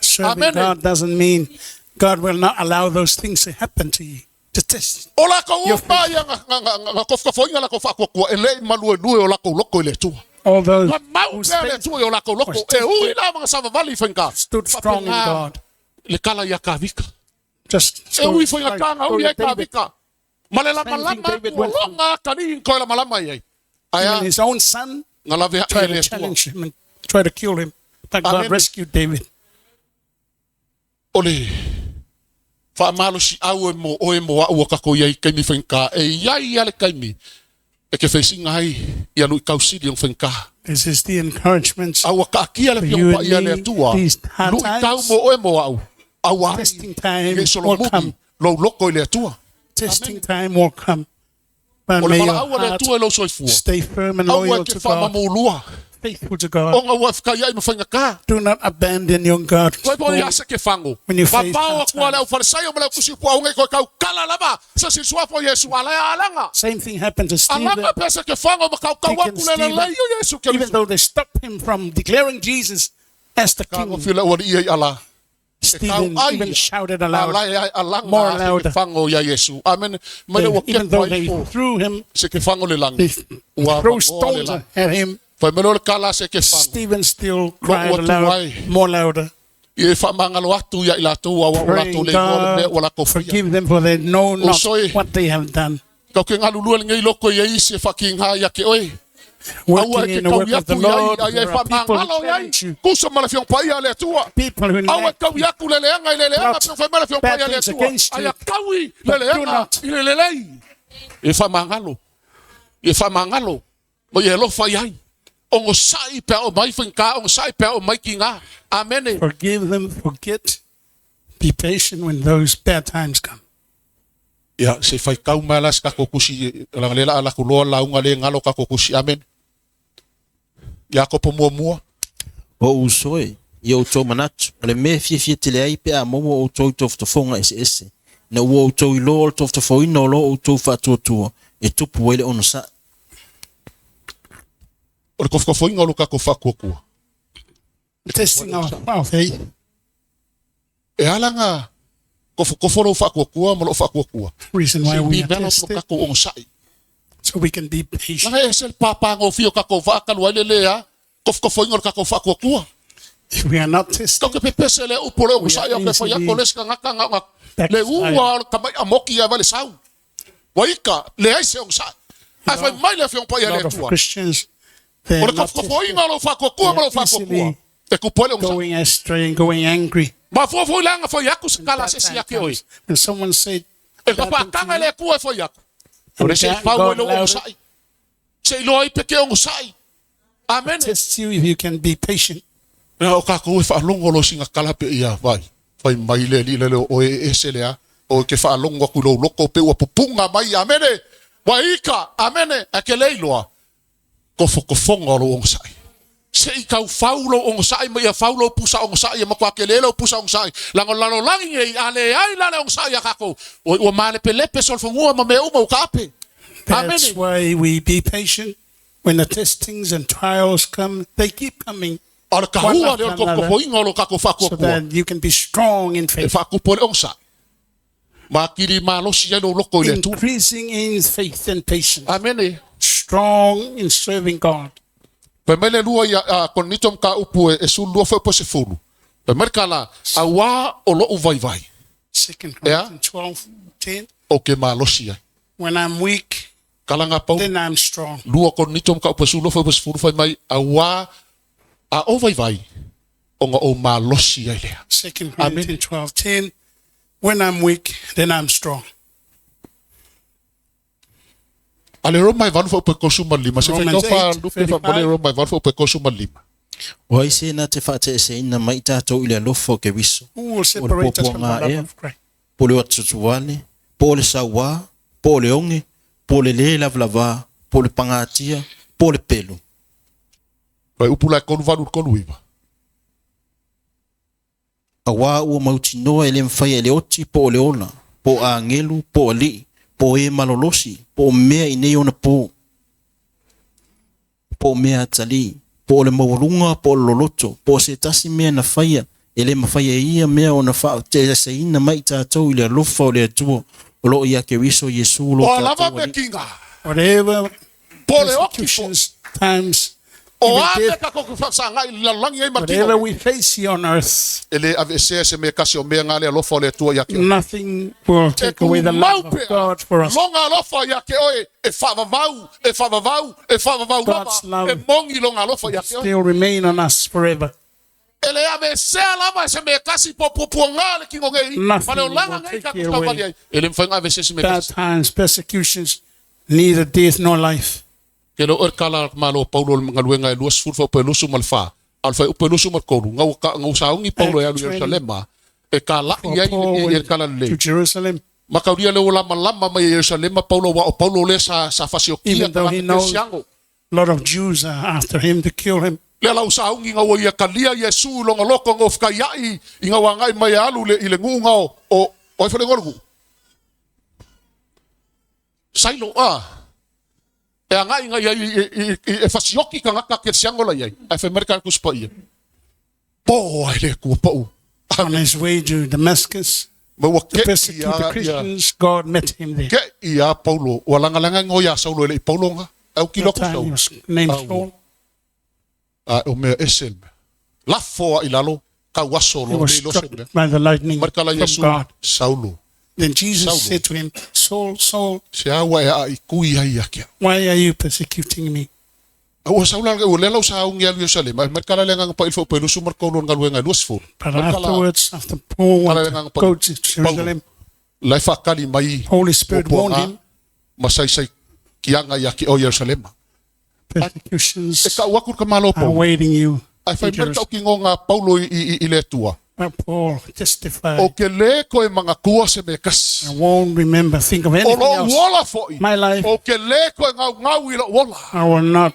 [SPEAKER 9] Serving God doesn't mean God will not allow those things to happen to you, to test your faith. All those who stood strong in God. Just so even his own son tried to challenge him and try to kill him. But God rescued David. This is the encouragement for you and me. These hard times, testing time will come.
[SPEAKER 7] lo loko le atua.
[SPEAKER 9] Testing time will come. But
[SPEAKER 7] O le
[SPEAKER 9] may your
[SPEAKER 7] malaua le
[SPEAKER 9] heart
[SPEAKER 7] atua lo soifua.
[SPEAKER 9] stay firm and
[SPEAKER 7] Au
[SPEAKER 9] loyal
[SPEAKER 7] ke
[SPEAKER 9] to
[SPEAKER 7] fa
[SPEAKER 9] God,
[SPEAKER 7] mamulua.
[SPEAKER 9] faithful to
[SPEAKER 7] O
[SPEAKER 9] God.
[SPEAKER 7] nga wa fkaya I mafanga ka.
[SPEAKER 9] Do not abandon your God.
[SPEAKER 7] Koe po ya se ke fango.
[SPEAKER 9] When you face
[SPEAKER 7] Papao
[SPEAKER 9] hard
[SPEAKER 7] ko le
[SPEAKER 9] times.
[SPEAKER 7] farisai o mala kusi po ngai ko kau kala lava. Sa si swa po Yesu ala alanga.
[SPEAKER 9] Same thing happened to Stephen.
[SPEAKER 7] Alanga pesa ke fango makau kau
[SPEAKER 9] Deacon
[SPEAKER 7] aku le
[SPEAKER 9] Stephen,
[SPEAKER 7] lelei o Yesu ke.
[SPEAKER 9] even though they stopped him from declaring Jesus as the
[SPEAKER 7] Ka mo
[SPEAKER 9] king,
[SPEAKER 7] fila o ia ala.
[SPEAKER 9] Stephen
[SPEAKER 7] ai
[SPEAKER 9] even
[SPEAKER 7] ia.
[SPEAKER 9] shouted aloud,
[SPEAKER 7] Alanga
[SPEAKER 9] more
[SPEAKER 7] se ke
[SPEAKER 9] louder.
[SPEAKER 7] fango ya Yesu. Amen. Mane o ke
[SPEAKER 9] even though
[SPEAKER 7] pai
[SPEAKER 9] they
[SPEAKER 7] po.
[SPEAKER 9] threw him,
[SPEAKER 7] Se ke fango le lang.
[SPEAKER 9] they
[SPEAKER 7] Ua
[SPEAKER 9] threw
[SPEAKER 7] fango le
[SPEAKER 9] stones
[SPEAKER 7] lang.
[SPEAKER 9] at him.
[SPEAKER 7] Fai melo le kala se ke fango.
[SPEAKER 9] Stephen still cried
[SPEAKER 7] watu
[SPEAKER 9] aloud,
[SPEAKER 7] wai.
[SPEAKER 9] more louder,
[SPEAKER 7] Ie fa mangalo atu ya ila tu wa wala tu
[SPEAKER 9] praying,
[SPEAKER 7] le ngole
[SPEAKER 9] God,
[SPEAKER 7] wala kofia.
[SPEAKER 9] forgive them for they know not
[SPEAKER 7] Usoi.
[SPEAKER 9] what they have done.
[SPEAKER 7] Kau ke ngalu luel ngai loko ye isi fa king ha ya ke oi.
[SPEAKER 9] Working in the work of the Lord, there are people who challenge you,
[SPEAKER 7] Kusa mala fiong pa ia le tua.
[SPEAKER 9] people who
[SPEAKER 7] Awa
[SPEAKER 9] lack
[SPEAKER 7] kau ya ku le anga le anga
[SPEAKER 9] plot
[SPEAKER 7] fa mala fiong pa ia le
[SPEAKER 9] bad things
[SPEAKER 7] tua.
[SPEAKER 9] against you,
[SPEAKER 7] Aya kawi
[SPEAKER 9] but
[SPEAKER 7] le
[SPEAKER 9] do
[SPEAKER 7] anga
[SPEAKER 9] not.
[SPEAKER 7] ile lelei. E fa mangalo. E fa mangalo. Mo ye lo fa ia. Ongo sai pe o mai finka ongo sai pe o mai kinga. Amen.
[SPEAKER 9] Forgive them, forget. Be patient when those bad times come.
[SPEAKER 7] Ya se fai kau malas ka kokusi lang lela ala kulo la unga le ngalo ka kokusi. Amen. Ya ko po mua.
[SPEAKER 8] O usoi, i o tō manatu, o le me fia te le ai pe a momo o tō i tofu tofonga ese. Na ua o tō i lo o tofu tofoina o lo o tō whātua, e tupu wele ono sa.
[SPEAKER 7] O le kofo inga luka ko fakua.
[SPEAKER 9] Testing our faith.
[SPEAKER 7] E alanga kofo lo fakua mo lo fakua.
[SPEAKER 9] Reason why we are
[SPEAKER 7] Bibelo
[SPEAKER 9] tested,
[SPEAKER 7] luka ko on sai.
[SPEAKER 9] so we can be patient.
[SPEAKER 7] Na esel papa ngo fio ka ko va ka lo lelea. Kofo inga luka ko fakua.
[SPEAKER 9] If we are not tested,
[SPEAKER 7] Toke pepese le upole o sai o ke fa ya koles ka ngaka ngaka. Le uwa ka mai amoki ya vale sau. Waika le ai se on sai. Ai fa mai le fiong pa
[SPEAKER 9] a
[SPEAKER 7] ya
[SPEAKER 9] lot
[SPEAKER 7] le
[SPEAKER 9] of
[SPEAKER 7] tua.
[SPEAKER 9] Christians, they're
[SPEAKER 7] O le
[SPEAKER 9] not
[SPEAKER 7] kofo inga lo fakua mo lo fakua. E ku pole on sai.
[SPEAKER 9] going astray and going angry.
[SPEAKER 7] Ma fo langa fo yaku se kala se si yake oi.
[SPEAKER 9] And someone said,
[SPEAKER 7] E papa kanga le ku fo yaku. O le se
[SPEAKER 9] God
[SPEAKER 7] fa wo lo
[SPEAKER 9] allowed
[SPEAKER 7] o
[SPEAKER 9] it.
[SPEAKER 7] sai. Se lo ai peke o sai. Amen.
[SPEAKER 9] test you if you can be patient.
[SPEAKER 7] Na o ka ko fa longo lo singa kala pe ia vai. Fai mai le li le o e se le a. O ke fa longo ku lo loko pe o pupunga mai amen. Wa ika amen. A ke le loa. Ko fonga lo o sai. Se i kau faulo o sai mai a faulo pusa o sai ma kwa ke le lo pusa o sai. Lango lalo langi e ale ai la o sai a kako. O male pe lepe sol fongo ma me o mo kape.
[SPEAKER 9] That's why we be patient. When the testings and trials come, they keep coming,
[SPEAKER 7] Ar ka
[SPEAKER 9] One
[SPEAKER 7] hua
[SPEAKER 9] after
[SPEAKER 7] le ko
[SPEAKER 9] another.
[SPEAKER 7] ko inga lo ka ko fa
[SPEAKER 9] so
[SPEAKER 7] ko.
[SPEAKER 9] that you can be strong in
[SPEAKER 7] E
[SPEAKER 9] faith.
[SPEAKER 7] fa ku pole o sai. Ma kiri ma lo si no loko le tu.
[SPEAKER 9] Increasing in faith and patience.
[SPEAKER 7] Amen.
[SPEAKER 9] Strong in serving God.
[SPEAKER 7] Pe mele lua ya kon nitom ka upu e su lua fe po se fulu. Pe merkala a wa o lo vai vai.
[SPEAKER 9] 2
[SPEAKER 7] Yeah.
[SPEAKER 9] Corinthians 12:10.
[SPEAKER 7] O ke ma lo si ai.
[SPEAKER 9] When I'm weak,
[SPEAKER 7] Kala nga pau.
[SPEAKER 9] then I'm strong.
[SPEAKER 7] Lua kon nitom ka upu su lua fe po se fulu fai mai a wa a o vai vai. O nga o ma lo si ai lea.
[SPEAKER 9] 2
[SPEAKER 7] Amen.
[SPEAKER 9] Corinthians 12:10. When I'm weak, then I'm strong.
[SPEAKER 7] Ale Roma i valu fe upe kosuma lima. Se fe
[SPEAKER 9] Romans
[SPEAKER 7] tofa
[SPEAKER 9] 8,
[SPEAKER 7] lupe fa mole Roma i valu fe upe kosuma lima.
[SPEAKER 8] O ai se na te whaate se ina mai tātou ile lofo ke wiso.
[SPEAKER 9] Who will separate us from the
[SPEAKER 8] ngā
[SPEAKER 9] love
[SPEAKER 8] ea.
[SPEAKER 9] of Christ?
[SPEAKER 8] Po le watutuale, po le sawa, po le onge, po le le lavlava, po le pangatia, po le pelu.
[SPEAKER 7] Pai upu lai konu valu konu iwa.
[SPEAKER 8] A wā ua mauti noa ele mwhai ele oti po le ola, po a ngelu, po a li, po e malolosi, po mea i nei ona po. Po mea tali, po le maurunga, po le loloto, po se tasi mea na whaia, ele mawhaia ia mea ona wha, te se ina mai tātou i le lofa o le atua, o lo ia ke wiso Yesu lo
[SPEAKER 7] O lava
[SPEAKER 8] tātou
[SPEAKER 7] me
[SPEAKER 8] ali.
[SPEAKER 7] kinga.
[SPEAKER 9] Whatever
[SPEAKER 7] Po le oki fo.
[SPEAKER 9] persecutions, times,
[SPEAKER 7] O
[SPEAKER 9] even
[SPEAKER 7] ame
[SPEAKER 9] death,
[SPEAKER 7] ka koku fa sa ngai la langi ai
[SPEAKER 9] whatever
[SPEAKER 7] martino.
[SPEAKER 9] we face here on earth,
[SPEAKER 7] Ele ave se me kasi o mea ngale alofa o le tua ya ke.
[SPEAKER 9] nothing will take away the love of God for us.
[SPEAKER 7] Longa alofa ya ke oe e whavavau, e whavavau, e whavavau
[SPEAKER 9] God's
[SPEAKER 7] lava.
[SPEAKER 9] love
[SPEAKER 7] E mongi longa alofa ya ke oe.
[SPEAKER 9] Still remain on us forever.
[SPEAKER 7] Ele ave se lava se me kasi po ngale ki ngei.
[SPEAKER 9] Nothing
[SPEAKER 7] Mane o langa
[SPEAKER 9] will
[SPEAKER 7] ngai
[SPEAKER 9] take
[SPEAKER 7] ka
[SPEAKER 9] you
[SPEAKER 7] kuka
[SPEAKER 9] away.
[SPEAKER 7] vali ai. Ele mfanga ave se me
[SPEAKER 9] Bad
[SPEAKER 7] kasi.
[SPEAKER 9] times, persecutions, neither death nor life.
[SPEAKER 7] Ke lo kala malo Paulo ngaluenga e luas fulfa pe lusu malfa. Alfa upe lusu malkolu. Ngau saungi Paulo ya Jerusalem. E kala
[SPEAKER 9] For
[SPEAKER 7] ia
[SPEAKER 9] Paul
[SPEAKER 7] i
[SPEAKER 9] went
[SPEAKER 7] kala
[SPEAKER 9] to
[SPEAKER 7] le.
[SPEAKER 9] Jerusalem,
[SPEAKER 7] Makauria le lama mai Jerusalem Paulo wa Paulo le sa fasiokia
[SPEAKER 9] Even though he knows a lot of Jews are after him to kill him.
[SPEAKER 7] Le lau saungi nga ia kalia Yesu longa loko ngo fkaiai inga wangai mai alu le ile ngunga o fale ngorgu. Sailo e anga inga e fasioki ka ngaka ke siango la yai. E fe merka ku spa ia. Po ile ku po.
[SPEAKER 9] On his way to Damascus, to persecute the Christians, God met him there.
[SPEAKER 7] Ke ia Paulo walanga ngo ya Saulo le Paulo nga. Au kilo
[SPEAKER 9] That time he was named Saul.
[SPEAKER 7] O mea esel. Lafo ilalo kawaso
[SPEAKER 9] He
[SPEAKER 7] lo
[SPEAKER 9] was
[SPEAKER 7] lo
[SPEAKER 9] struck by the lightning
[SPEAKER 7] Markala
[SPEAKER 9] from
[SPEAKER 7] Yesu
[SPEAKER 9] God.
[SPEAKER 7] Saulo.
[SPEAKER 9] Then Jesus
[SPEAKER 7] Saul.
[SPEAKER 9] said to him, Saul, Saul,
[SPEAKER 7] Se awa e ikui ai akia.
[SPEAKER 9] why are you persecuting me?
[SPEAKER 7] O Saulo o lela sa ungi alu Yerusalem. Markala lenga pa ilfo pelu sumar ko lo ngalu nga Worshipful.
[SPEAKER 9] But afterwards, after Paul wanted to go to Jerusalem,
[SPEAKER 7] Lai fakali mai.
[SPEAKER 9] Holy Spirit warned him,
[SPEAKER 7] Masai kianga yaki o Yerusalem.
[SPEAKER 9] persecutions
[SPEAKER 7] E ka wakur ka malo
[SPEAKER 9] are
[SPEAKER 7] po.
[SPEAKER 9] awaiting you.
[SPEAKER 7] Ai fai
[SPEAKER 9] in
[SPEAKER 7] merka
[SPEAKER 9] Jerusalem.
[SPEAKER 7] o kingo nga Paulo I le tua.
[SPEAKER 9] But Paul
[SPEAKER 7] O
[SPEAKER 9] testified,
[SPEAKER 7] ke le ko e mga kua se me kas.
[SPEAKER 9] I won't think of
[SPEAKER 7] O
[SPEAKER 9] anything
[SPEAKER 7] lo
[SPEAKER 9] else.
[SPEAKER 7] wala foi.
[SPEAKER 9] My life,
[SPEAKER 7] O ke le ko e ngau ilo wala.
[SPEAKER 9] I will not.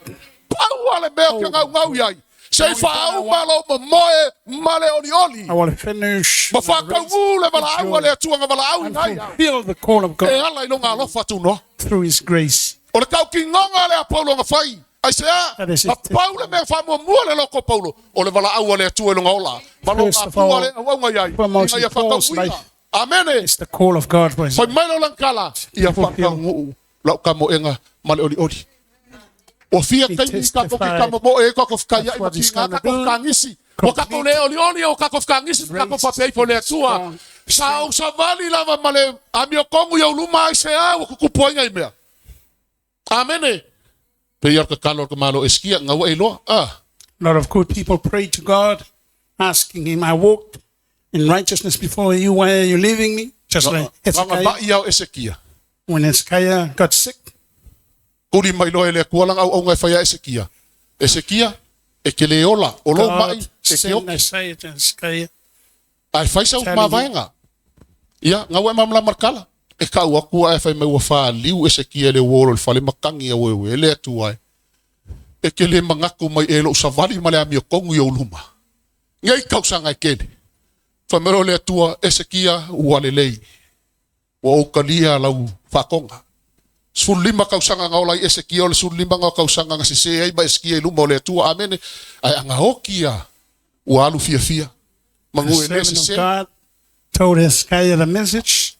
[SPEAKER 7] Pauale mea ke ngau iai. Sei whaau malo ma moe male oli.
[SPEAKER 9] I will finish
[SPEAKER 7] Ma
[SPEAKER 9] my race
[SPEAKER 7] whakau le wala au
[SPEAKER 9] with
[SPEAKER 7] le
[SPEAKER 9] joy
[SPEAKER 7] atua nga wala au
[SPEAKER 9] and
[SPEAKER 7] ngai.
[SPEAKER 9] fulfill the call of
[SPEAKER 7] E
[SPEAKER 9] God
[SPEAKER 7] ala ino ngā lofa tu no.
[SPEAKER 9] through His grace.
[SPEAKER 7] O le kau ki ngonga le a Paulo nga whai. Ai sea,
[SPEAKER 9] That is
[SPEAKER 7] ma
[SPEAKER 9] it.
[SPEAKER 7] Paulo mea whamua mua le loko Paulo. O le wala au le atua ilo ngaola. Malo
[SPEAKER 9] First
[SPEAKER 7] ngā
[SPEAKER 9] of all,
[SPEAKER 7] pua le au nga iai.
[SPEAKER 9] foremost
[SPEAKER 7] Inga ia
[SPEAKER 9] in Paul's
[SPEAKER 7] whakau ina.
[SPEAKER 9] life.
[SPEAKER 7] Amene.
[SPEAKER 9] It's the call of God for His
[SPEAKER 7] Whai mailo lang kala. Ia
[SPEAKER 9] Fulfill.
[SPEAKER 7] whakau nguu. Lau ka mo enga male oli. O fia
[SPEAKER 9] He
[SPEAKER 7] kai ni ka ko ki
[SPEAKER 9] testified.
[SPEAKER 7] kama mo e ko ko kaya
[SPEAKER 9] That's
[SPEAKER 7] i
[SPEAKER 9] what he's
[SPEAKER 7] makinga
[SPEAKER 9] gonna
[SPEAKER 7] ka ko
[SPEAKER 9] do.
[SPEAKER 7] kangisi. O ka ko le oli o ka ko kangisi ka ko papei po le tua. Sa sa vali lava male amio kongu ya uluma se a o ku poinga i mea. Amene. Pe yor ka kalor ka malo eskia nga wa ilo.
[SPEAKER 9] A lot of good people pray to God, asking Him, I walked in righteousness before you. Why are you leaving me? Just like
[SPEAKER 7] Nga ba
[SPEAKER 9] Hezekiah.
[SPEAKER 7] ia Ezekia.
[SPEAKER 9] When Hezekiah got sick,
[SPEAKER 7] Kuri mai lo ele ku lang au ngai fa ya Ezekia. Ezekia e ke le ola o lo mai
[SPEAKER 9] God
[SPEAKER 7] e ke
[SPEAKER 9] sent
[SPEAKER 7] o
[SPEAKER 9] Isaiah to Hezekiah.
[SPEAKER 7] ai fai sa
[SPEAKER 9] Telling
[SPEAKER 7] ma
[SPEAKER 9] you.
[SPEAKER 7] vaenga. Ia nga wa mamla markala. E ka wa ku ai fai mai wa fa liu Ezekia le wo le fale makangi e we le tu ai. E ke le mangaku mai e lo sa vali male amio kongu yo luma. Ngai kausa ngai kene. Fa mero le tua Ezekia wa lelei. Wa o kalia lau fa konga. Sulima kausanga nga olai Ezekia o le sulima nga kausanga nga sise ai ba Ezekia luma o le tua amene. Ai anga hokia wa alu fia fia.
[SPEAKER 9] The
[SPEAKER 7] Mangu e le
[SPEAKER 9] servant of
[SPEAKER 7] sise.
[SPEAKER 9] God told Hezekiah the message,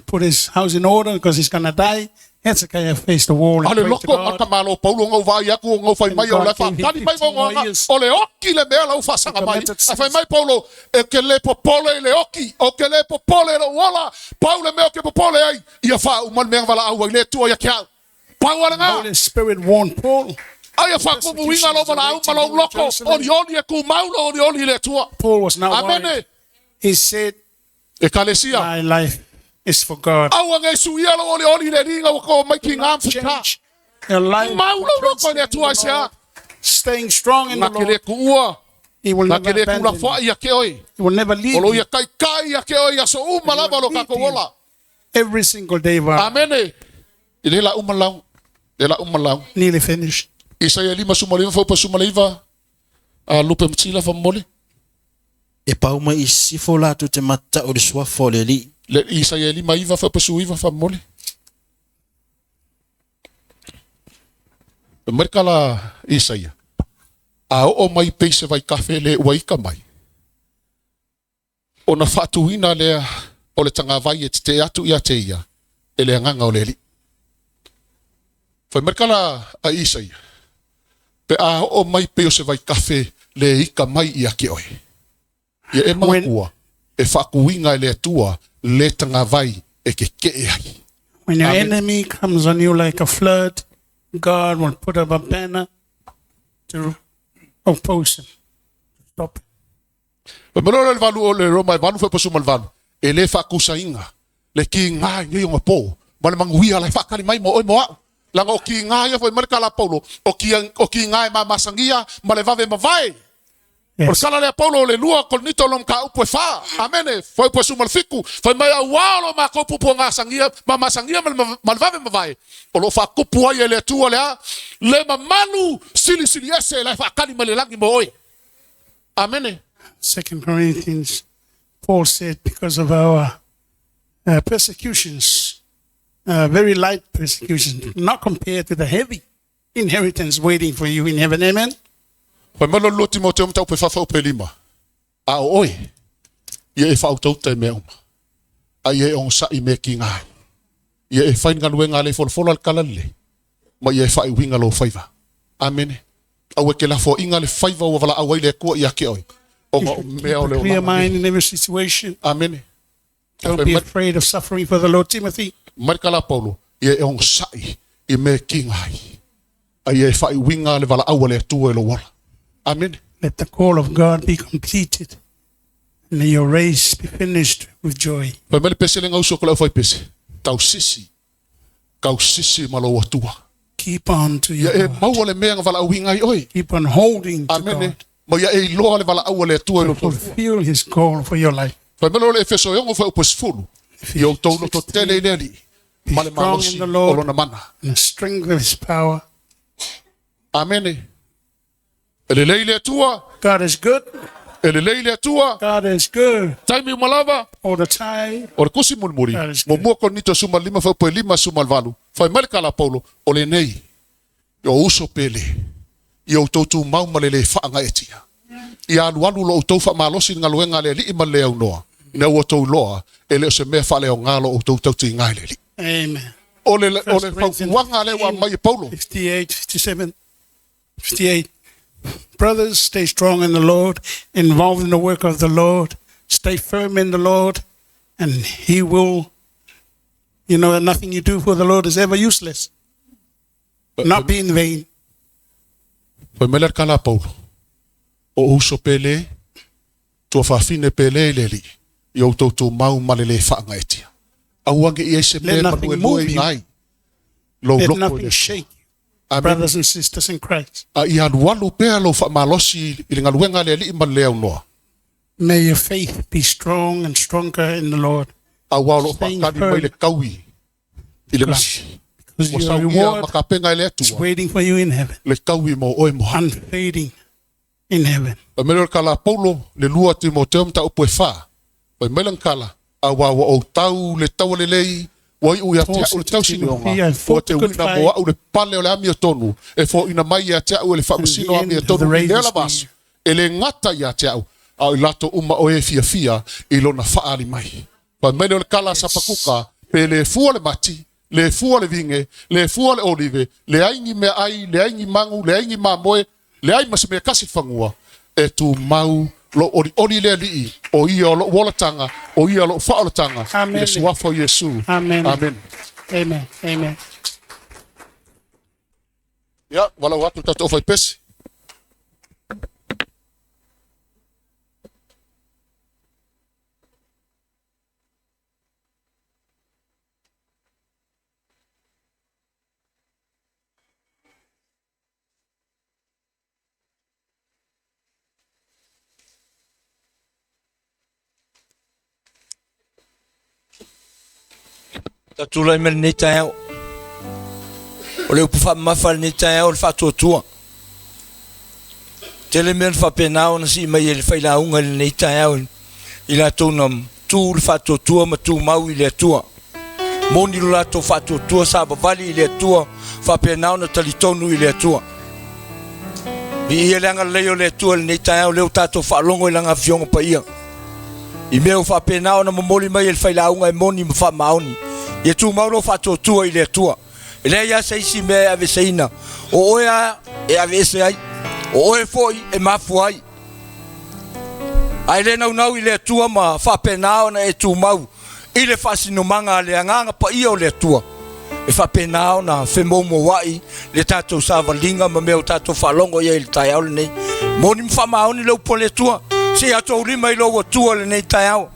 [SPEAKER 9] put his house in order because he's going to die. Hezekiah faced the wall and
[SPEAKER 7] Ale
[SPEAKER 9] prayed to
[SPEAKER 7] loko
[SPEAKER 9] God.
[SPEAKER 7] makamalo Paulo ngau vai aku ngau fai mai o le fa kali mai ngo nga ole oki le mea lau fa sanga mai a fai mai Paulo e ke le popole le oki o ke le popole lo wala Paulo me o ke popole ai ia fa o man me wala au le tua ia kia Paulo nga
[SPEAKER 9] Holy Spirit warned Paul.
[SPEAKER 7] ai fa ko winga lo wala au malo loko o yoni e ku maulo o yoni le tua
[SPEAKER 9] Paul was not worried.
[SPEAKER 7] amene
[SPEAKER 9] He said,
[SPEAKER 7] e kalesia
[SPEAKER 9] my life is for God.
[SPEAKER 7] au nga suia lo o yoni le ringa ko mai ki ngam fuka
[SPEAKER 9] Change your life.
[SPEAKER 7] maulo loko le tua sia
[SPEAKER 9] Staying strong in the
[SPEAKER 7] na ke le
[SPEAKER 9] Lord.
[SPEAKER 7] kuua
[SPEAKER 9] He will
[SPEAKER 7] na
[SPEAKER 9] never
[SPEAKER 7] ke le kula
[SPEAKER 9] abandon you.
[SPEAKER 7] fa ia ke oi
[SPEAKER 9] He will never leave
[SPEAKER 7] Olo
[SPEAKER 9] you
[SPEAKER 7] ia kai ia ke oi ia so malava lo ka ko wola.
[SPEAKER 9] every single day. Wow.
[SPEAKER 7] Amene. Ile la umalau. Ile la umalau.
[SPEAKER 9] Nearly finished.
[SPEAKER 7] Isaia lima sumaliva fo pa sumaliva. A lupe mtila fa mole.
[SPEAKER 8] E pau mai I sifo la tu te mata o le suafo le li.
[SPEAKER 7] Le Isaia lima iva fa pa suiva fa mole. Merkala Isaia. A o mai peise vai kafe le wai ka mai. Ona fatuina le o le tanga vai e te atu ia te ia. E le nganga o le li. Foi merkala a Isaia. Pe a o mai peo se vai kafe le ika mai ia ke oi. Ia e makua e whakuinga le atua le tanga vai e ke ai.
[SPEAKER 9] When your
[SPEAKER 7] Amen.
[SPEAKER 9] enemy comes on you like a flood, God will put up a banner to oppose him. Stop him.
[SPEAKER 7] Pe mero le valu o le Roma e valu fe pasu mal valu. E le whakusainga. Le ki ngā ngi o po. Ma le manguia le whakari mai mo oi mo au. Langa o ki ngā ia foi merkala Paulo. O ki ngā e ma masangia ma le vave ma vai.
[SPEAKER 9] Yes.
[SPEAKER 7] kala le Paulo le lua kol nito lom ka upo fa. Amene. Foi po sumal fiku. Foi mai awalo ma ko pupo nga sangia mama sangia malvave mavai. O lo fa kupu ai le atua le mamanu silisili ese la fa kali malelangi mo oi. Amene.
[SPEAKER 9] 2 Corinthians, Paul said, because of our persecutions, very light persecutions, not compared to the heavy inheritance waiting for you in heaven. Amen.
[SPEAKER 7] Foi malo lo Timoteo mtau pe fa pe lima. A oi. Ye e fa auto te me uma. A ye on sa I me kinga. Ye e fa ngal wenga le fol fol al kalale. Ma ye fa I winga lo faiva. Amen. A we ke la fo inga le faiva o vala awai le ko ya ke oi. O me o le.
[SPEAKER 9] Clear mind in every situation.
[SPEAKER 7] Amen.
[SPEAKER 9] Don't be afraid of suffering for the Lord, Timothy.
[SPEAKER 7] Markala Paulo. Ye on sa I me kinga. A ye fa I winga le vala awale tu e lo wala. Amen.
[SPEAKER 9] Let the call of God be completed and your race be finished with joy.
[SPEAKER 7] Pa mele pese le ngau sokola fai pese. Tausisi. Kausisi malo watua.
[SPEAKER 9] Keep on to your
[SPEAKER 7] Ya e
[SPEAKER 9] God.
[SPEAKER 7] mau le mea vala awinga I oi.
[SPEAKER 9] Keep on holding to
[SPEAKER 7] Amen.
[SPEAKER 9] God
[SPEAKER 7] Ma ya e loa le vala awale tu e
[SPEAKER 9] to
[SPEAKER 7] lo.
[SPEAKER 9] fulfill His call for your life.
[SPEAKER 7] Pa mele le efeso yongo fa upes fulu. Yo tau no to tele neli.
[SPEAKER 9] Be
[SPEAKER 7] Male
[SPEAKER 9] strong
[SPEAKER 7] malosi
[SPEAKER 9] in the Lord
[SPEAKER 7] olona mana.
[SPEAKER 9] and the strength of His power.
[SPEAKER 7] Amen. Elelei Le Atua.
[SPEAKER 9] God is good.
[SPEAKER 7] Elelei Le Atua.
[SPEAKER 9] God is good
[SPEAKER 7] Taimi malava.
[SPEAKER 9] all the time.
[SPEAKER 7] O le kusi mulmuri.
[SPEAKER 9] That is
[SPEAKER 7] Mo
[SPEAKER 9] good.
[SPEAKER 7] mua konito suma lima fa po lima suma valu. Fa melka la Paulo o le nei. Yo uso pele. Yo totu mau malele fa nga etia. Ia alu lo tau fa malosi ngaluenga le li male au noa. Ina o tau loa ele se me fa le o ngalo o tau ti ngai le.
[SPEAKER 9] Amen.
[SPEAKER 7] O le
[SPEAKER 9] First
[SPEAKER 7] fa
[SPEAKER 9] Corinthians
[SPEAKER 7] wanga le wa mai Paulo.
[SPEAKER 9] 58, 57, 58. Brothers, stay strong in the Lord, involved in the work of the Lord, stay firm in the Lord, and He will, that nothing you do for the Lord is ever useless, not be in vain.
[SPEAKER 7] Foi melhor kala Paulo. O uso pele, tua fafine pele leli. Yo tautu mau malele fa nga etia. Awange I se
[SPEAKER 9] Let
[SPEAKER 7] me
[SPEAKER 9] nothing
[SPEAKER 7] manu
[SPEAKER 9] move
[SPEAKER 7] e
[SPEAKER 9] you.
[SPEAKER 7] ngai. Lo
[SPEAKER 9] Let
[SPEAKER 7] loko
[SPEAKER 9] nothing
[SPEAKER 7] le.
[SPEAKER 9] shake you,
[SPEAKER 7] Amen.
[SPEAKER 9] brothers and sisters in Christ.
[SPEAKER 7] A I alu pea lo fa malosi I le ngaluenga le li male au noa.
[SPEAKER 9] May your faith be strong and stronger in the Lord,
[SPEAKER 7] A walo fa
[SPEAKER 9] Staying
[SPEAKER 7] kani
[SPEAKER 9] firm.
[SPEAKER 7] mai le kaui. I le nasi.
[SPEAKER 9] because
[SPEAKER 7] Mo
[SPEAKER 9] your
[SPEAKER 7] sau ia
[SPEAKER 9] reward
[SPEAKER 7] makapenga le
[SPEAKER 9] is
[SPEAKER 7] atua.
[SPEAKER 9] waiting for you in heaven,
[SPEAKER 7] Le kaui mo oe mo.
[SPEAKER 9] unfading in heaven.
[SPEAKER 7] A melhor kala Paulo le lua Timoteo mta upo e fa. Pai melan kala. A wawa o tau le tau le lei. Wai ui atea o le tau sinionga. O te wina moa o le pale o le ami o tonu. E fo ina mai atea o le whamasino ami o tonu. I le masu. E le ngata i atea o. A i lato uma o e fia fia. I lona whaari mai. Pai mele o le kala sapakuka. Pe le fua le mati. Le fua le vinge. Le fua le olive. Le aingi me ai. Le aingi mangu. Le aingi mamoe. Le ai masi me kasi whangua. E tu mau. Lo ori le li o ia lo wolatanga o ia lo faalatanga
[SPEAKER 9] Amen.
[SPEAKER 7] le swafo Yesu.
[SPEAKER 9] Amen.
[SPEAKER 7] Amen.
[SPEAKER 9] Amen. Amen.
[SPEAKER 7] Ya wala watu tatu fai pesi.
[SPEAKER 3] Tatula I mele nei tae au. O leo pufa mafa nei tae au le whatuatua. Tele mea le whapenao na si mai le whailaunga le nei tae au. I la tōna tū le whatuatua ma tū mau I le atua. Moni lo lato whatuatua sa bavali I le atua. Whapenao na talitonu I le atua. I ia leanga leo le atua le nei tae au leo tato whaalongo I langa fionga pa ia. I mea o whapenao na mamoli mai le whailaunga moni ma whamaoni. Ia tu mauro whatuatua I le atua. E lea ia seisi mea ave seina. O oea e ave ese ai. O oe foi e mafu ai. Ai le nau I le atua ma whapenao na e tu mau. I le whasinomanga le anganga pa ia o le atua. E whapenao na whemomo wai. Le tatou savalinga ma meo tatou whalongo ia I le tai au le nei. Moni mwhamaoni leu po le atua. Si atou lima I lo atua le nei tai au.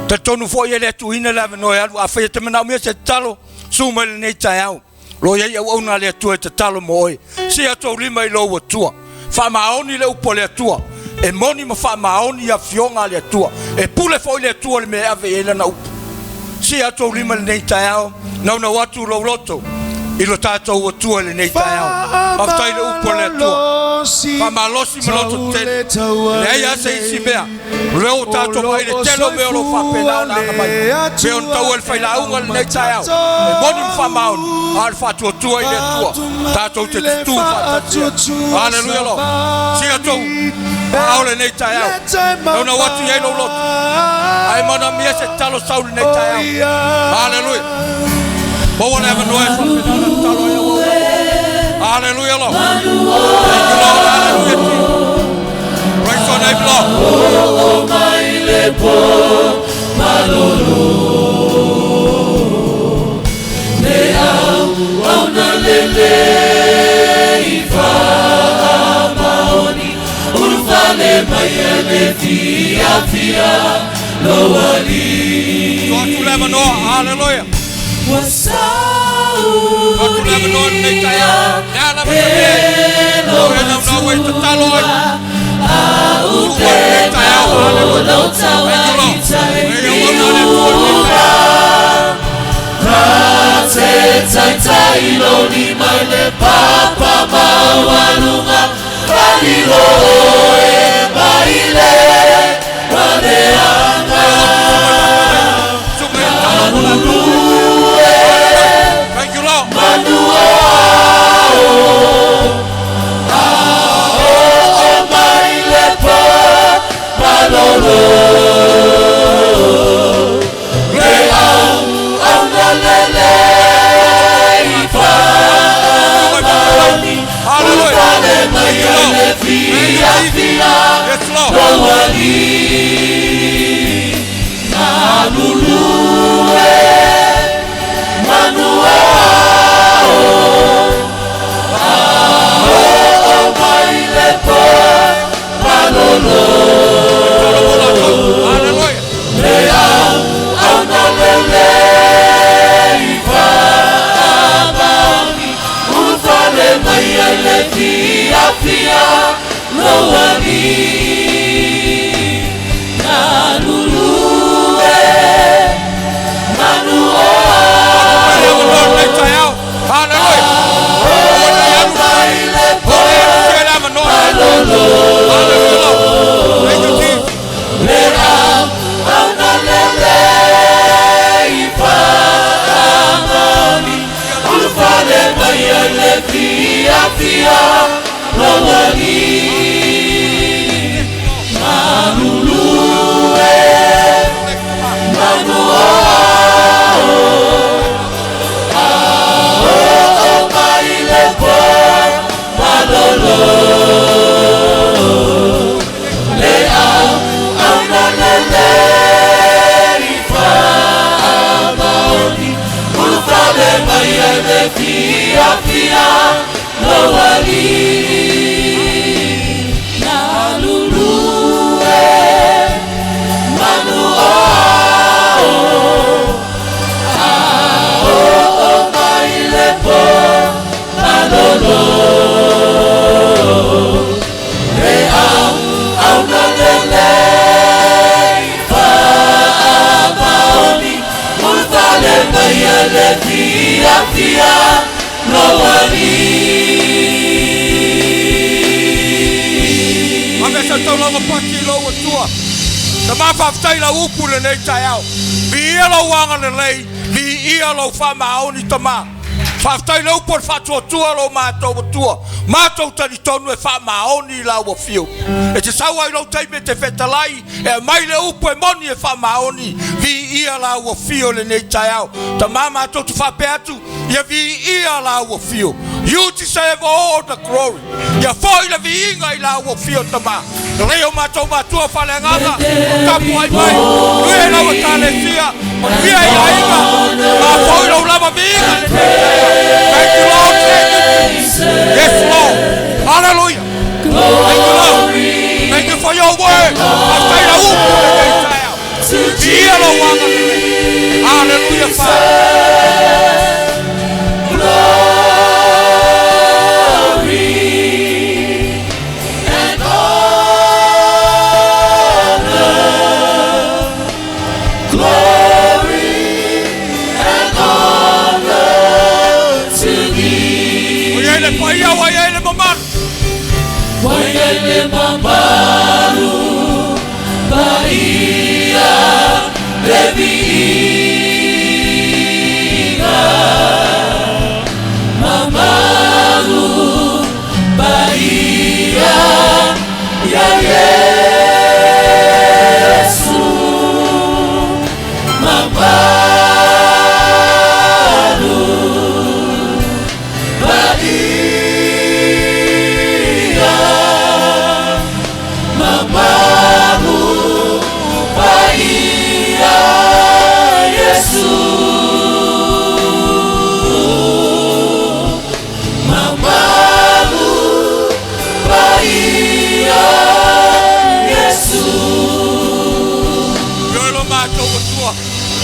[SPEAKER 3] Ta tonu fo ia le tuina la no ya a fa te mana me se talo suma le nei tai au lo ia au na le tu te talo moi si a to lima I lo tua fa maoni le upo le tua E moni ma faamaoni ia fionga le atua. E pule foi le atua le me ave ele na upu. Si atou lima le nei taiao. Nau na watu lauloto. I lo tātou atua le nei taiao. Aftai le upu le atua. Faamalosi maloto tele. Le aia se isi mea. Leo tātou mai le telo mea lo whapena na anga mai. Peo tau el whailaunga le nei taiao. E moni ma faamaoni. Al fatu atua i le atua. Tātou te tutu whatatia. Halleluiah lo. Si atou. Aole nei taiao. Nau na watu iei lo loto. Ai mana mia se talo sau le nei taiao. Halleluiah. What have a noise from the Hallelujah, Lord. Thank you, Lord. Hallelujah. Praise your name, Lord. Oh, my lepo, malolo. Ona lelei faamanu. Urufale mayane fia loali. God to never know. Hallelujah. God to never know in the tayao. Nala matabe. No way to taloi. Ropati lo atua. Ta mafaftai la upu le nei taiao. Vi ia lo wanga lelei, vi ia lo faamaoni tama. Faftai lo upu fatua tua lo matou tua. Matou tani tonu e faamaoni la ua fiu. E te saua i lo taime te fetalai, e mai le upu e moni e faamaoni, vi ia la ua fiu le nei taiao. Ta matou tu fape atu, ia vi ia la ua fiu. You deserve all the glory. Ya foi la viinga i la ua fiu tama. Leo matou matua falenganga, kapu ai mai, lue la ua talesia, via ia inga, ma foi la ulama viinga. Thank you, Lord. Yes, Lord. Hallelujah. Thank you, Lord. Thank you for your word. After la upu le keitao. Via la wanga lele. Hallelujah, Father. Glory. Glory.
[SPEAKER 1] and
[SPEAKER 3] Hallelujah, Father. Glory and glory.
[SPEAKER 1] ele mambaru paia leviinga mambaru paia ya Yesu mambaru paia mambaru paia Yesu mambaru paia Yesu
[SPEAKER 3] Yolo mato tua.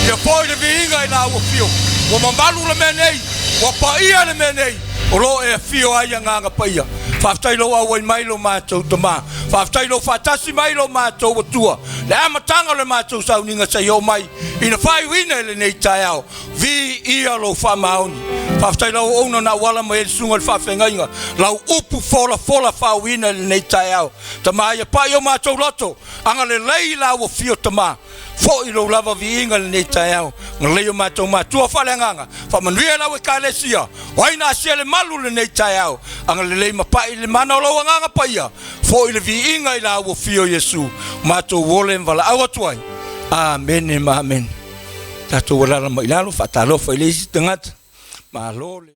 [SPEAKER 3] Ya foi de vinga ina o fio. O mambalu le menei. O paia le menei. O lo e fio ai nga paia. Faftai lo a wai mai lo mato tama. Faftai lo fatasi mai lo mato o tua. Le amatanga le mato sa uninga sa yo mai. Ina fai wina le nei taiao. Vi ia lo faamanu. Faftai lo ona na wala mai sunga le fafenga. Lau upu fola fa wina le nei taiao. Tama ya pa yo mato loto. Anga le lei la o fio tama. Fo ilo lava viinga le nei taiao. Ngaleo mato matua falenganga. Famanuia la we kalesia. Waina siele malu le nei taiao. Anga le lei mapai le mana lo nganga paia. Fo ile viinga ila o fio Yesu. Mato wole mvala awatuai. Amen. Amen. Tato wala ma ilalo fatalo fa ile tengata. Malole